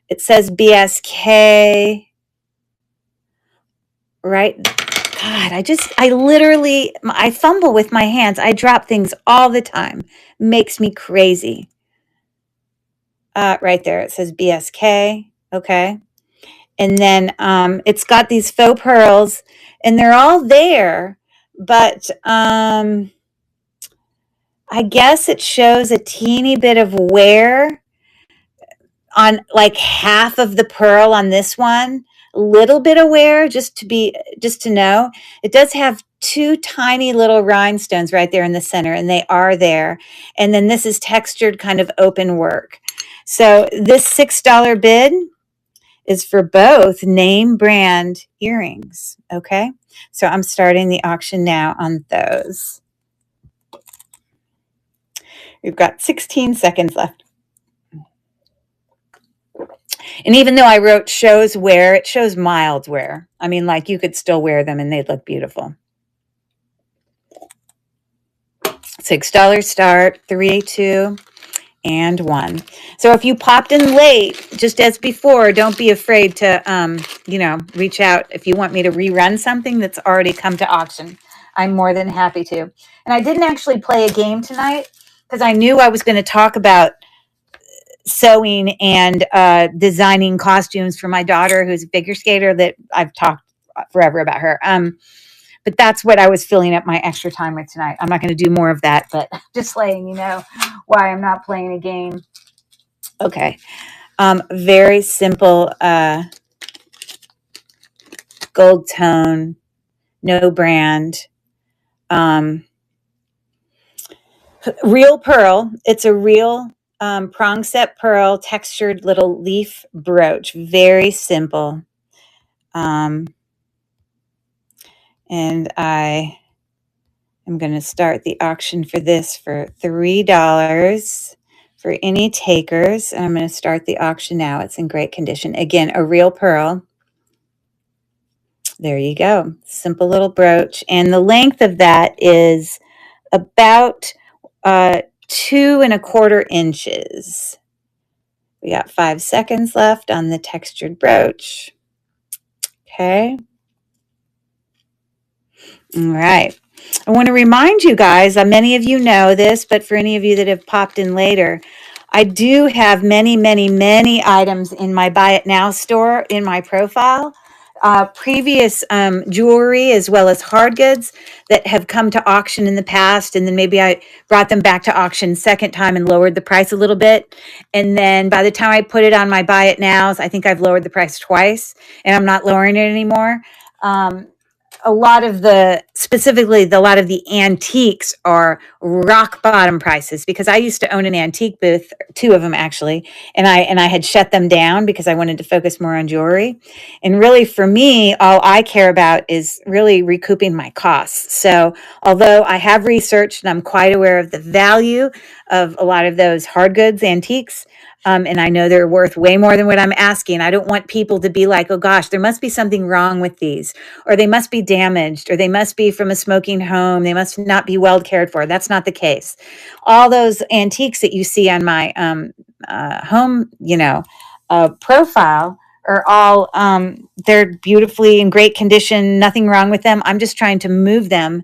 It says BSK, right? God, I fumble with my hands. I drop things all the time. Makes me crazy. Right there, it says BSK. Okay. And then it's got these faux pearls, and they're all there, but I guess it shows a teeny bit of wear on like half of the pearl on this one. A little bit of wear, just to know. It does have two tiny little rhinestones right there in the center, and they are there. And then this is textured kind of open work. So this $6 bid is for both name brand earrings. Okay. So I'm starting the auction now on those. We've got 16 seconds left. And even though I wrote shows wear, it shows mild wear. I mean, like you could still wear them and they'd look beautiful. $6 start, 3, 2, and 1. So if you popped in late, just as before, don't be afraid to, reach out if you want me to rerun something that's already come to auction. I'm more than happy to. And I didn't actually play a game tonight because I knew I was going to talk about sewing and designing costumes for my daughter, who's a figure skater, that I've talked forever about her. But that's what I was filling up my extra time with tonight. I'm not going to do more of that, but just letting you know why I'm not playing a game. Okay. Very simple gold tone, no brand. Real pearl. It's a real prong set pearl textured little leaf brooch. Very simple. And I am going to start the auction for this for $3 for any takers. And I'm going to start the auction now. It's in great condition. Again, a real pearl. There you go. Simple little brooch. And the length of that is about 2¼ inches. We got 5 seconds left on the textured brooch. Okay. All right. I want to remind you guys, many of you know this, but for any of you that have popped in later, I do have many, many, many items in my Buy It Now store in my profile. Previous jewelry as well as hard goods that have come to auction in the past, and then maybe I brought them back to auction second time and lowered the price a little bit. And then by the time I put it on my Buy It Nows, I think I've lowered the price twice, and I'm not lowering it anymore. A lot of the antiques are rock bottom prices, because I used to own an antique booth, 2 of them actually, and I had shut them down because I wanted to focus more on jewelry. And really for me, all I care about is really recouping my costs. So although I have researched and I'm quite aware of the value of a lot of those hard goods, antiques, and I know they're worth way more than what I'm asking. I don't want people to be like, oh gosh, there must be something wrong with these, or they must be damaged, or they must be from a smoking home. They must not be well cared for. That's not the case. All those antiques that you see on my home, profile are all, they're beautifully in great condition, nothing wrong with them. I'm just trying to move them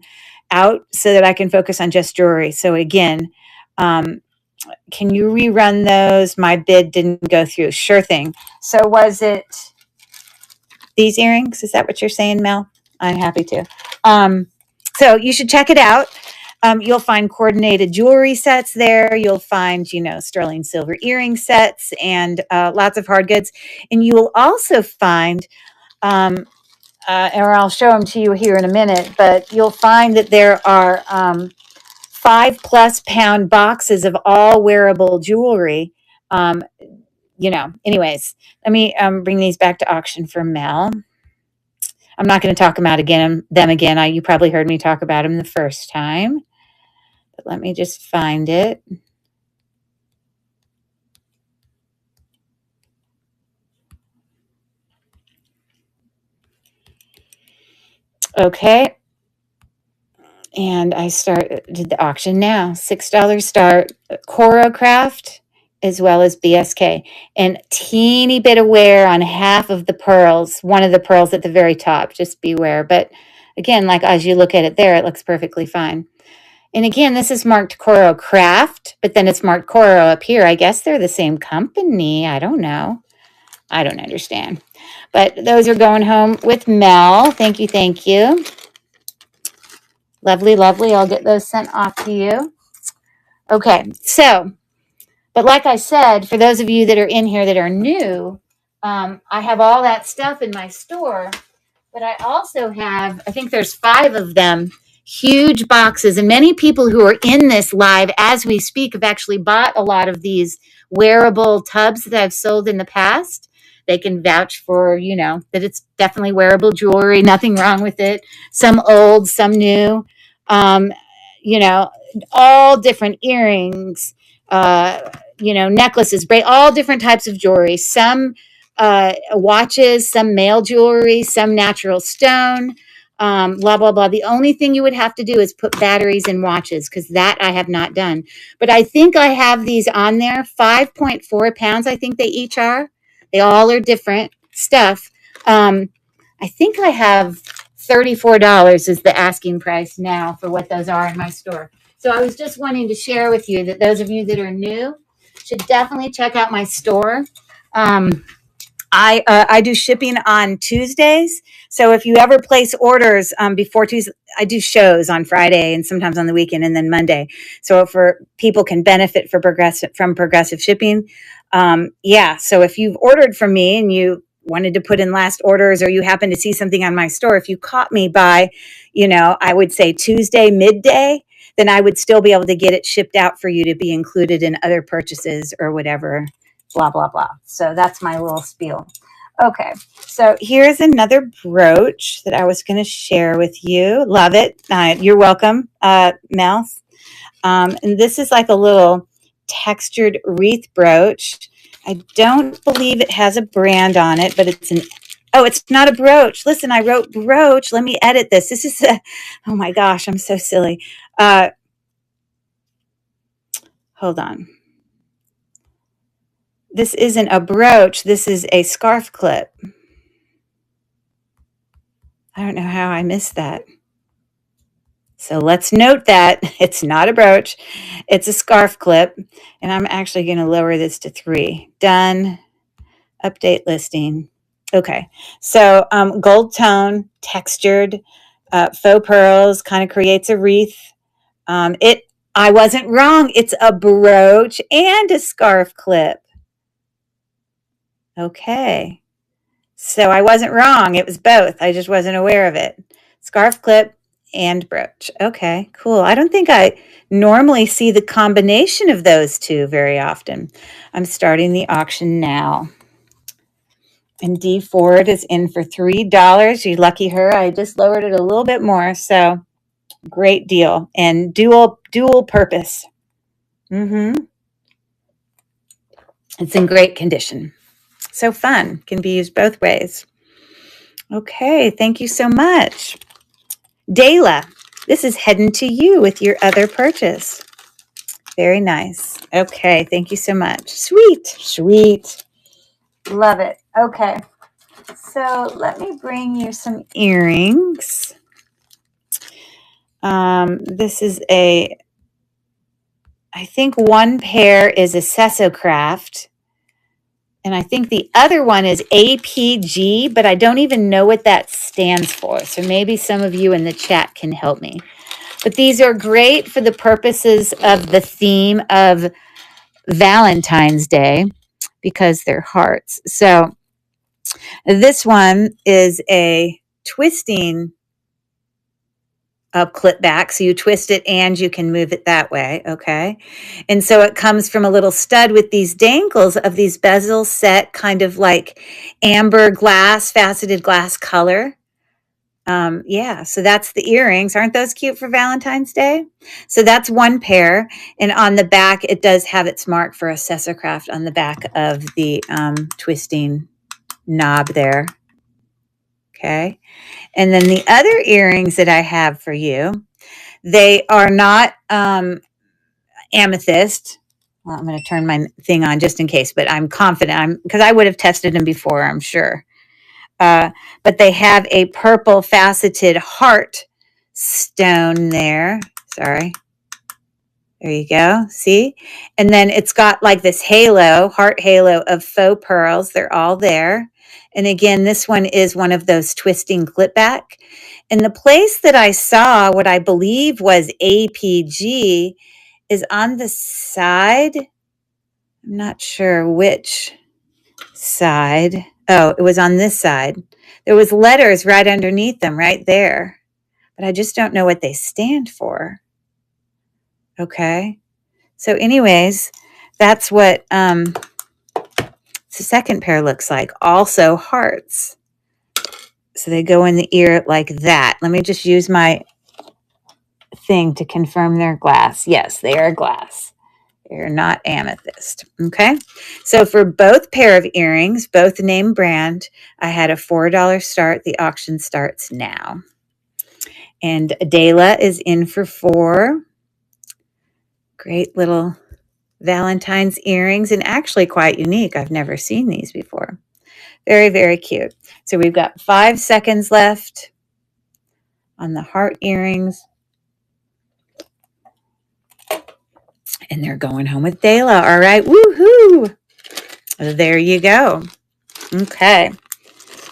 out so that I can focus on just jewelry. So again, can you rerun those? My bid didn't go through. Sure thing. So was it these earrings? Is that what you're saying, Mel? I'm happy to. So So you should check it out. You'll find coordinated jewelry sets there. You'll find, sterling silver earring sets and lots of hard goods. And you will also find, or I'll show them to you here in a minute, but you'll find that there are 5+ pound boxes of all wearable jewelry. Anyways, let me bring these back to auction for Mel. I'm not going to talk about them again. You probably heard me talk about them the first time. But let me just find it. Okay. And I did the auction now. $6 start. Corocraft as well as BSK. And teeny bit of wear on half of the pearls. One of the pearls at the very top. Just beware. But again, like as you look at it there, it looks perfectly fine. And again, this is marked Corocraft, but then it's marked Coro up here. I guess they're the same company. I don't know. I don't understand. But those are going home with Mel. Thank you, thank you. Lovely, lovely. I'll get those sent off to you. Okay, so, but like I said, for those of you that are in here that are new, I have all that stuff in my store, but I also have, I think there's 5 of them, huge boxes. And many people who are in this live as we speak have actually bought a lot of these wearable tubs that I've sold in the past. They can vouch for, that it's definitely wearable jewelry, nothing wrong with it. Some old, some new, all different earrings, necklaces, all different types of jewelry. Some watches, some male jewelry, some natural stone, blah, blah, blah. The only thing you would have to do is put batteries in watches because that I have not done. But I think I have these on there, 5.4 pounds, I think they each are. They all are different stuff. I think I have $34 is the asking price now for what those are in my store. So I was just wanting to share with you that those of you that are new should definitely check out my store. I do shipping on Tuesdays. So if you ever place orders before Tuesday, I do shows on Friday and sometimes on the weekend and then Monday. So for people can benefit from progressive shipping. So if you've ordered from me and you wanted to put in last orders or you happen to see something on my store, if you caught me by, I would say Tuesday midday, then I would still be able to get it shipped out for you to be included in other purchases or whatever. Blah, blah, blah. So that's my little spiel. Okay, so here's another brooch that I was going to share with you. Love it. You're welcome, Mel. And this is like a little textured wreath brooch. I don't believe it has a brand on it, but it's not a brooch. Listen, I wrote brooch. Let me edit this. This is oh my gosh, I'm so silly. Hold on. This isn't a brooch. This is a scarf clip. I don't know how I missed that. So let's note that it's not a brooch. It's a scarf clip. And I'm actually going to lower this to 3. Done. Update listing. Okay. So gold tone, textured, faux pearls, kind of creates a wreath. I wasn't wrong. It's a brooch and a scarf clip. Okay. So I wasn't wrong. It was both. I just wasn't aware of it. Scarf clip and brooch. Okay, cool. I don't think I normally see the combination of those two very often. I'm starting the auction now. And D Ford is in for $3. You lucky her. I just lowered it a little bit more. So great deal. And dual purpose. It's in great condition. So fun. Can be used both ways. Okay, thank you so much. Dayla, this is heading to you with your other purchase. Very nice. Okay, thank you so much. Sweet. Love it. Okay, so let me bring you some earrings. This is I think one pair is a Cessocraft. And I think the other one is APG, but I don't even know what that stands for. So maybe some of you in the chat can help me. But these are great for the purposes of the theme of Valentine's Day because they're hearts. So this one is a twisting clip back. So you twist it and you can move it that way. Okay. And so it comes from a little stud with these dangles of these bezels set kind of like amber glass, faceted glass color. Yeah, so that's the earrings. Aren't those cute for Valentine's Day? So that's one pair. And on the back, it does have its mark for Accessicraft on the back of the twisting knob there. Okay. And then the other earrings that I have for you, they are not amethyst. Well, I'm going to turn my thing on just in case, but I'm confident because I would have tested them before, I'm sure. But they have a purple faceted heart stone there. Sorry. There you go. See? And then it's got like this halo, heart halo of faux pearls. They're all there. And again, this one is one of those twisting clip back. And the place that I saw what I believe was APG is on the side. I'm not sure which side. Oh, it was on this side. There was letters right underneath them, right there. But I just don't know what they stand for. Okay. So anyways, that's what the second pair looks like. Also hearts. So they go in the ear like that. Let me just use my thing to confirm they're glass. Yes, they are glass. They're not amethyst. Okay. So for both pair of earrings, both name brand, I had a $4 start. The auction starts now. And Dayla is in for 4. Great little Valentine's earrings and actually quite unique. I've never seen these before. Very, very cute. So we've got 5 seconds left on the heart earrings. And they're going home with Dayla. All right. Woohoo. There you go. Okay.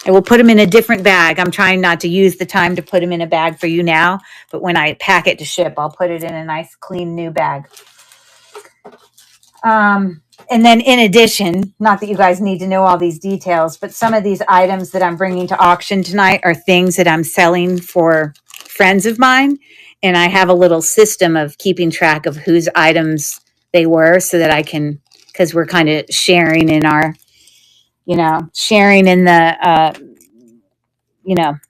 I will put them in a different bag. I'm trying not to use the time to put them in a bag for you now, but when I pack it to ship, I'll put it in a nice, clean, new bag. And then in addition, not that you guys need to know all these details, but some of these items that I'm bringing to auction tonight are things that I'm selling for friends of mine. And I have a little system of keeping track of whose items they were so that I can, because we're kind of sharing in our, sharing in the,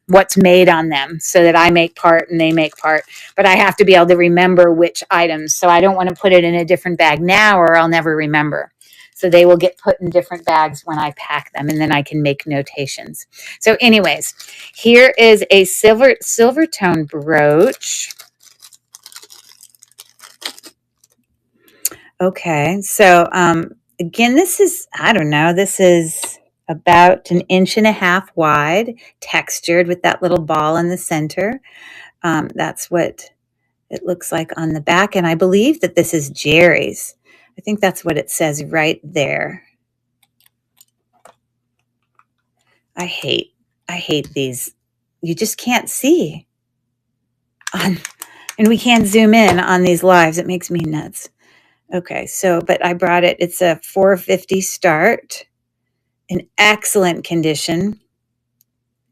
what's made on them so that I make part and they make part. But I have to be able to remember which items. So I don't want to put it in a different bag now or I'll never remember. So they will get put in different bags when I pack them and then I can make notations. So anyways, here is a silver tone brooch. Okay. So again, this is, I don't know, this is about 1.5 inches wide, textured with that little ball in the center. That's what it looks like on the back. And I believe that this is Jerry's. I think that's what it says right there. I hate these. You just can't see. And we can't zoom in on these lives. It makes me nuts. Okay, so, but I brought it. It's a $4.50 start. In excellent condition,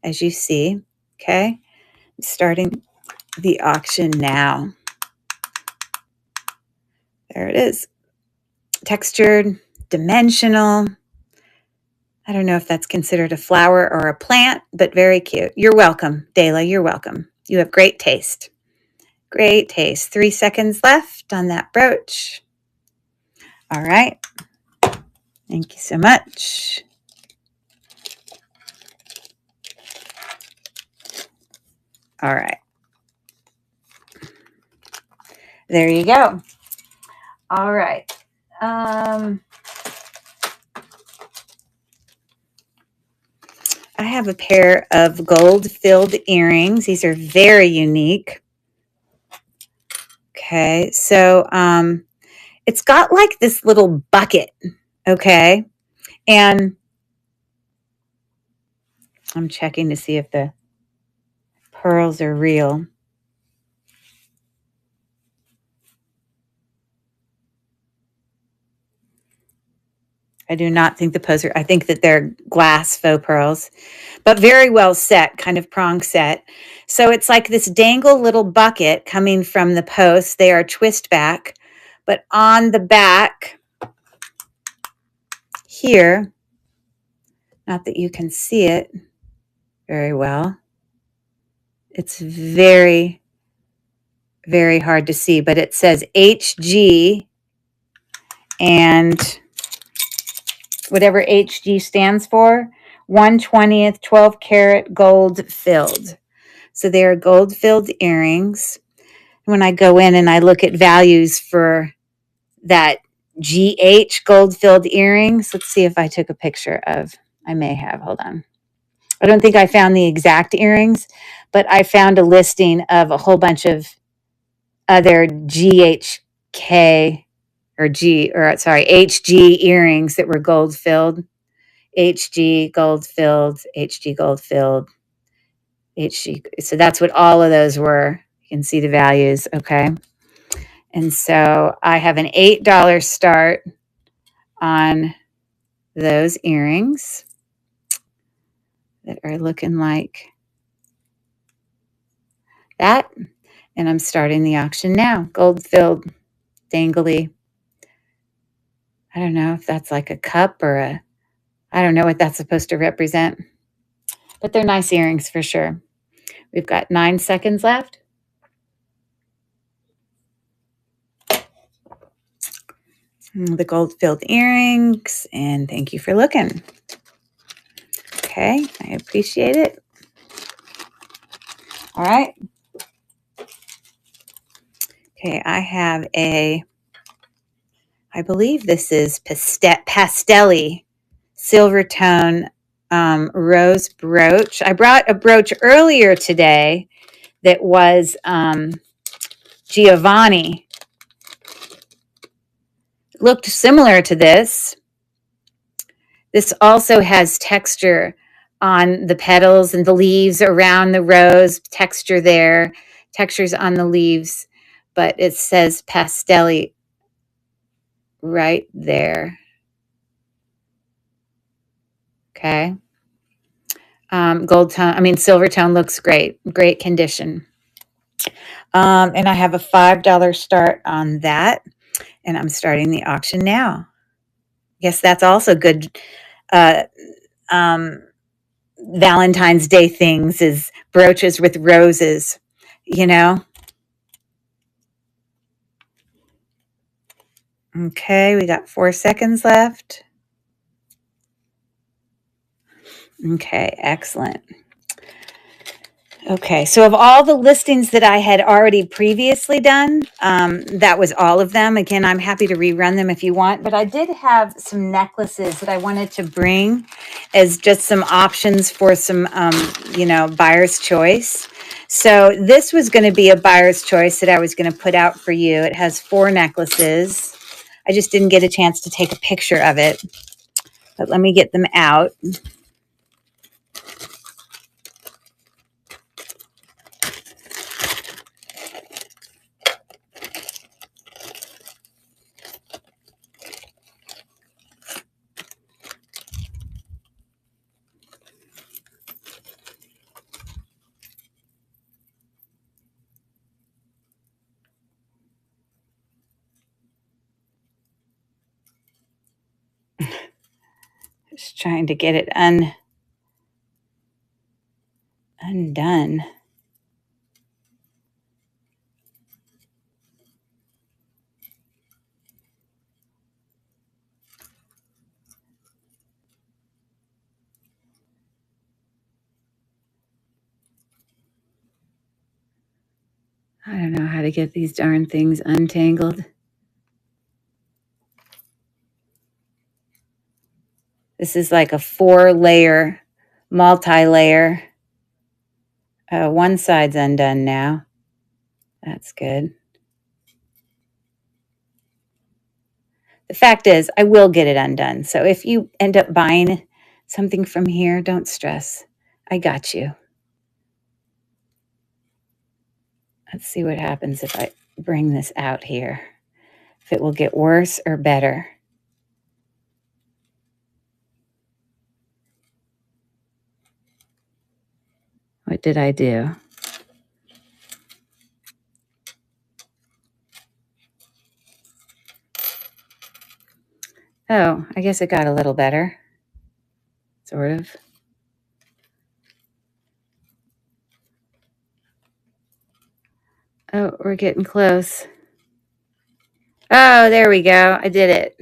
as you see. Okay, starting the auction now. There it is. Textured, dimensional. I don't know if that's considered a flower or a plant, but very cute. You're welcome, Dayla. You're welcome. You have great taste. Great taste. 3 seconds left on that brooch. All right. Thank you so much. All right. There you go. All right. I have a pair of gold-filled earrings. These are very unique. Okay, so it's got like this little bucket, okay? And I'm checking to see if the pearls are real. I do not think the pearls are, I think that they're glass faux pearls, but very well set, kind of prong set. So it's like this dangle little bucket coming from the post. They are twist back, but on the back here, not that you can see it very well. It's very, very hard to see, but it says HG and whatever HG stands for, 1/20th 12 karat gold filled. So they are gold filled earrings. When I go in and I look at values for that GH gold filled earrings, let's see if I took a picture of, I may have, hold on. I don't think I found the exact earrings, but I found a listing of a whole bunch of other GHK HG earrings that were gold filled. HG gold filled, HG gold filled, HG. So that's what all of those were. You can see the values. Okay. And so I have an $8 start on those earrings that are looking like that. And I'm starting the auction now. Gold filled, dangly. I don't know if that's like a cup or I don't know what that's supposed to represent, but they're nice earrings for sure. We've got 9 seconds left. The gold filled earrings, and thank you for looking. Okay, I appreciate it. All right. Okay, I have I believe this is Pastelli silver tone rose brooch. I brought a brooch earlier today that was Giovanni. Looked similar to this. This also has texture on the petals and the leaves around the rose, texture there, textures on the leaves, but it says Pastelli right there. Okay. Silver tone looks great. Great condition. And I have a $5 start on that. And I'm starting the auction now. Yes, that's also good. Valentine's Day things is brooches with roses, you know? Okay, we got 4 seconds left. Okay, excellent. Okay, so of all the listings that I had already previously done, that was all of them. Again, I'm happy to rerun them if you want, but I did have some necklaces that I wanted to bring as just some options for some, buyer's choice. So this was going to be a buyer's choice that I was going to put out for you. It has 4 necklaces. I just didn't get a chance to take a picture of it, but let me get them out. Just trying to get it undone. I don't know how to get these darn things untangled. This is like a 4-layer, multi-layer. One side's undone now. That's good. The fact is, I will get it undone. So if you end up buying something from here, don't stress. I got you. Let's see what happens if I bring this out here. If it will get worse or better. What did I do? Oh, I guess it got a little better. Sort of. Oh, we're getting close. Oh, there we go. I did it.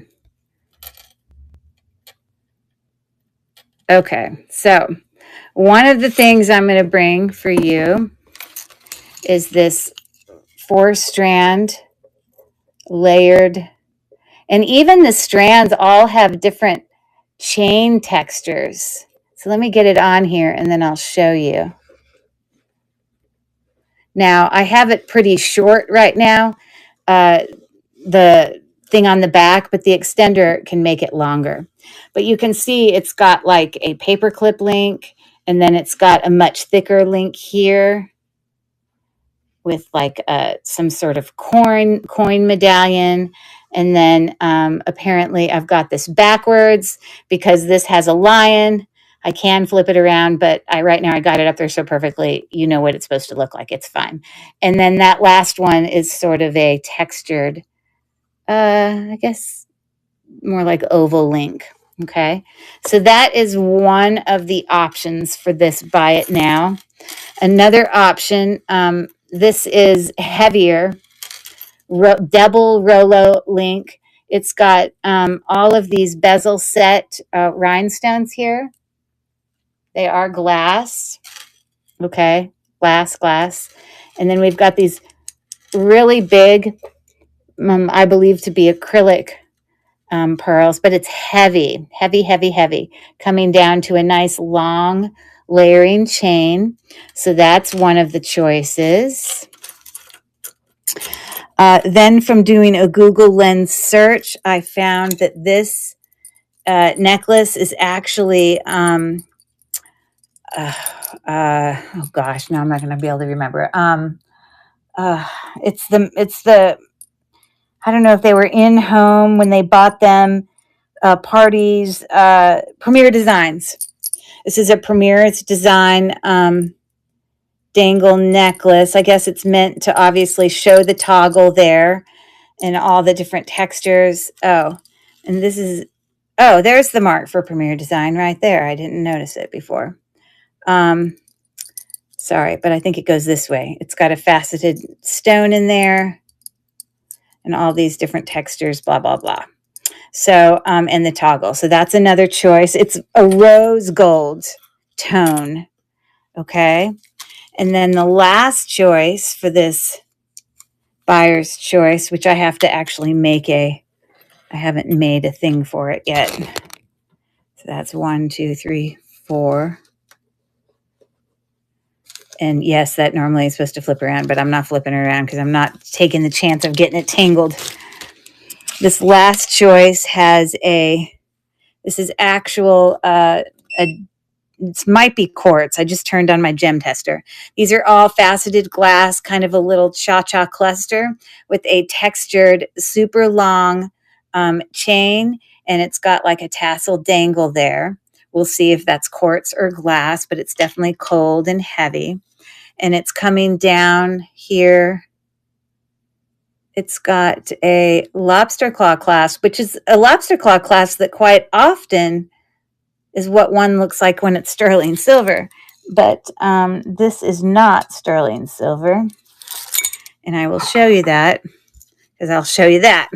Okay, so one of the things I'm going to bring for you is this 4-strand layered, and even the strands all have different chain textures. So let me get it on here and then I'll show you. Now, I have it pretty short right now, the thing on the back, but the extender can make it longer. But you can see it's got like a paperclip link, and then it's got a much thicker link here with like some sort of coin medallion. And then apparently I've got this backwards because this has a lion. I can flip it around, but right now I got it up there so perfectly, you know what it's supposed to look like. It's fine. And then that last one is sort of a textured, I guess more like oval link. Okay. So that is one of the options for this buy it now. Another option, this is heavier, double Rolo link. It's got all of these bezel set rhinestones here. They are glass. Okay, glass. And then we've got these really big, I believe to be acrylic pearls, but it's heavy, coming down to a nice long layering chain. So that's one of the choices. Then from doing a Google Lens search, I found that this necklace is actually, oh gosh, now I'm not going to be able to remember. It's the, I don't know if they were in home when they bought them, parties, Premier Designs. This is a Premier Design dangle necklace. I guess it's meant to obviously show the toggle there and all the different textures. Oh, and this is, oh, there's the mark for Premier Design right there. I didn't notice it before. Sorry, but I think it goes this way. It's got a faceted stone in there and all these different textures, blah, blah, blah. So, and the toggle. So that's another choice. It's a rose gold tone. Okay. And then the last choice for this buyer's choice, which I have to actually make I haven't made a thing for it yet. So that's 1, 2, 3, 4. And yes, that normally is supposed to flip around, but I'm not flipping it around because I'm not taking the chance of getting it tangled. This last choice has this is actual, it might be quartz. I just turned on my gem tester. These are all faceted glass, kind of a little cha-cha cluster with a textured, super long chain, and it's got like a tassel dangle there. We'll see if that's quartz or glass, but it's definitely cold and heavy. And it's coming down here. It's got a lobster claw clasp, which is a lobster claw clasp that quite often is what one looks like when it's sterling silver. But this is not sterling silver. And I will show you that because I'll show you that.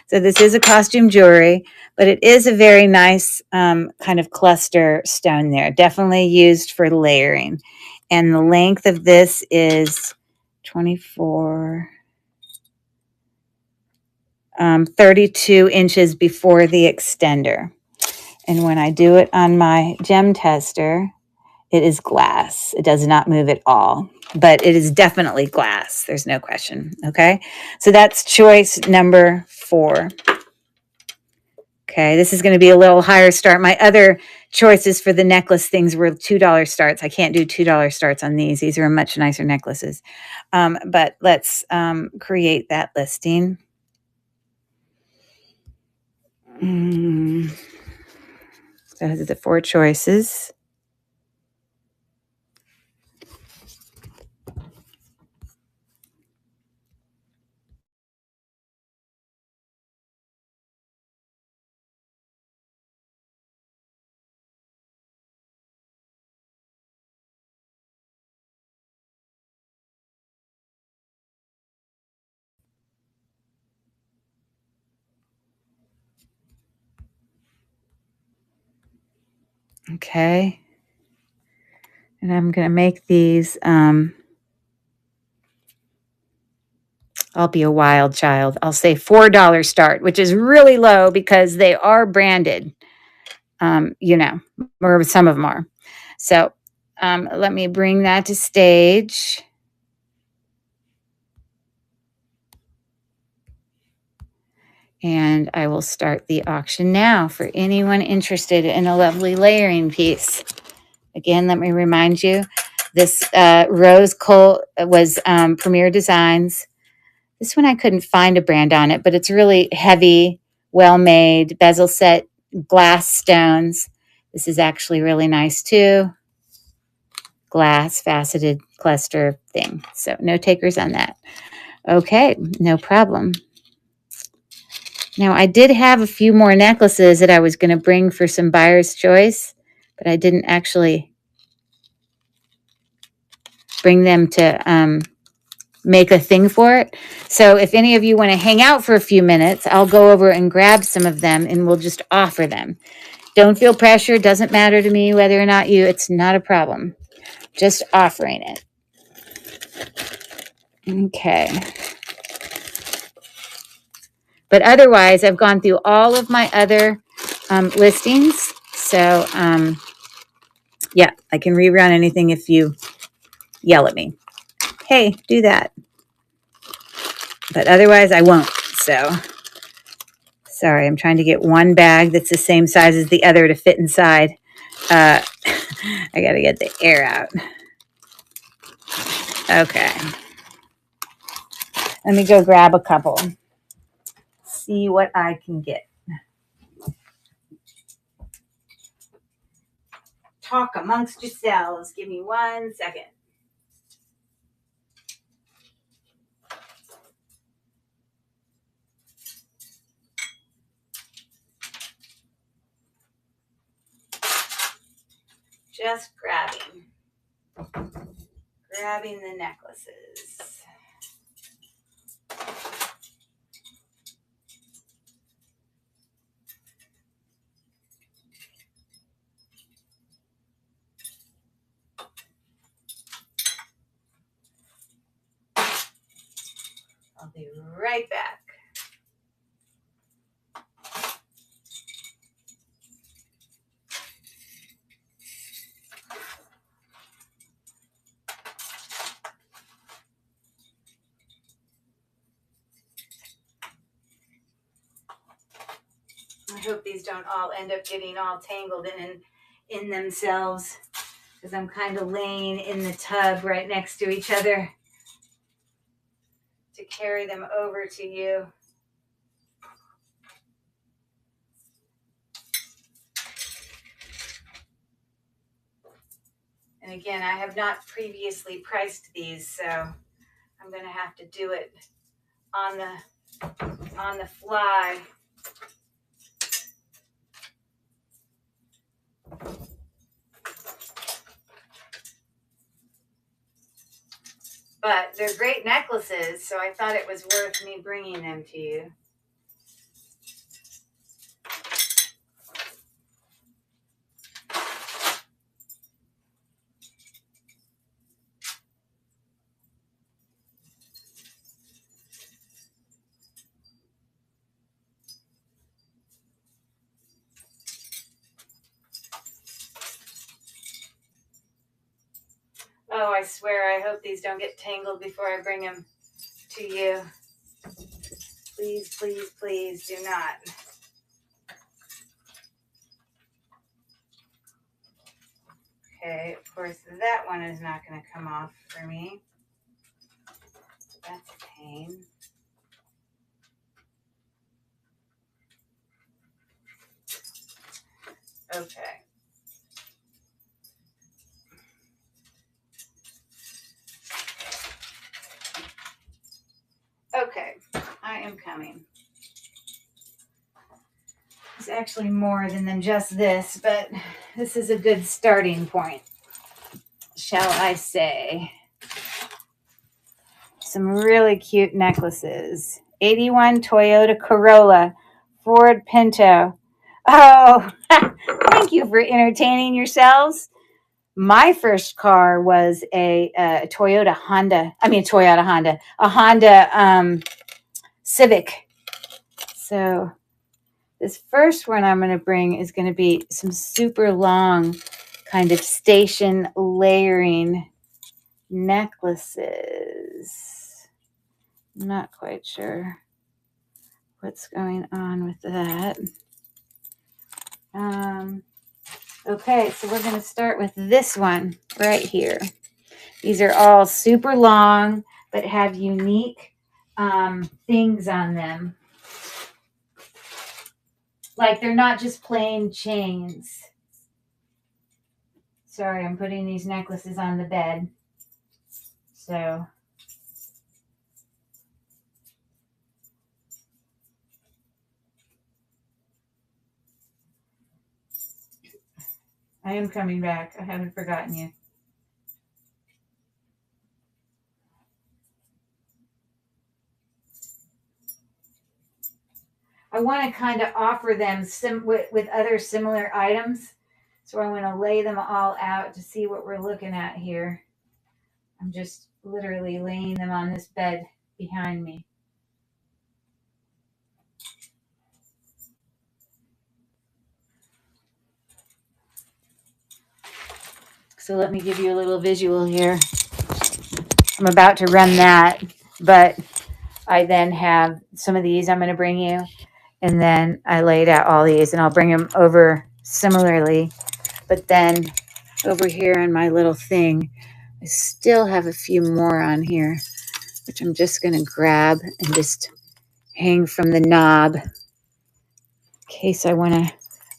So this is a costume jewelry, but it is a very nice kind of cluster stone there. Definitely used for layering. And the length of this is 24, 32 inches before the extender. And when I do it on my gem tester, it is glass. It does not move at all, but it is definitely glass. There's no question. Okay. So that's choice number 4. Okay, this is going to be a little higher start. My other choices for the necklace things were $2 starts. I can't do $2 starts on these. These are much nicer necklaces. But let's create that listing. Those are the 4 choices. Okay. And I'm going to make these, I'll be a wild child. I'll say $4 start, which is really low because they are branded, or some of them are. So let me bring that to stage. And I will start the auction now for anyone interested in a lovely layering piece. Again, let me remind you, this rose coal was Premier Designs. This one I couldn't find a brand on it, but it's really heavy, well-made, bezel set glass stones. This is actually really nice too. Glass faceted cluster thing. So no takers on that. Okay, no problem. Now, I did have a few more necklaces that I was going to bring for some buyer's choice, but I didn't actually bring them to make a thing for it. So if any of you want to hang out for a few minutes, I'll go over and grab some of them and we'll just offer them. Don't feel pressure. Doesn't matter to me whether or not it's not a problem. Just offering it. Okay. But otherwise, I've gone through all of my other listings. So, yeah, I can rerun anything if you yell at me. Hey, do that. But otherwise, I won't. So, sorry, I'm trying to get one bag that's the same size as the other to fit inside. I got to get the air out. Okay. Let me go grab a couple. See what I can get. Talk amongst yourselves. Give me 1 second. Just grabbing the necklaces. I'll be right back. I hope these don't all end up getting all tangled in themselves, because I'm kind of laying in the tub right next to each other to carry them over to you. And again, I have not previously priced these, so I'm going to have to do it on the fly. But they're great necklaces, so I thought it was worth me bringing them to you. Oh, I swear, I hope these don't get tangled before I bring them to you. Please, please, please do not. Okay, of course, that one is not going to come off for me. That's a pain. Okay. Okay, I am coming. It's actually more than just this, but this is a good starting point, shall I say. Some really cute necklaces. 81 Toyota Corolla, Ford Pinto. Oh, thank you for entertaining yourselves. My first car was a Honda Civic. So this first one I'm going to bring is going to be some super long kind of station layering necklaces. I'm not quite sure what's going on with that. Okay, so we're going to start with this one right here. These are all super long, but have unique things on them. Like they're not just plain chains. Sorry, I'm putting these necklaces on the bed. So I am coming back. I haven't forgotten you. I want to kind of offer them with other similar items. So I want to lay them all out to see what we're looking at here. I'm just literally laying them on this bed behind me. So let me give you a little visual here. I'm about to run that, but I then have some of these I'm going to bring you. And then I laid out all these, and I'll bring them over similarly. But then over here on my little thing, I still have a few more on here, which I'm just going to grab and just hang from the knob in case I want to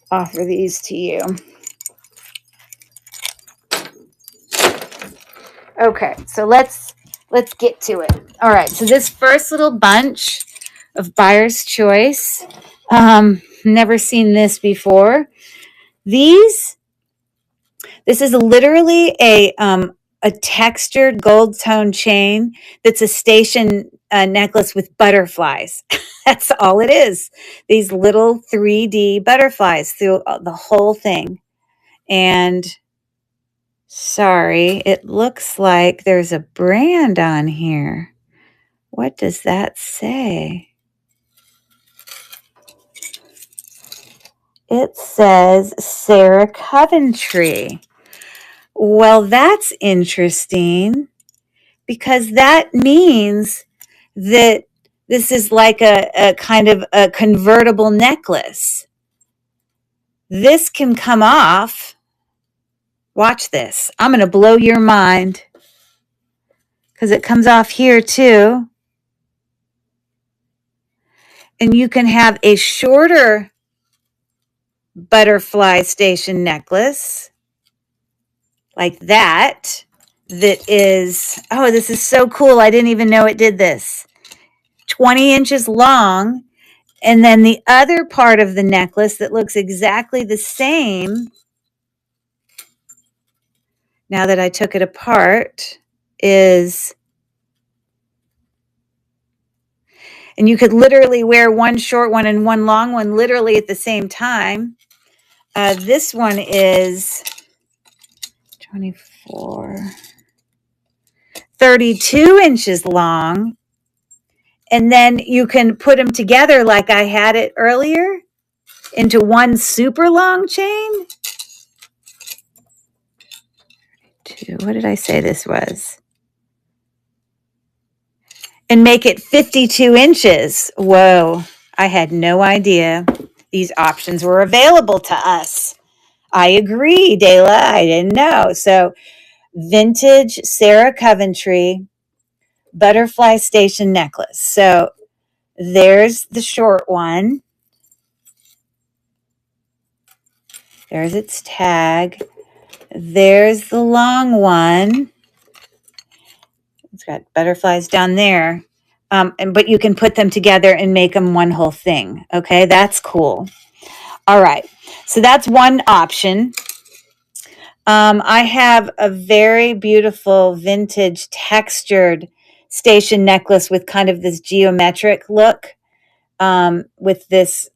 offer these to you. Okay, so let's get to it. All right, so this first little bunch of Buyer's Choice, never seen this before. This is literally a textured gold tone chain that's a station necklace with butterflies. That's all it is. These little 3D butterflies through the whole thing. And sorry, it looks like there's a brand on here. What does that say? It says Sarah Coventry. Well, that's interesting because that means that this is like a kind of a convertible necklace. This can come off. Watch this. I'm going to blow your mind because it comes off here too. And you can have a shorter butterfly station necklace like that is, oh, this is so cool. I didn't even know it did this. 20 inches long. And then the other part of the necklace that looks exactly the same, now that I took it apart, is, and you could literally wear one short one and one long one literally at the same time. This one is 32 inches long. And then you can put them together like I had it earlier into one super long chain. What did I say this was? And make it 52 inches. Whoa, I had no idea these options were available to us. I agree, Dayla. I didn't know. So vintage Sarah Coventry butterfly station necklace. So there's the short one. There's its tag. There's the long one. It's got butterflies down there. But you can put them together and make them one whole thing. Okay, that's cool. All right, so that's one option. I have a very beautiful vintage textured station necklace with kind of this geometric look, with this,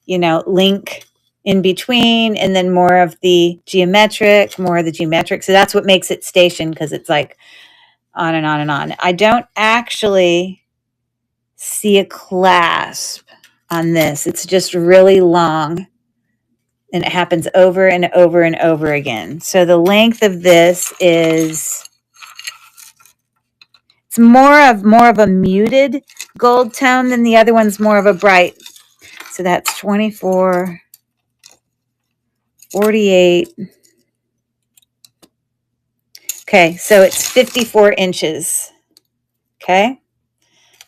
link in between, and then more of the geometric. So that's what makes it station, because it's like on and on and on. I don't actually see a clasp on this. It's just really long, and it happens over and over and over again. So the length of this is, it's more of a muted gold tone than the other one's more of a bright. So that's 24, 48. Okay, so it's 54 inches. Okay,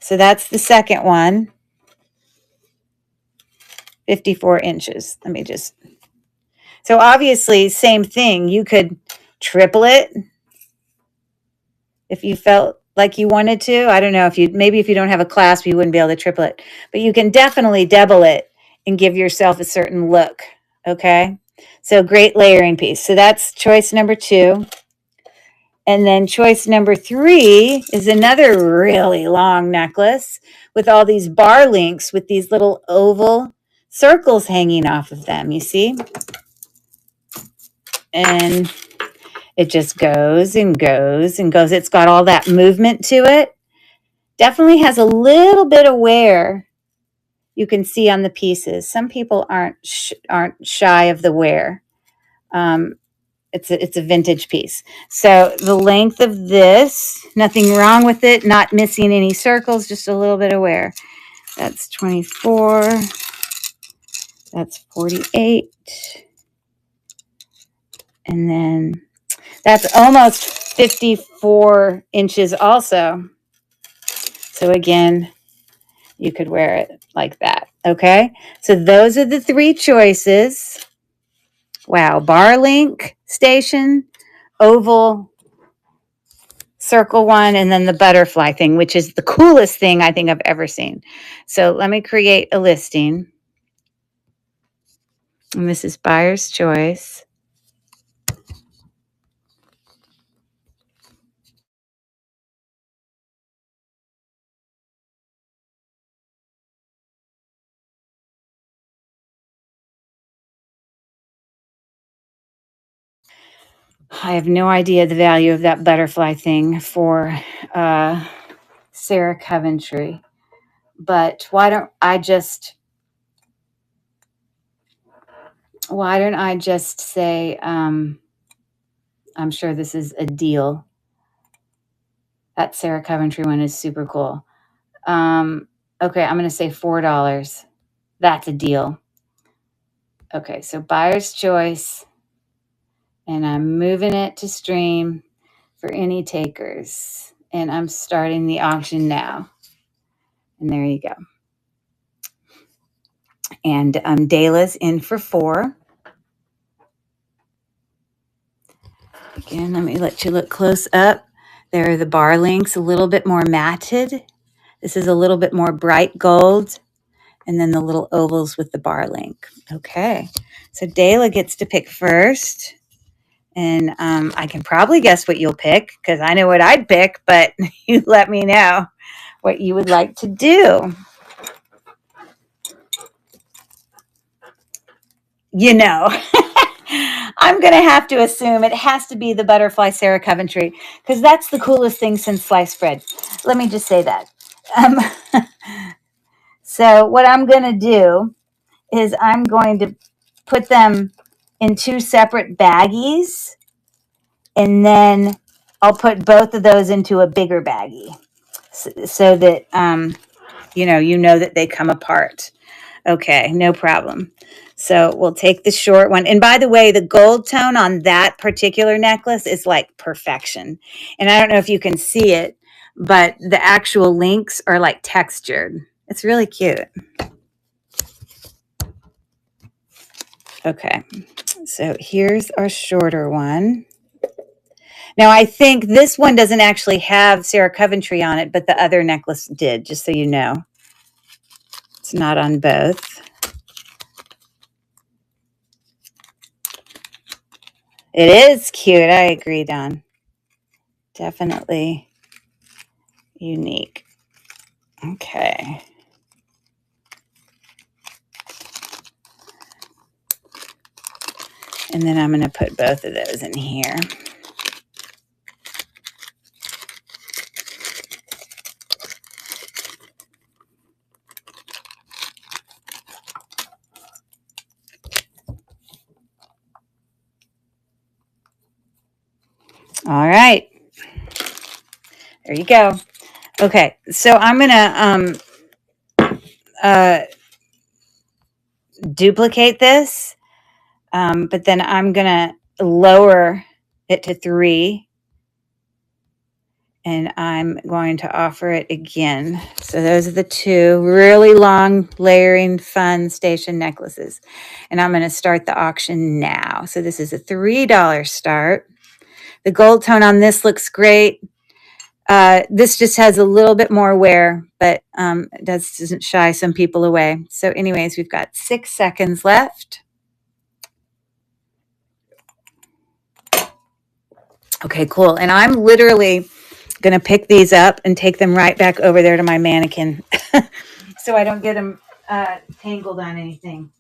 so that's the second one. 54 inches. Let me just, so obviously same thing. You could triple it if you felt like you wanted to. I don't know if maybe if you don't have a clasp, you wouldn't be able to triple it, but you can definitely double it and give yourself a certain look. Okay, so great layering piece. So that's choice number 2. And then choice number 3 is another really long necklace with all these bar links with these little oval circles hanging off of them, you see? And it just goes and goes and goes. It's got all that movement to it. Definitely has a little bit of wear you can see on the pieces. Some people aren't shy of the wear. It's a vintage piece. So the length of this, nothing wrong with it, not missing any circles, just a little bit of wear. That's 24. That's 48. And then that's almost 54 inches also. So again, you could wear it like that. Okay, so those are the 3 choices. Wow, bar link station, oval circle one, and then the butterfly thing, which is the coolest thing I think I've ever seen. So let me create a listing. And this is buyer's choice. I have no idea the value of that butterfly thing for Sarah Coventry, but why don't I just say I'm sure this is a deal. That Sarah Coventry one is super cool. Okay, I'm going to say $4. That's a deal. Okay, so buyer's choice, and I'm moving it to stream for any takers, and I'm starting the auction now. And there you go. And Dayla's in for 4. Again, let me let you look close up. There are the bar links, a little bit more matted. This is a little bit more bright gold. And then the little ovals with the bar link. Okay, so Dayla gets to pick first. And I can probably guess what you'll pick, because I know what I'd pick, but you let me know what you would like to do. You know, I'm going to have to assume it has to be the butterfly Sarah Coventry, because that's the coolest thing since sliced bread. Let me just say that. So what I'm going to do is I'm going to put them in 2 separate baggies, and then I'll put both of those into a bigger baggie so that, you know that they come apart. Okay, no problem. So we'll take the short one. And by the way, the gold tone on that particular necklace is like perfection. And I don't know if you can see it, but the actual links are like textured. It's really cute. Okay, so here's our shorter one. Now, I think this one doesn't actually have Sarah Coventry on it, but the other necklace did, just so you know. It's not on both. It is cute. I agree, Don. Definitely unique. Okay. And then I'm going to put both of those in here. All right. There you go. Okay. So I'm going to duplicate this, but then I'm going to lower it to 3. And I'm going to offer it again. So those are the 2 really long, layering, fun station necklaces. And I'm going to start the auction now. So this is a $3 start. The gold tone on this looks great. This just has a little bit more wear, but it doesn't shy some people away. So anyways, we've got 6 seconds left. Okay, cool. And I'm literally going to pick these up and take them right back over there to my mannequin so I don't get them tangled on anything.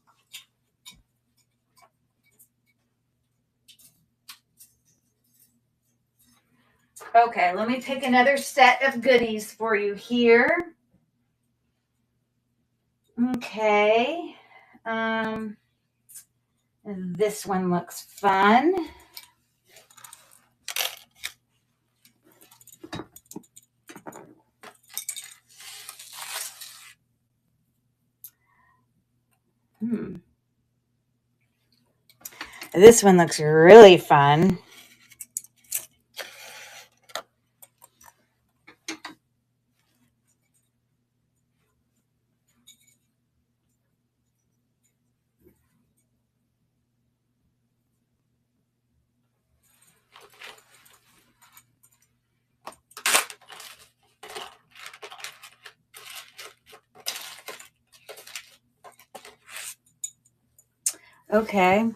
Okay, let me pick another set of goodies for you here. Okay. This one looks fun. This one looks really fun. Okay.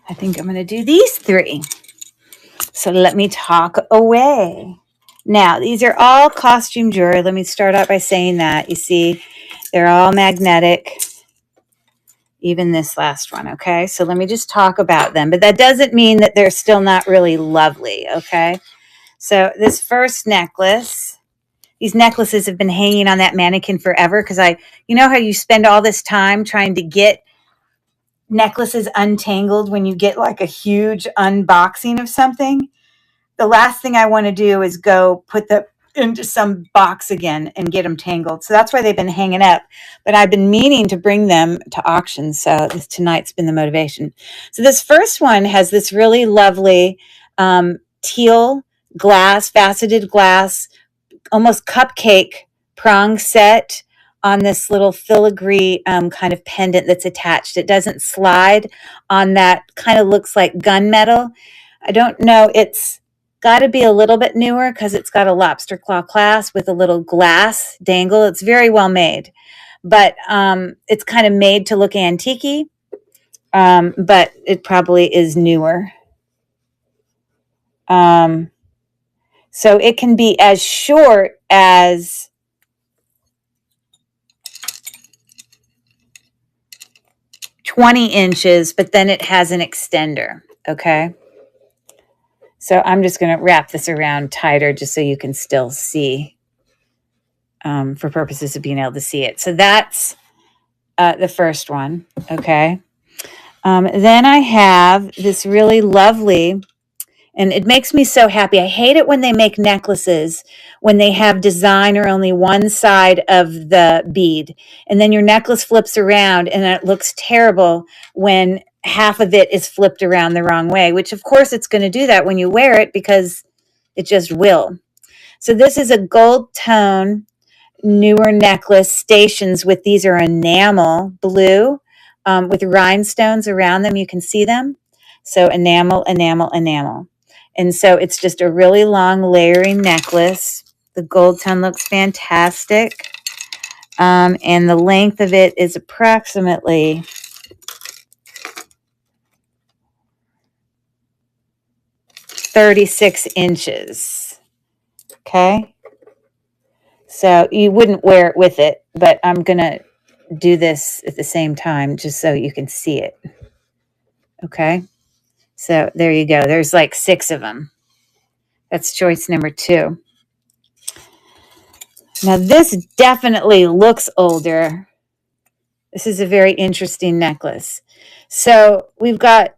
I think I'm going to do these 3. So let me talk away. Now, these are all costume jewelry. Let me start out by saying that. You see, they're all magnetic. Even this last one, okay? So let me just talk about them. But that doesn't mean that they're still not really lovely, okay? So this first necklace, these necklaces have been hanging on that mannequin forever because you know how you spend all this time trying to get necklaces untangled when you get like a huge unboxing of something? The last thing I want to do is go put them into some box again and get them tangled. So that's why they've been hanging up. But I've been meaning to bring them to auction. So tonight's been the motivation. So this first one has this really lovely teal glass, faceted glass, almost cupcake prong set on this little filigree kind of pendant that's attached. It doesn't slide on that, kind of looks like gunmetal. I don't know. It's got to be a little bit newer because it's got a lobster claw clasp with a little glass dangle. It's very well made, but it's kind of made to look antique-y, but it probably is newer. So it can be as short as 20 inches, but then it has an extender, okay? So I'm just going to wrap this around tighter just so you can still see for purposes of being able to see it. So that's the first one, okay? Then I have this really lovely, And it makes me so happy. I hate it when they make necklaces when they have design or only one side of the bead. And then your necklace flips around and it looks terrible when half of it is flipped around the wrong way, which of course it's going to do that when you wear it because it just will. So this is a gold tone newer necklace. Stations with these are enamel blue with rhinestones around them. You can see them. So enamel, enamel, enamel. And so it's just a really long layering necklace. The gold tone looks fantastic. And the length of it is approximately 36 inches. Okay. So you wouldn't wear it with it, but I'm going to do this at the same time just so you can see it. Okay. So there you go. There's like 6 of them. That's choice number 2. Now this definitely looks older. This is a very interesting necklace. So we've got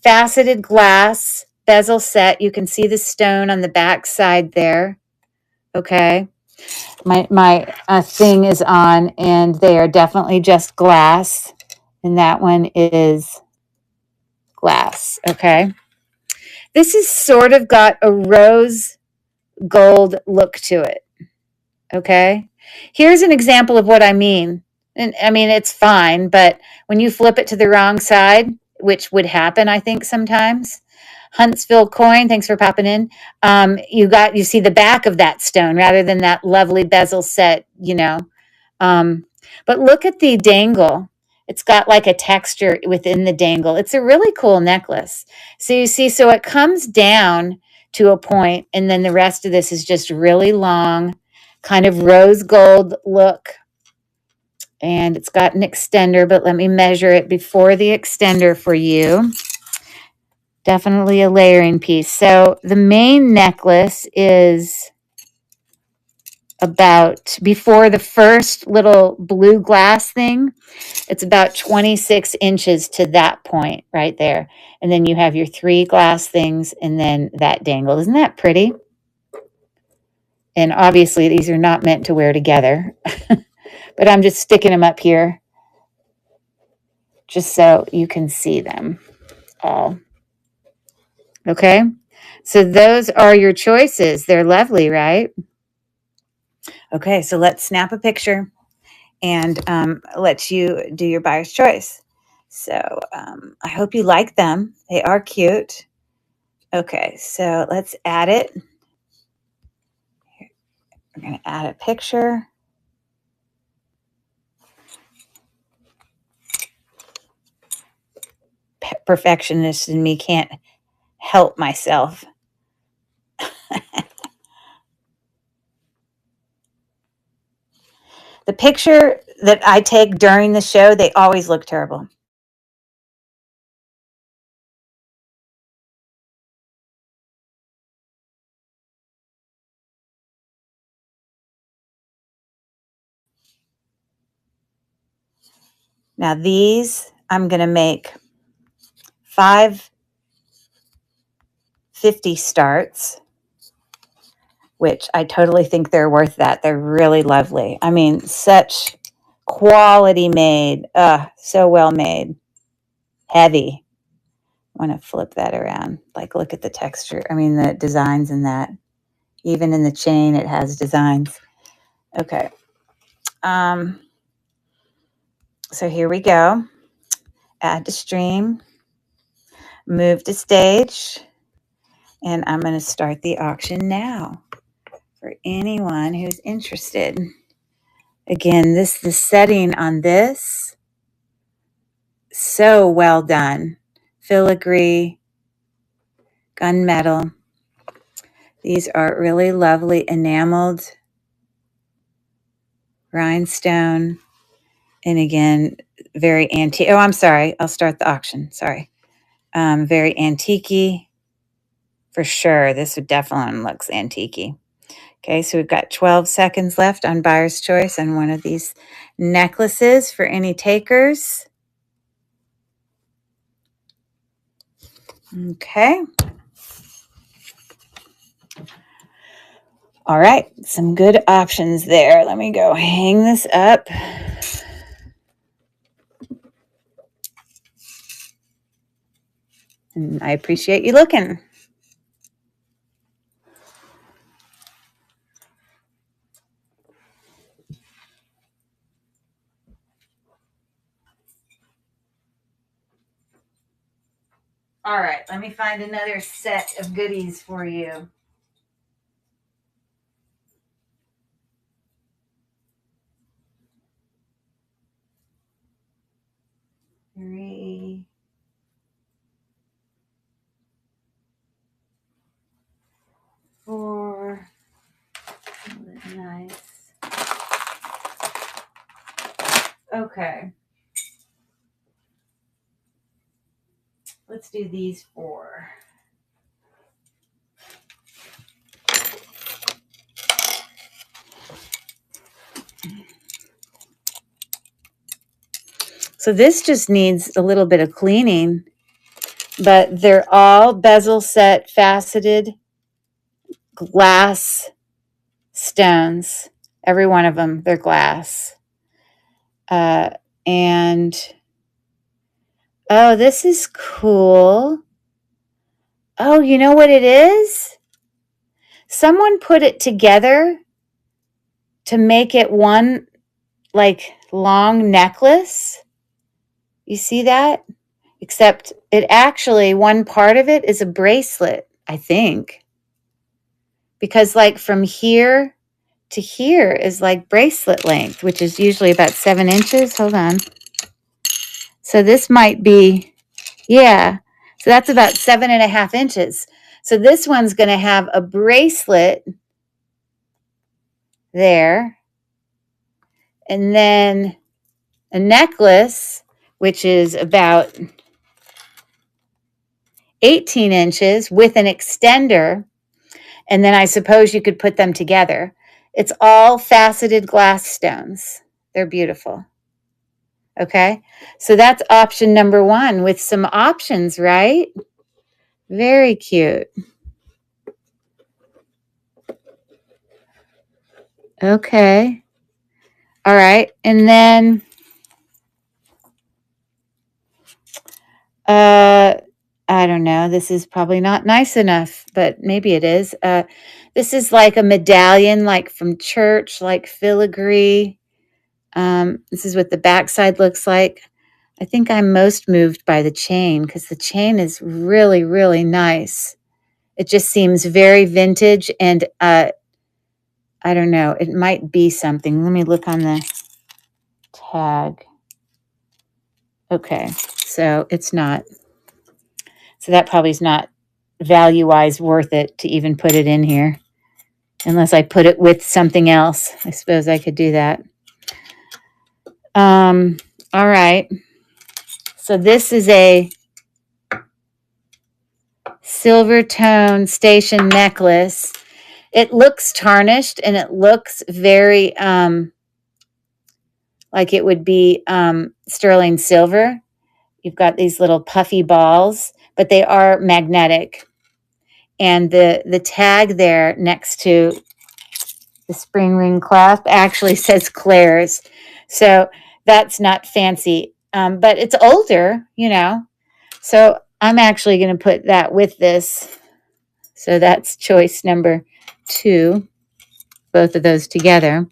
faceted glass bezel set. You can see the stone on the back side there. Okay. My thing is on, and they are definitely just glass. And that one is glass. Okay. This has sort of got a rose gold look to it. Okay. Here's an example of what I mean. And I mean, it's fine, but when you flip it to the wrong side, which would happen, I think sometimes. Huntsville coin, thanks for popping in. You see the back of that stone rather than that lovely bezel set, you know. But look at the dangle. It's got like a texture within the dangle. It's a really cool necklace. So you see, so it comes down to a point, and then the rest of this is just really long, kind of rose gold look. And it's got an extender, but let me measure it before the extender for you. Definitely a layering piece. So the main necklace is about, before the first little blue glass thing, it's about 26 inches to that point right there. And then you have your 3 glass things and then that dangle. Isn't that pretty? And obviously these are not meant to wear together, but I'm just sticking them up here just so you can see them all. Okay, so those are your choices. They're lovely, right? Okay, so let's snap a picture and let you do your buyer's choice. So I hope you like them. They are cute. Okay, so let's add it. We're going to add a picture. Perfectionist in me can't help myself. The picture that I take during the show, they always look terrible. Now these, I'm going to make 5 50 starts, which I totally think they're worth that. They're really lovely. I mean, such quality made. So well made. Heavy. I want to flip that around. Like, look at the texture. I mean, the designs in that. Even in the chain, it has designs. Okay. So here we go. Add to stream. Move to stage. And I'm going to start the auction now for anyone who's interested. Again, the setting on this, so well done. Filigree, gunmetal. These are really lovely enameled rhinestone. And again, very antique. Oh, I'm sorry. I'll start the auction. Sorry. Very antique-y for sure. This would definitely looks antique-y. Okay, so we've got 12 seconds left on buyer's choice on one of these necklaces for any takers. Okay. All right, some good options there. Let me go hang this up. And I appreciate you looking. All right, let me find another set of goodies for you. Three. Four. Nice. Okay. Let's do these 4. So this just needs a little bit of cleaning, but they're all bezel set faceted glass stones. Every one of them, they're glass. And oh, this is cool. Oh, you know what it is? Someone put it together to make it one like long necklace. You see that? Except it actually, one part of it is a bracelet, I think. Because like from here to here is like bracelet length, which is usually about 7 inches. Hold on. So this might be, yeah. So that's about 7.5 inches. So this one's going to have a bracelet there. And then a necklace, which is about 18 inches with an extender. And then I suppose you could put them together. It's all faceted glass stones. They're beautiful. Okay, so that's option number 1 with some options, right? Very cute. Okay. All right. And then I don't know. This is probably not nice enough, but maybe it is. This is like a medallion, like from church, like filigree. This is what the backside looks like. I think I'm most moved by the chain because the chain is really, really nice. It just seems very vintage, and I don't know. It might be something. Let me look on the tag. Okay, so it's not. So that probably is not value-wise worth it to even put it in here. Unless I put it with something else. I suppose I could do that. All right. So this is a silver tone station necklace. It looks tarnished and it looks very like it would be sterling silver. You've got these little puffy balls, but they are magnetic. And the tag there next to the spring ring clasp actually says Claire's. So that's not fancy, but it's older, you know. So I'm actually going to put that with this. So that's choice number 2, both of those together.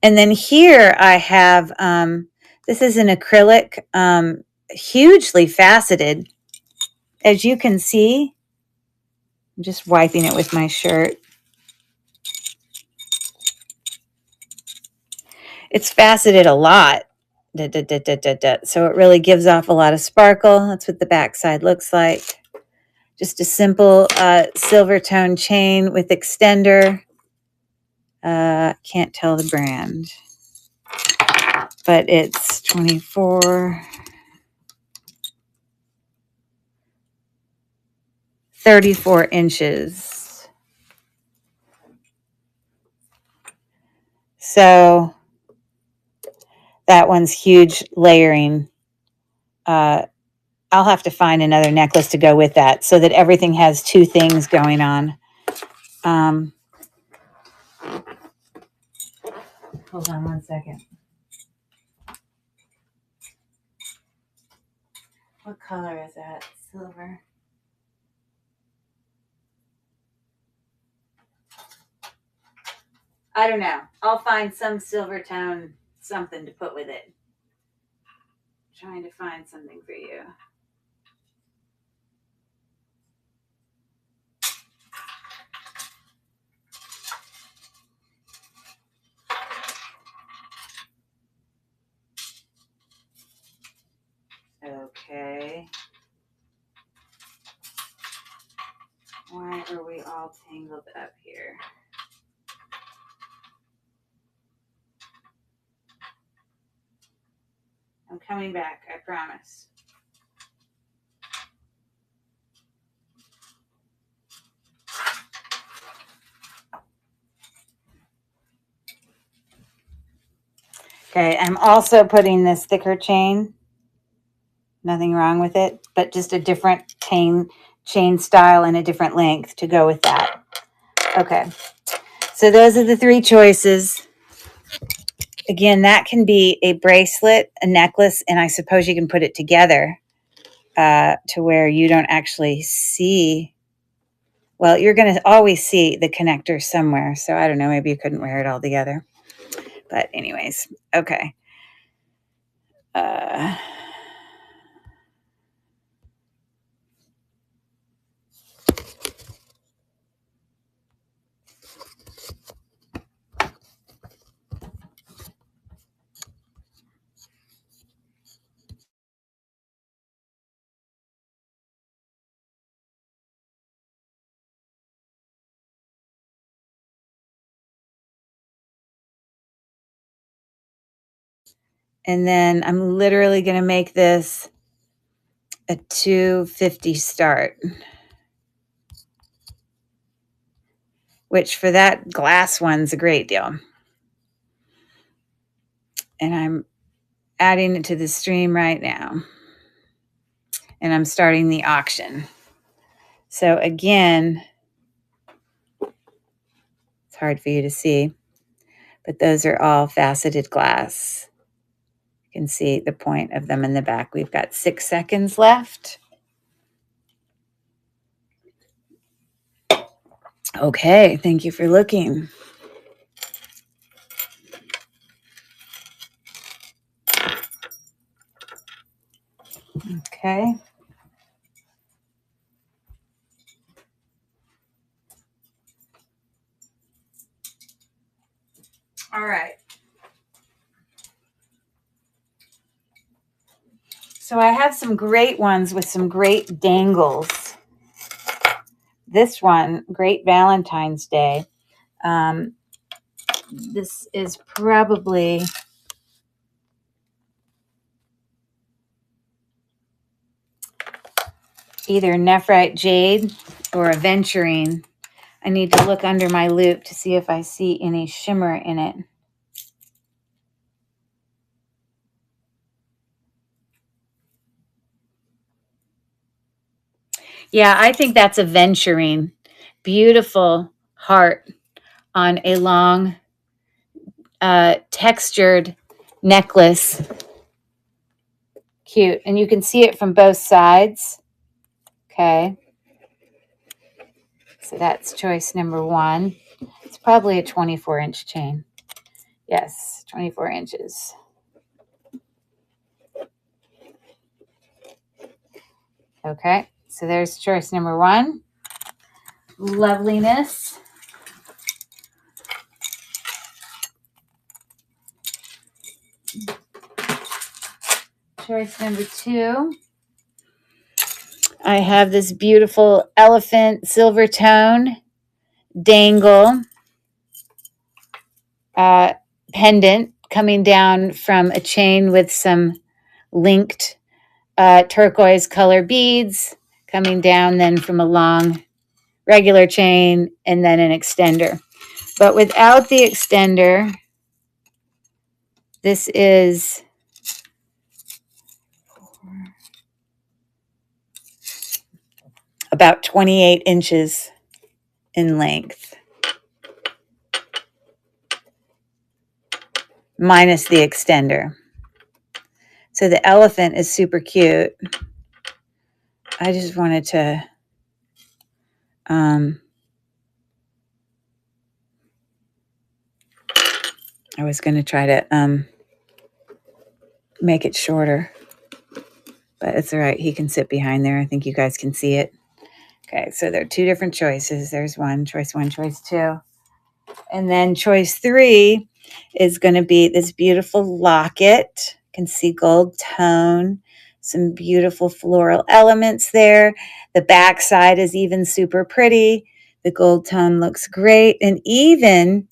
And then here I have, this is an acrylic, hugely faceted. As you can see, I'm just wiping it with my shirt. It's faceted a lot. So it really gives off a lot of sparkle. That's what the backside looks like. Just a simple silver tone chain with extender. Can't tell the brand, but it's 34 inches. So that one's huge layering. I'll have to find another necklace to go with that so that everything has 2 things going on. Hold on one second. What color is that? Silver. I don't know. I'll find some silver tone something to put with it. Trying to find something for you. Okay. Why are we all tangled up here? I'm coming back, I promise. Okay, I'm also putting this thicker chain. Nothing wrong with it, but just a different chain style and a different length to go with that. Okay, so those are the three choices. Again, that can be a bracelet, a necklace, and I suppose you can put it together to where you don't actually see. Well, you're going to always see the connector somewhere. So I don't know, maybe you couldn't wear it all together. But anyways, okay. And then I'm literally going to make this a 250 start, which for that glass one's a great deal. And I'm adding it to the stream right now. And I'm starting the auction. So again, it's hard for you to see, but those are all faceted glass. You can see the point of them in the back. We've got 6 seconds left. Okay, thank you for looking. Okay. All right. So I have some great ones with some great dangles. This one, Great Valentine's Day. This is probably either nephrite jade or aventurine. I need to look under my loop to see if I see any shimmer in it. Yeah, I think that's aventurine. Beautiful heart on a long textured necklace. Cute. And you can see it from both sides. Okay. So that's choice number 1. It's probably a 24-inch chain. Yes, 24 inches. Okay, so there's choice number 1. Loveliness. Choice number 2. I have this beautiful elephant silver tone dangle pendant coming down from a chain with some linked turquoise color beads coming down then from a long regular chain and then an extender. But without the extender, this is about 28 inches in length. minus the extender. So the elephant is super cute. I just wanted to I was going to try to make it shorter, but it's all right. He can sit behind there. I think you guys can see it. Okay, so there are two different choices. There's one, choice 2. And then choice 3 is going to be this beautiful locket. You can see gold tone, some beautiful floral elements there. The back side is even super pretty. The gold tone looks great. And even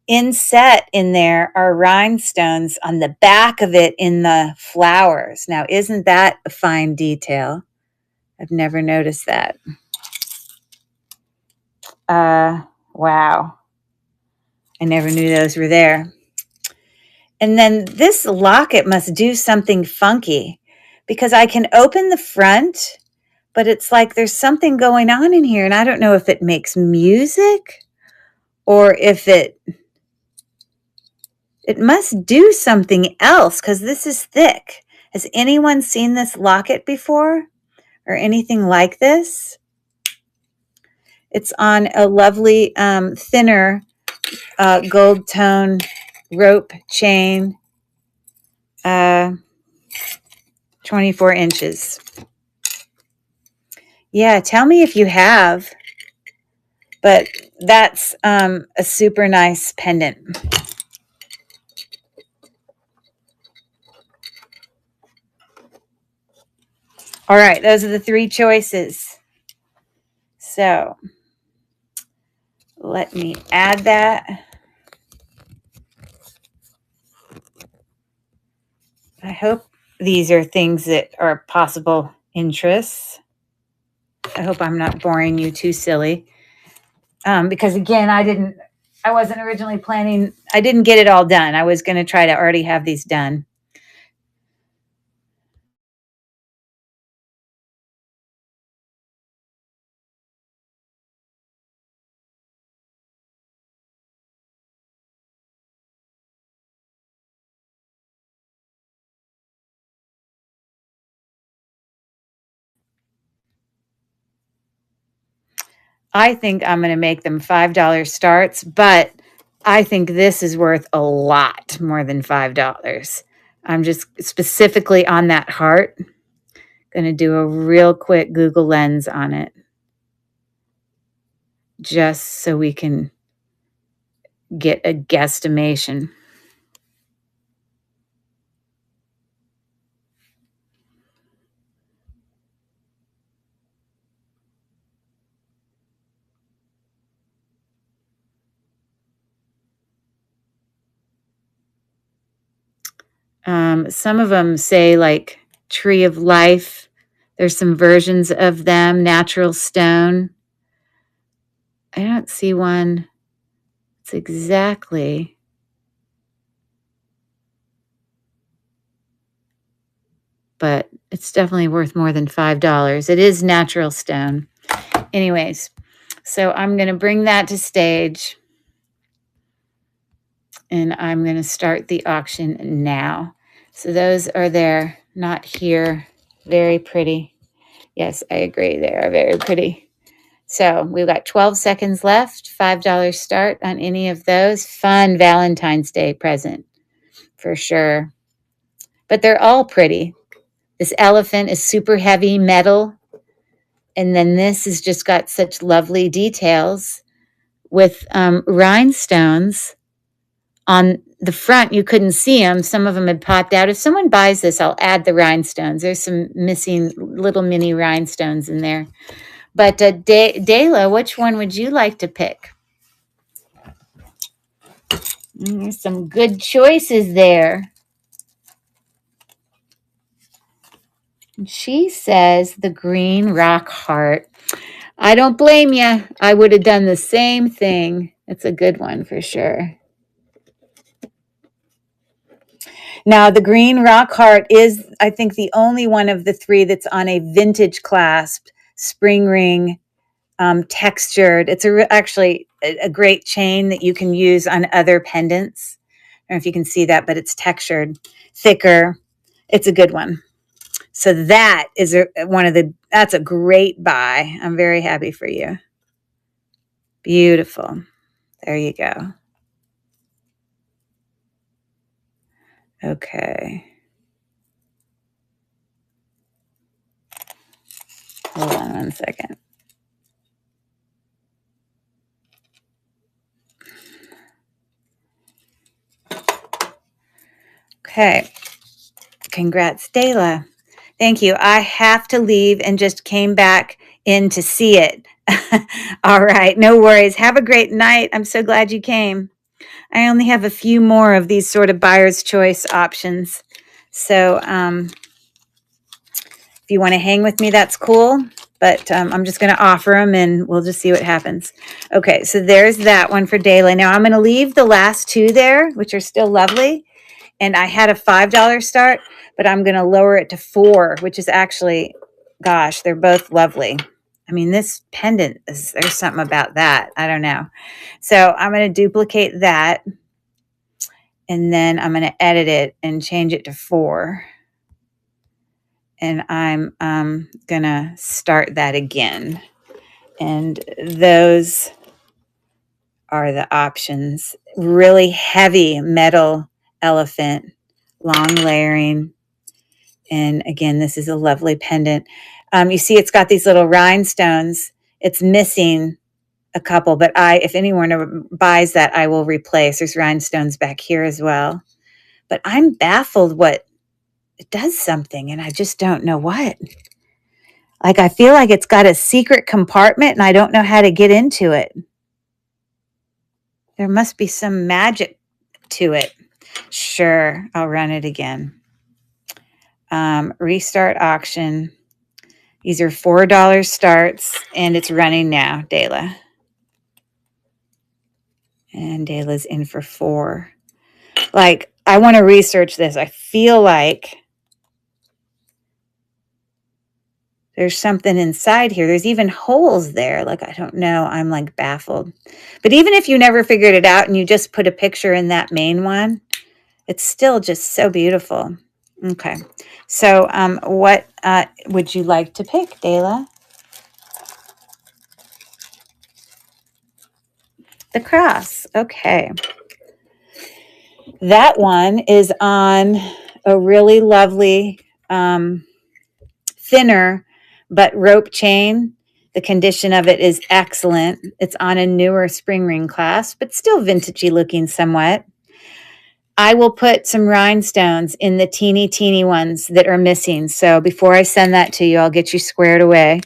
inset in there are rhinestones on the back of it in the flowers. Now, isn't that a fine detail? I've never noticed that. Wow. I never knew those were there. And then this locket must do something funky because I can open the front, but it's like there's something going on in here. And I don't know if it makes music or if it must do something else because this is thick. Has anyone seen this locket before or anything like this? It's on a lovely thinner gold tone rope chain, 24 inches. Yeah, tell me if you have, but that's a super nice pendant. All right, those are the 3 choices. So let me add that. I hope these are things that are possible interests. I hope I'm not boring you too silly. Because again, I wasn't originally planning, I didn't get it all done. I was going to try to already have these done. I think I'm going to make them $5 starts, but I think this is worth a lot more than $5. I'm just specifically on that heart going to do a real quick Google lens on it just so we can get a guesstimation. Some of them say like Tree of Life. There's some versions of them, natural stone. I don't see one. It's exactly. But it's definitely worth more than $5. It is natural stone. Anyways, so I'm going to bring that to stage. And I'm going to start the auction now. So those are there, not here. Very pretty. Yes, I agree. They are very pretty. So we've got 12 seconds left. $5 start on any of those. Fun Valentine's Day present for sure. But they're all pretty. This elephant is super heavy metal. And then this has just got such lovely details with rhinestones on the front. You couldn't see them. Some of them had popped out. If someone buys this, I'll add the rhinestones. There's some missing little mini rhinestones in there. But Dayla, which one would you like to pick? There's some good choices there. She says the green rock heart. I don't blame you. I would have done the same thing. It's a good one for sure. Now, the green rock heart is, I think, the only one of the 3 that's on a vintage clasp, spring ring, textured. It's actually a great chain that you can use on other pendants. know if you can see that, but it's textured, thicker. It's a good one. So that is that's a great buy. I'm very happy for you. Beautiful. There you go. Okay. Hold on one second. Okay. Congrats, Dayla. Thank you. I have to leave and just came back in to see it. All right. No worries. Have a great night. I'm so glad you came. I only have a few more of these sort of buyer's choice options. So if you want to hang with me, that's cool. But I'm just going to offer them and we'll just see what happens. Okay, so there's that one for Dayla. Now I'm going to leave the last two there, which are still lovely. And I had a $5 start, but I'm going to lower it to $4, which is actually, gosh, they're both lovely. I mean, this pendant, there's something about that. I don't know. So I'm going to duplicate that. And then I'm going to edit it and change it to 4. And I'm going to start that again. And those are the options. Really heavy metal elephant, long layering. And again, this is a lovely pendant. You see it's got these little rhinestones. It's missing a couple, but if anyone buys that, I will replace. There's rhinestones back here as well. But I'm baffled what it does something, and I just don't know what. Like, I feel like it's got a secret compartment, and I don't know how to get into it. There must be some magic to it. Sure, I'll run it again. Restart auction. These are $4 starts, and it's running now, Dayla. And Dayla's in for 4. Like, I want to research this. I feel like there's something inside here. There's even holes there. Like, I don't know. I'm like baffled. But even if you never figured it out and you just put a picture in that main one, it's still just so beautiful. Okay. So what would you like to pick, Dayla? The cross. Okay. That one is on a really lovely thinner but rope chain. The condition of it is excellent. It's on a newer spring ring clasp, but still vintagey looking somewhat. I will put some rhinestones in the teeny ones that are missing. So before I send that to you, I'll get you squared away.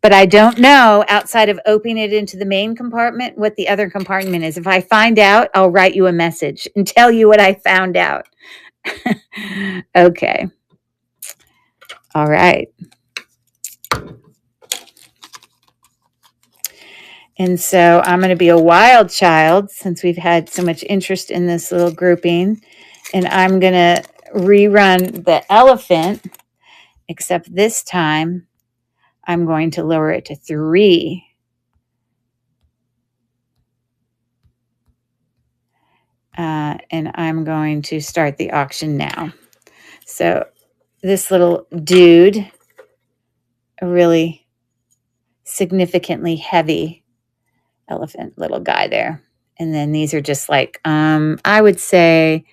But I don't know, outside of opening it into the main compartment, what the other compartment is. If I find out, I'll write you a message and tell you what I found out. Okay. All right. And so I'm going to be a wild child since we've had so much interest in this little grouping. And I'm going to rerun the elephant, except this time I'm going to lower it to 3. And I'm going to start the auction now. So this little dude, a really significantly heavy elephant little guy there. And then these are just like, I would say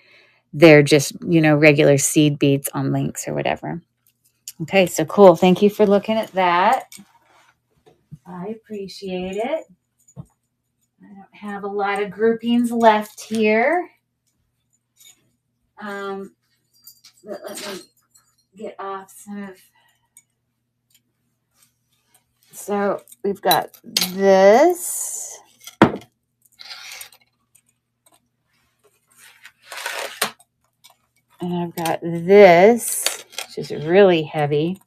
they're just, regular seed beads on links or whatever. Okay, so cool. Thank you for looking at that. I appreciate it. I don't have a lot of groupings left here. But let me get off some of. So we've got this. And I've got this, which is really heavy.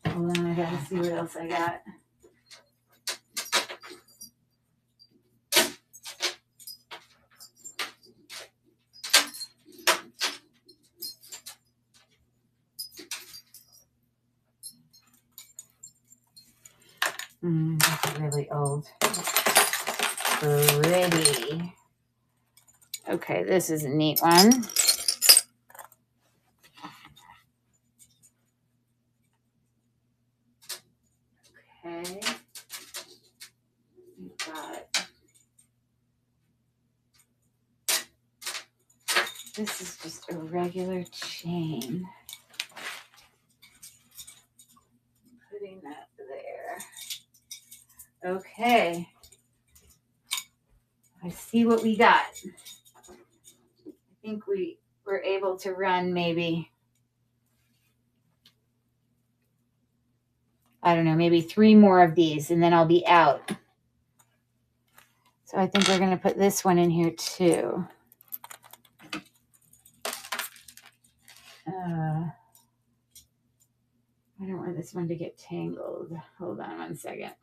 Hold on, I gotta see what else I got. really old. Pretty. Okay, this is a neat one. Okay. We've got, this is just a regular chain. Putting that there. Okay. I see what we got. I think we were able to run maybe, I don't know, maybe 3 more of these and then I'll be out. So I think we're going to put this one in here too. I don't want this one to get tangled. Hold on one second.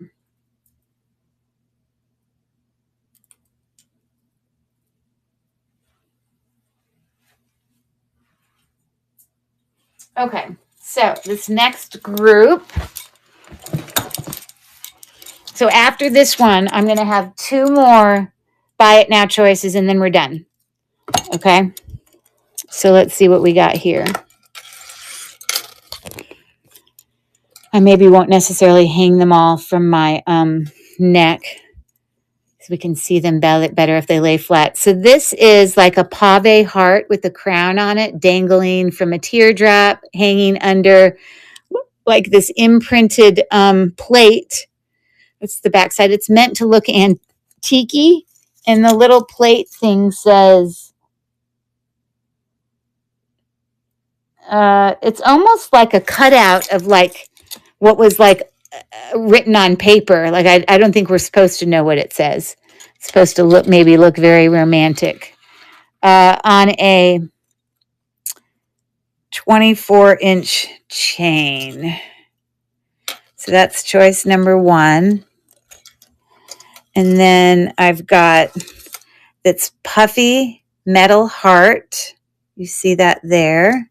Okay, so this next group. So after this one, I'm going to have 2 more buy it now choices and then we're done. Okay, so let's see what we got here. I maybe won't necessarily hang them all from my neck so we can see them better if they lay flat. So this is like a pave heart with a crown on it, dangling from a teardrop, hanging under like this imprinted plate. It's the backside. It's meant to look antique, and the little plate thing says, it's almost like a cutout of like what was like written on paper. Like I don't think we're supposed to know what it says. It's supposed to look very romantic. On a 24-inch chain. So that's choice number 1. And then I've got this puffy metal heart. You see that there,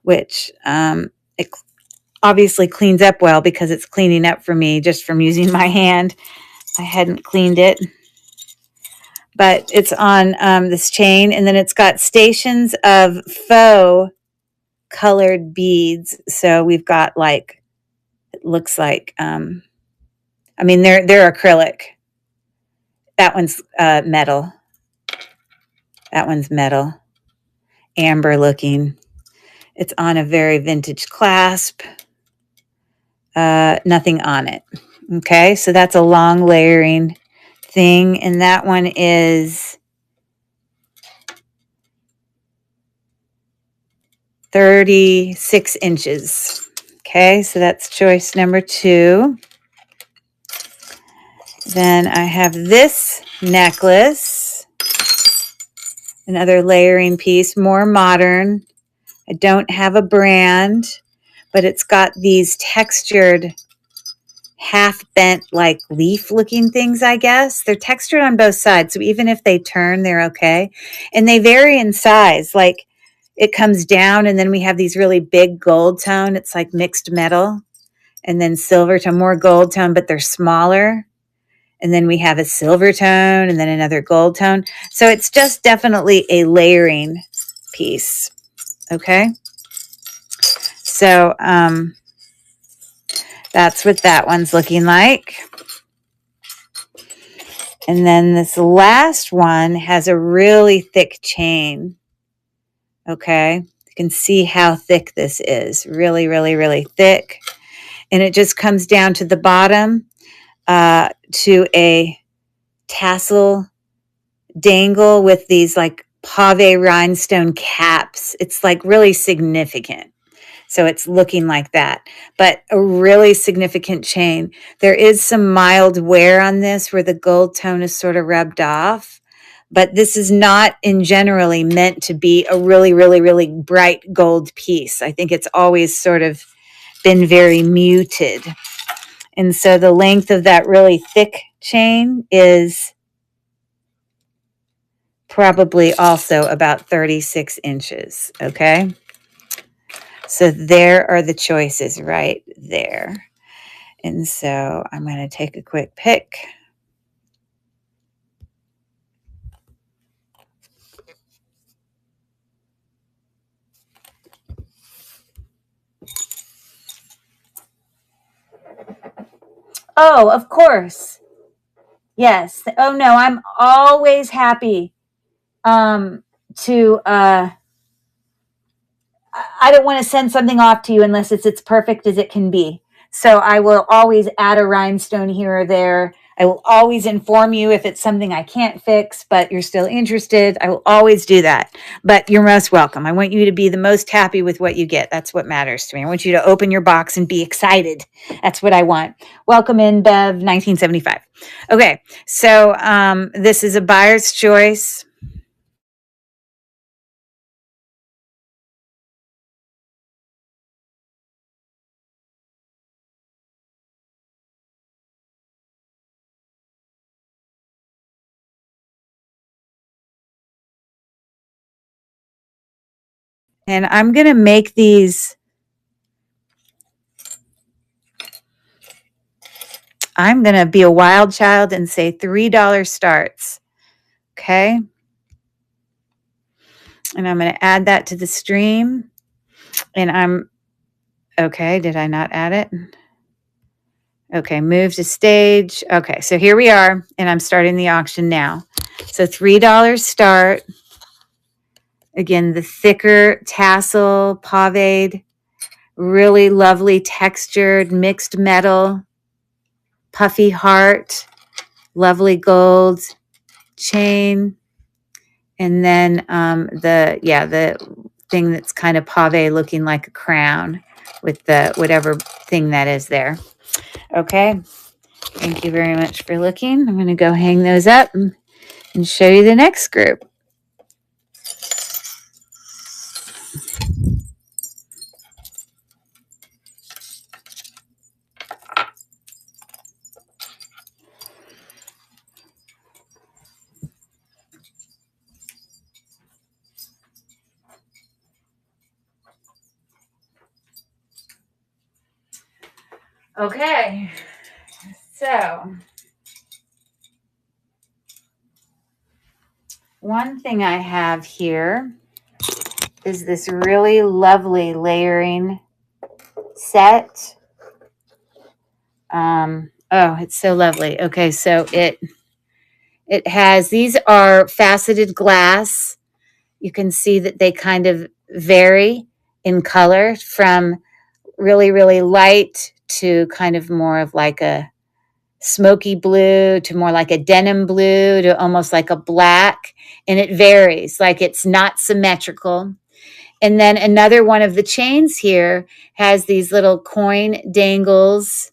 which it obviously cleans up well because it's cleaning up for me just from using my hand. I hadn't cleaned it. But it's on this chain, and then it's got stations of faux colored beads. So we've got like, it looks like, I mean, they're acrylic. That one's metal. That one's metal. Amber looking. It's on a very vintage clasp. Nothing on it. Okay, so that's a long layering thing, and that one is 36 inches. Okay, so that's choice number 2. Then I have this necklace, another layering piece, more modern. I don't have a brand, but it's got these textured, half bent, like leaf looking things, I guess. They're textured on both sides, so even if they turn, they're okay. And they vary in size. Like it comes down, and then we have these really big gold tone. It's like mixed metal. And then silver tone, more gold tone, but they're smaller. And then we have a silver tone and then another gold tone. So it's just definitely a layering piece. Okay. So that's what that one's looking like. And then this last one has a really thick chain. Okay. You can see how thick this is. Really, really, really thick. And it just comes down to the bottom to a tassel dangle with these like pave rhinestone caps. It's like really significant. So it's looking like that, but a really significant chain. There is some mild wear on this where the gold tone is sort of rubbed off, but this is not in generally meant to be a really, really, really bright gold piece. I think it's always sort of been very muted. And so the length of that really thick chain is probably also about 36 inches, okay? So there are the choices right there. And so I'm going to take a quick pick. Oh, of course. Yes. Oh no, I'm always happy to I don't want to send something off to you unless it's as perfect as it can be. So I will always add a rhinestone here or there. I will always inform you if it's something I can't fix, but you're still interested. I will always do that. But you're most welcome. I want you to be the most happy with what you get. That's what matters to me. I want you to open your box and be excited. That's what I want. Welcome in, Bev, 1975. Okay, so this is a buyer's choice. And I'm going to make these, I'm going to be a wild child and say $3 starts. Okay. And I'm going to add that to the stream. And okay. Did I not add it? Okay. Move to stage. Okay. So here we are. And I'm starting the auction now. So $3 start. Again, the thicker tassel, paved, really lovely textured mixed metal, puffy heart, lovely gold chain. And then the thing that's kind of pave looking like a crown with the whatever thing that is there. Okay. Thank you very much for looking. I'm going to go hang those up and show you the next group. Okay. So one thing I have here is this really lovely layering set. Oh, it's so lovely. Okay, so it has, these are faceted glass. You can see that they kind of vary in color from really, really light to kind of more of like a smoky blue to more like a denim blue to almost like a black. And it varies, like it's not symmetrical. And then another one of the chains here has these little coin dangles.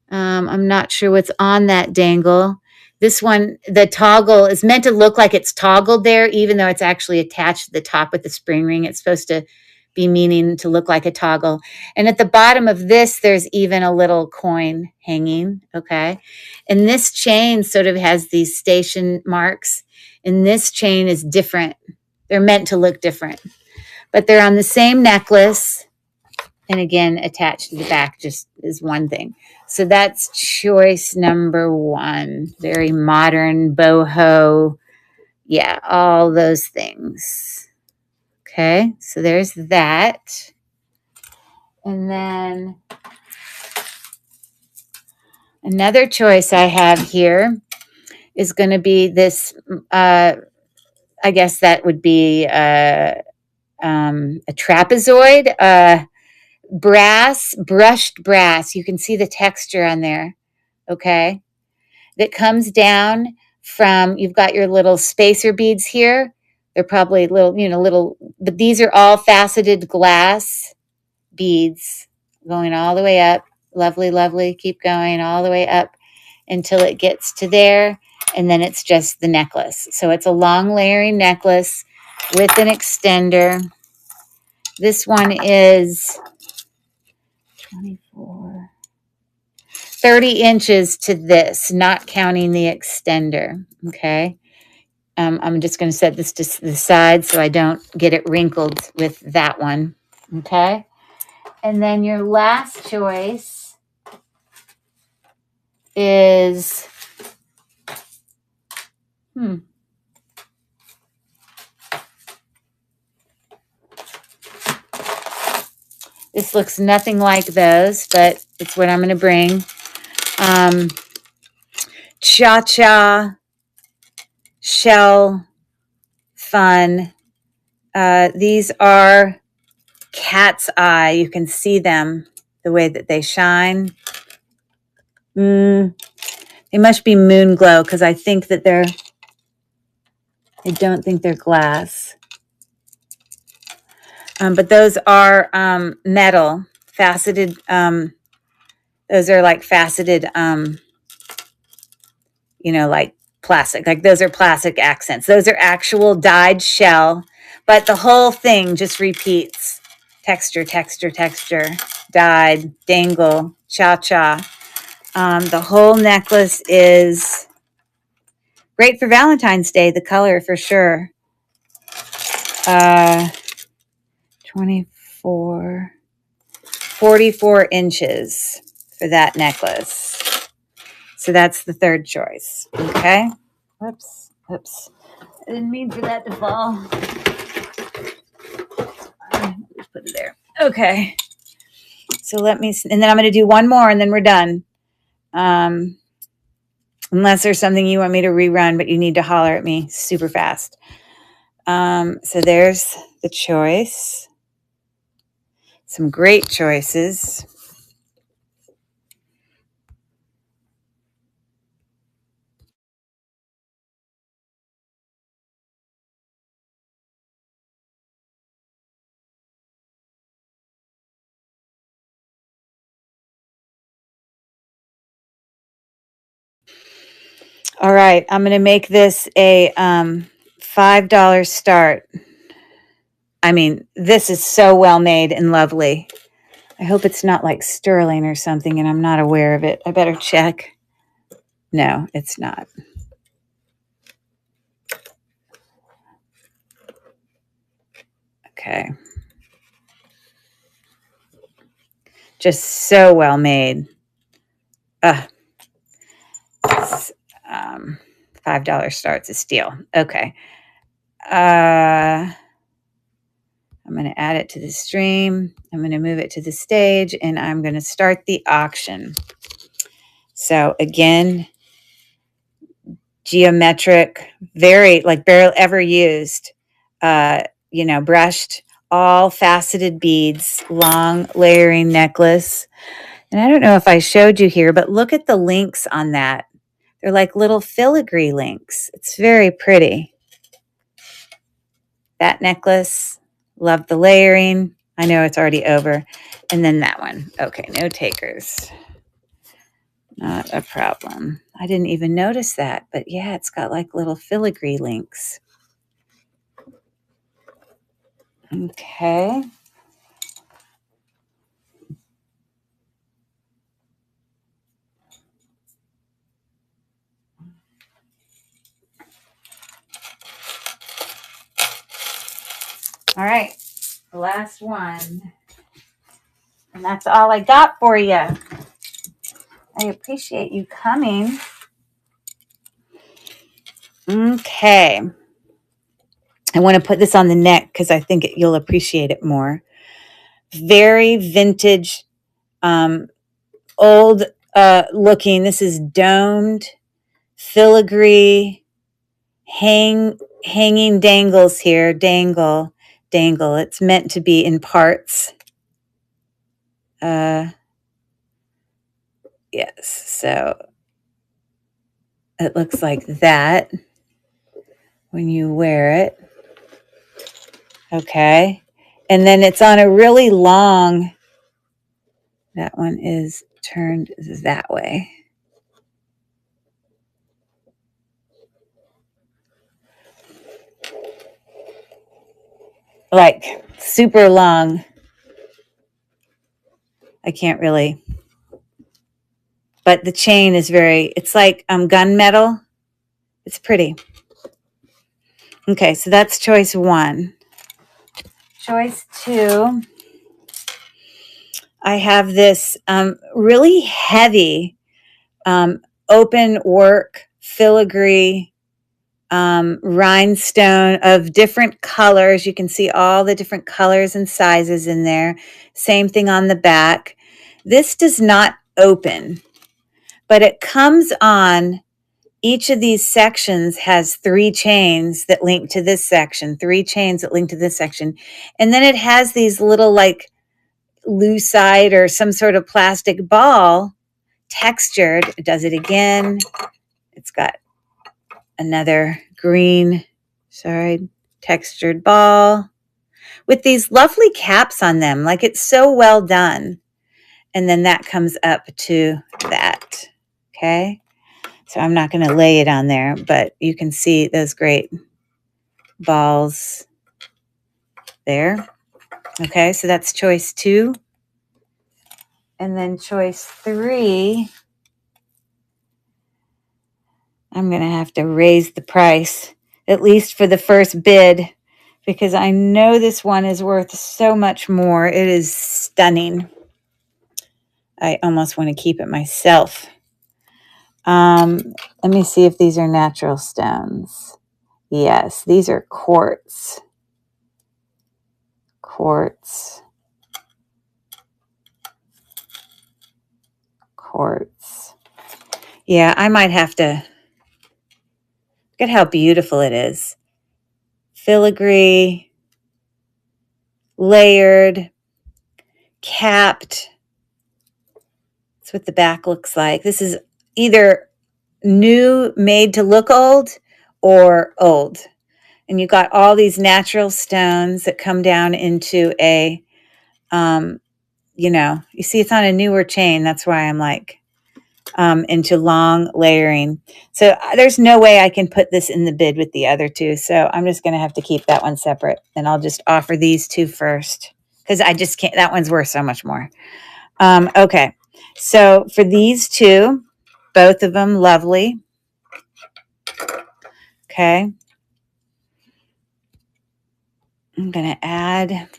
I'm not sure what's on that dangle. This one, the toggle is meant to look like it's toggled there, even though it's actually attached to the top with the spring ring. It's supposed to be meaning to look like a toggle. And at the bottom of this, there's even a little coin hanging, okay? And this chain sort of has these station marks, and this chain is different. They're meant to look different, but they're on the same necklace. And again, attached to the back just is one thing. So that's choice number one. Very modern, boho. Yeah, all those things. Okay, so there's that. And then another choice I have here is going to be this, I guess that would be a trapezoid, brass, brushed brass. You can see the texture on there, okay? That comes down from, you've got your little spacer beads here. They're probably little, but these are all faceted glass beads going all the way up. Lovely, lovely. Keep going all the way up until it gets to there. And then it's just the necklace. So it's a long layering necklace with an extender. This one is 24, 30 inches to this, not counting the extender. Okay. I'm just going to set this to the side so I don't get it wrinkled with that one. Okay. And then your last choice is, this looks nothing like those, but it's what I'm going to bring. Cha-cha shell fun. These are cat's eye. You can see them the way that they shine. They must be moon glow because I think that I don't think they're glass. But those are metal, faceted. Those are like faceted, like plastic. Like those are plastic accents. Those are actual dyed shell, but the whole thing just repeats. Texture, texture, texture, dyed, dangle, cha-cha. The whole necklace is great for Valentine's Day, the color for sure. 44 inches for that necklace. So that's the third choice. Okay. Oops. I didn't mean for that to fall. Just put it there. Okay. So and then I'm going to do one more and then we're done. Unless there's something you want me to rerun, but you need to holler at me super fast. So there's the choice. Some great choices. All right, I'm going to make this a $5 start. I mean, this is so well made and lovely. I hope it's not like sterling or something and I'm not aware of it. I better check. No, it's not. Okay. Just so well made. $5 starts a steal. Okay. I'm going to add it to the stream. I'm going to move it to the stage and I'm going to start the auction. So again, geometric, very like barely ever used, brushed, all faceted beads, long layering necklace. And I don't know if I showed you here, but look at the links on that. They're like little filigree links. It's very pretty. That necklace, love the layering. I know it's already over. And then that one. Okay, no takers. Not a problem. I didn't even notice that. But yeah, it's got like little filigree links. Okay. All right. The last one. And that's all I got for you. I appreciate you coming. Okay. I want to put this on the neck because I think you'll appreciate it more. Very vintage, old looking. This is domed, filigree, hanging dangles here. Dangle. It's meant to be in parts. Yes. So it looks like that when you wear it. Okay. And then it's on a really long, that one is turned that way. Like super long. I can't really. But the chain is it's like gunmetal. It's pretty. Okay, so that's choice one. Choice two. I have this really heavy open work filigree rhinestone of different colors. You can see all the different colors and sizes in there. Same thing on the back. This does not open, but it comes on. Each of these sections has 3 chains that link to this section, 3 chains that link to this section. And then it has these little like lucite or some sort of plastic ball textured. It does it again. It's got another green, textured ball with these lovely caps on them. Like, it's so well done. And then that comes up to that. Okay. So I'm not going to lay it on there, but you can see those great balls there. Okay. So that's choice 2. And then choice 3, I'm going to have to raise the price, at least for the first bid, because I know this one is worth so much more. It is stunning. I almost want to keep it myself. Let me see if these are natural stones. Yes, these are quartz. Quartz. Yeah, I might have to. Look at how beautiful it is. Filigree, layered, capped. That's what the back looks like. This is either new, made to look old, or old. And you've got all these natural stones that come down into a, you see it's on a newer chain. That's why I'm like, into long layering. So there's no way I can put this in the bid with the other 2. So I'm just going to have to keep that one separate. And I'll just offer these 2 first, because I just can't, that one's worth so much more. Okay. So for these 2, both of them lovely. Okay. I'm going to add.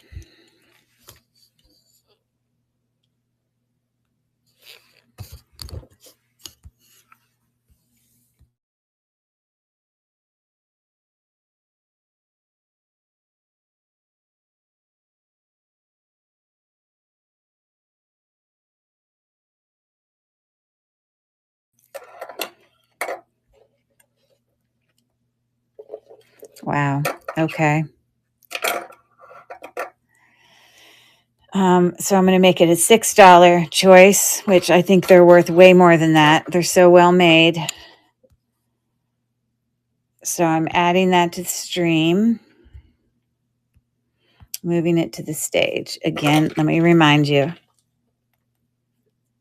Wow. Okay. So I'm going to make it a $6 choice, which I think they're worth way more than that. They're so well made. So I'm adding that to the stream, moving it to the stage. Again, let me remind you,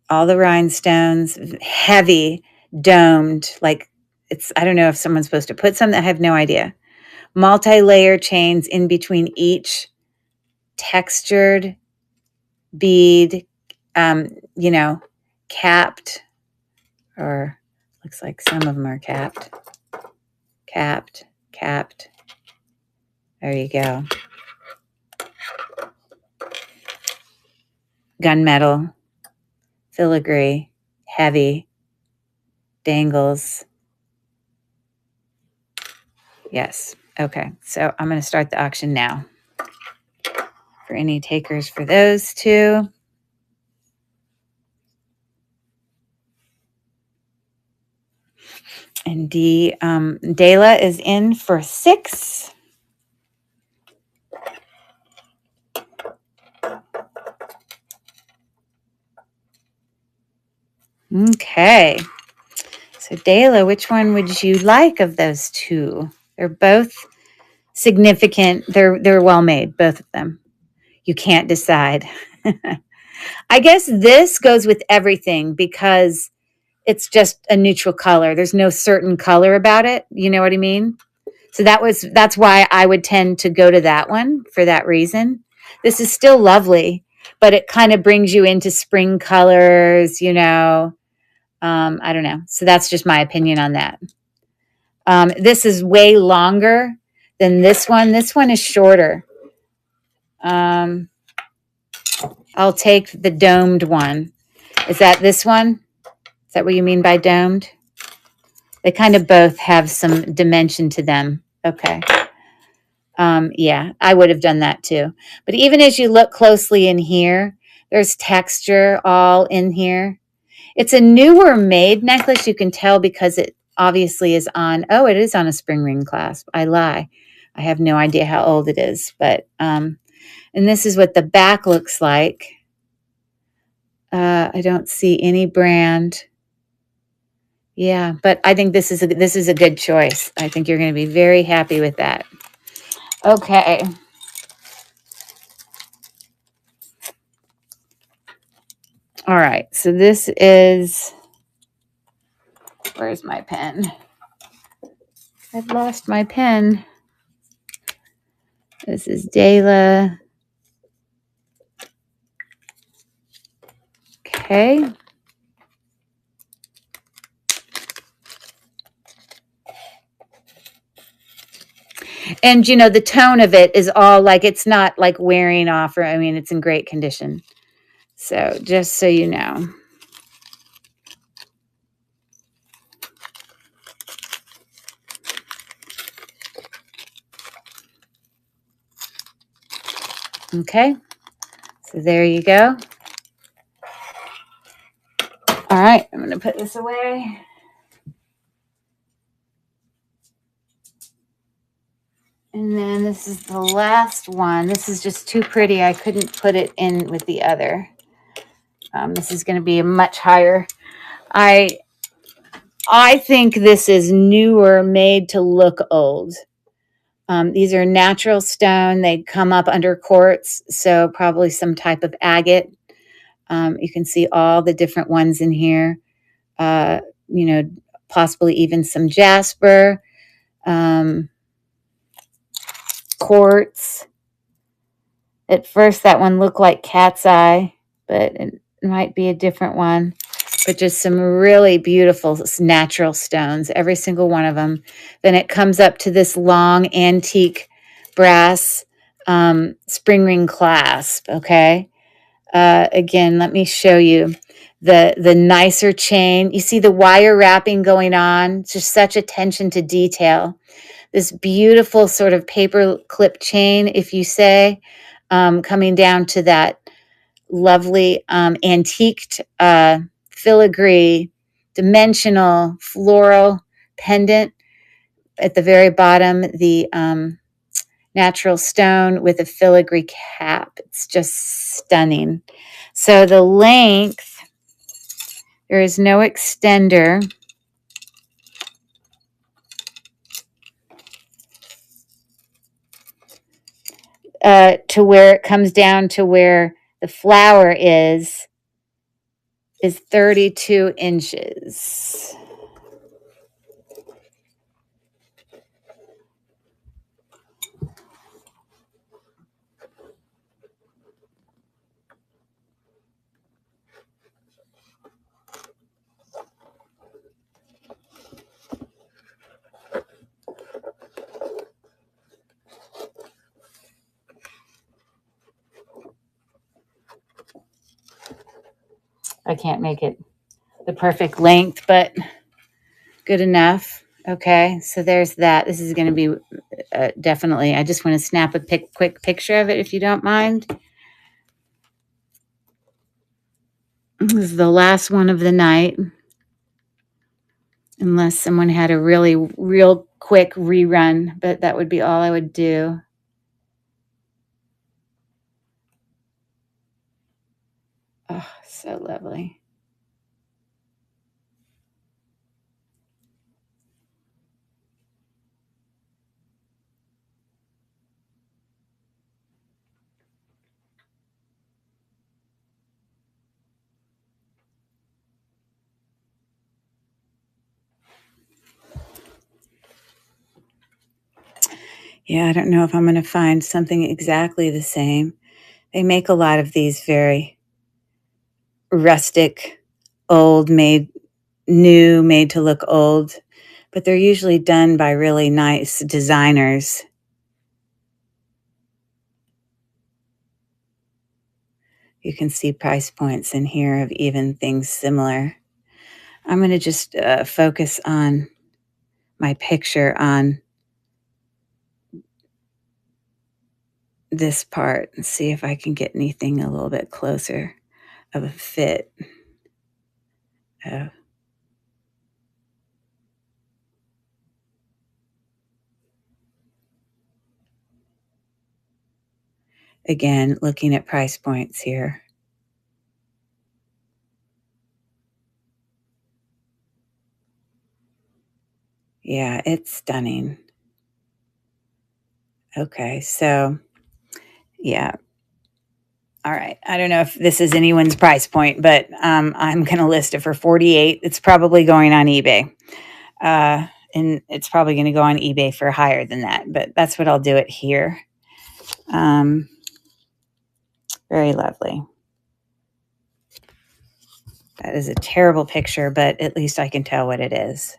all the rhinestones, heavy, domed, like it's, I don't know if someone's supposed to put something, I have no idea. Multi-layer chains in between each textured bead, capped, or looks like some of them are capped. There you go. Gunmetal, filigree, heavy, dangles. Yes. Okay. So I'm going to start the auction now. For any takers for those 2. And Dayla is in for 6. Okay. So Dayla, which one would you like of those 2? They're both significant. They're well made, both of them. You can't decide. I guess this goes with everything because it's just a neutral color. There's no certain color about it. You know what I mean? So that's why I would tend to go to that one for that reason. This is still lovely, but it kind of brings you into spring colors, I don't know. So that's just my opinion on that. This is way longer than this one. This one is shorter. I'll take the domed one. Is that this one? Is that what you mean by domed? They kind of both have some dimension to them. Okay. Yeah, I would have done that too. But even as you look closely in here, there's texture all in here. It's a newer made necklace. You can tell because it obviously is on, oh, it is on a spring ring clasp. I lie. I have no idea how old it is, but, and this is what the back looks like. I don't see any brand. Yeah, but I think this is a good choice. I think you're going to be very happy with that. Okay. All right. So this is, where's my pen? I've lost my pen. This is Dela. Okay. And, you know, the tone of it is all like, it's not like wearing off, or, I mean, it's in great condition. So just so you know. Okay. So there you go. All right. I'm going to put this away. And then this is the last one. This is just too pretty. I couldn't put it in with the other. This is going to be a much higher. I think this is newer, made to look old. These are natural stone. They come up under quartz, so probably some type of agate. You can see all the different ones in here. You know, possibly even some jasper, quartz. At first, that one looked like cat's eye, but it might be a different one. But just some really beautiful natural stones, every single one of them. Then it comes up to this long antique brass spring ring clasp, okay? Again, let me show you the nicer chain. You see the wire wrapping going on, just such attention to detail. This beautiful sort of paper clip chain, if you say, coming down to that lovely antiqued filigree dimensional floral pendant. At the very bottom, the natural stone with a filigree cap. It's just stunning. So the length, there is no extender. To where it comes down to where the flower is 32 inches. I can't make it the perfect length, but good enough. Okay, so there's that. This is going to be definitely, I just want to snap a quick picture of it if you don't mind. This is the last one of the night. Unless someone had a real quick rerun, but that would be all I would do. Oh, so lovely. Yeah, I don't know if I'm going to find something exactly the same. They make a lot of these very rustic, old, made to look old, but they're usually done by really nice designers. You can see price points in here of even things similar. I'm going to just focus on my picture on this part and see if I can get anything a little bit closer of a fit. Again, looking at price points here. Yeah, it's stunning. Okay, so yeah. All right. I don't know if this is anyone's price point, but I'm going to list it for 48. It's probably going on eBay. And it's probably going to go on eBay for higher than that, but that's what I'll do it here. Very lovely. That is a terrible picture, but at least I can tell what it is.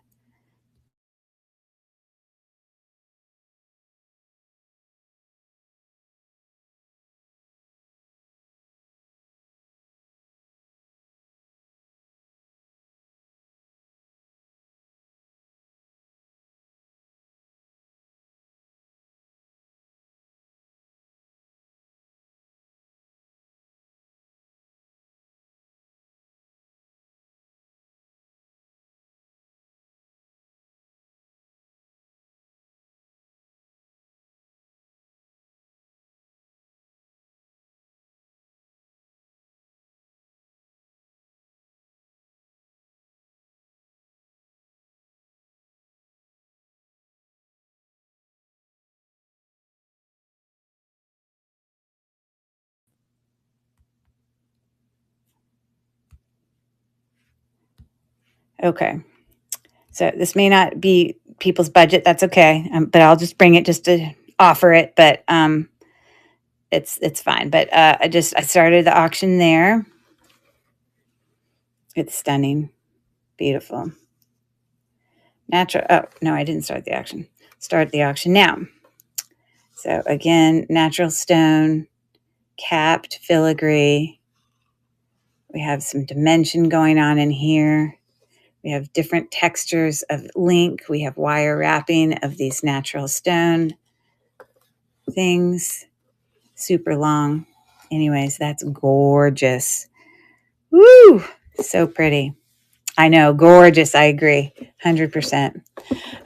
Okay. So this may not be people's budget. That's okay. But I'll just bring it just to offer it. But it's fine. But I started the auction there. It's stunning, beautiful, natural. Oh no, I didn't start the auction. Start the auction now. So again, natural stone, capped filigree. We have some dimension going on in here. We have different textures of link. We have wire wrapping of these natural stone things. Super long. Anyways, that's gorgeous. Woo! So pretty. I know, gorgeous. I agree. 100%.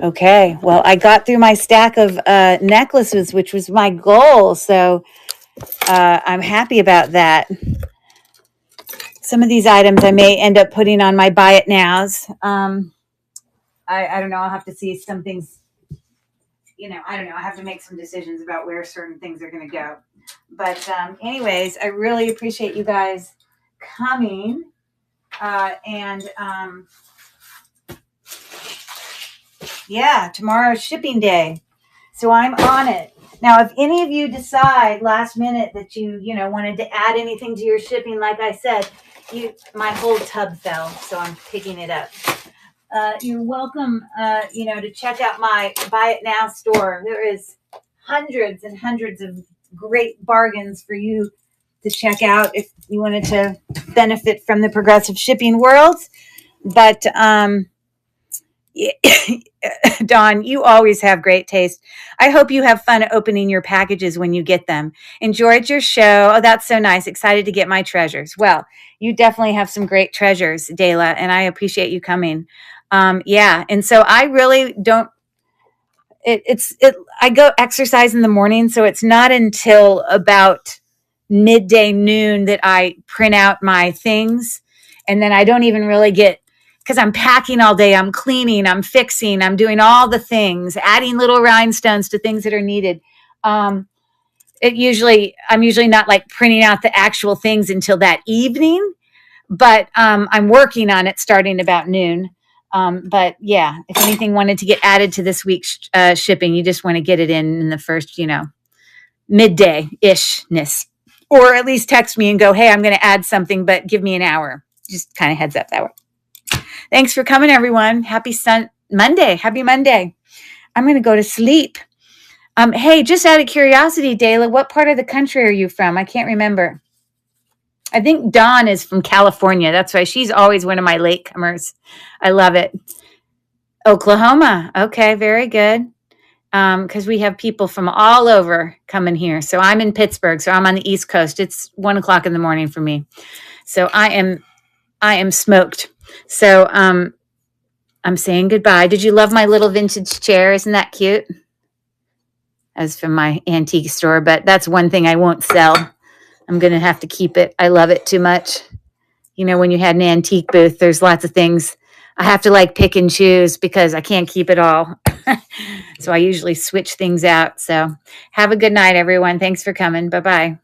Okay. Well, I got through my stack of necklaces, which was my goal. So I'm happy about that. Some of these items I may end up putting on my buy it nows. I don't know. I'll have to see some things. I don't know. I have to make some decisions about where certain things are going to go. But anyways, I really appreciate you guys coming. Yeah, tomorrow's shipping day. So I'm on it. Now, if any of you decide last minute that you wanted to add anything to your shipping, like I said, my whole tub fell, so I'm picking it up. You're welcome, to check out my Buy It Now store. There is hundreds and hundreds of great bargains for you to check out if you wanted to benefit from the progressive shipping world. But Dawn, you always have great taste. I hope you have fun opening your packages when you get them. Enjoyed your show. Oh, that's so nice. Excited to get my treasures. Well, you definitely have some great treasures, Dayla, and I appreciate you coming. Yeah. And so I really don't, I go exercise in the morning. So it's not until about midday noon that I print out my things. And then I don't even really get, because I'm packing all day, I'm cleaning, I'm fixing, I'm doing all the things, adding little rhinestones to things that are needed. I'm usually not like printing out the actual things until that evening, but I'm working on it starting about noon. But yeah, if anything wanted to get added to this week's shipping, you just want to get it in the first, midday-ishness, or at least text me and go, hey, I'm going to add something, but give me an hour. Just kind of heads up that way. Thanks for coming, everyone. Happy Monday. Happy Monday. I'm going to go to sleep. Hey, just out of curiosity, Dayla, what part of the country are you from? I can't remember. I think Dawn is from California. That's why she's always one of my latecomers. I love it. Oklahoma. Okay, very good. Because we have people from all over coming here. So I'm in Pittsburgh, so I'm on the East Coast. It's 1 o'clock in the morning for me. So I am smoked. So I'm saying goodbye. Did you love my little vintage chair? Isn't that cute? As from my antique store, but that's one thing I won't sell. I'm gonna have to keep it. I love it too much. You know, when you had an antique booth, there's lots of things I have to like pick and choose because I can't keep it all. So I usually switch things out. So have a good night, everyone. Thanks for coming. Bye bye.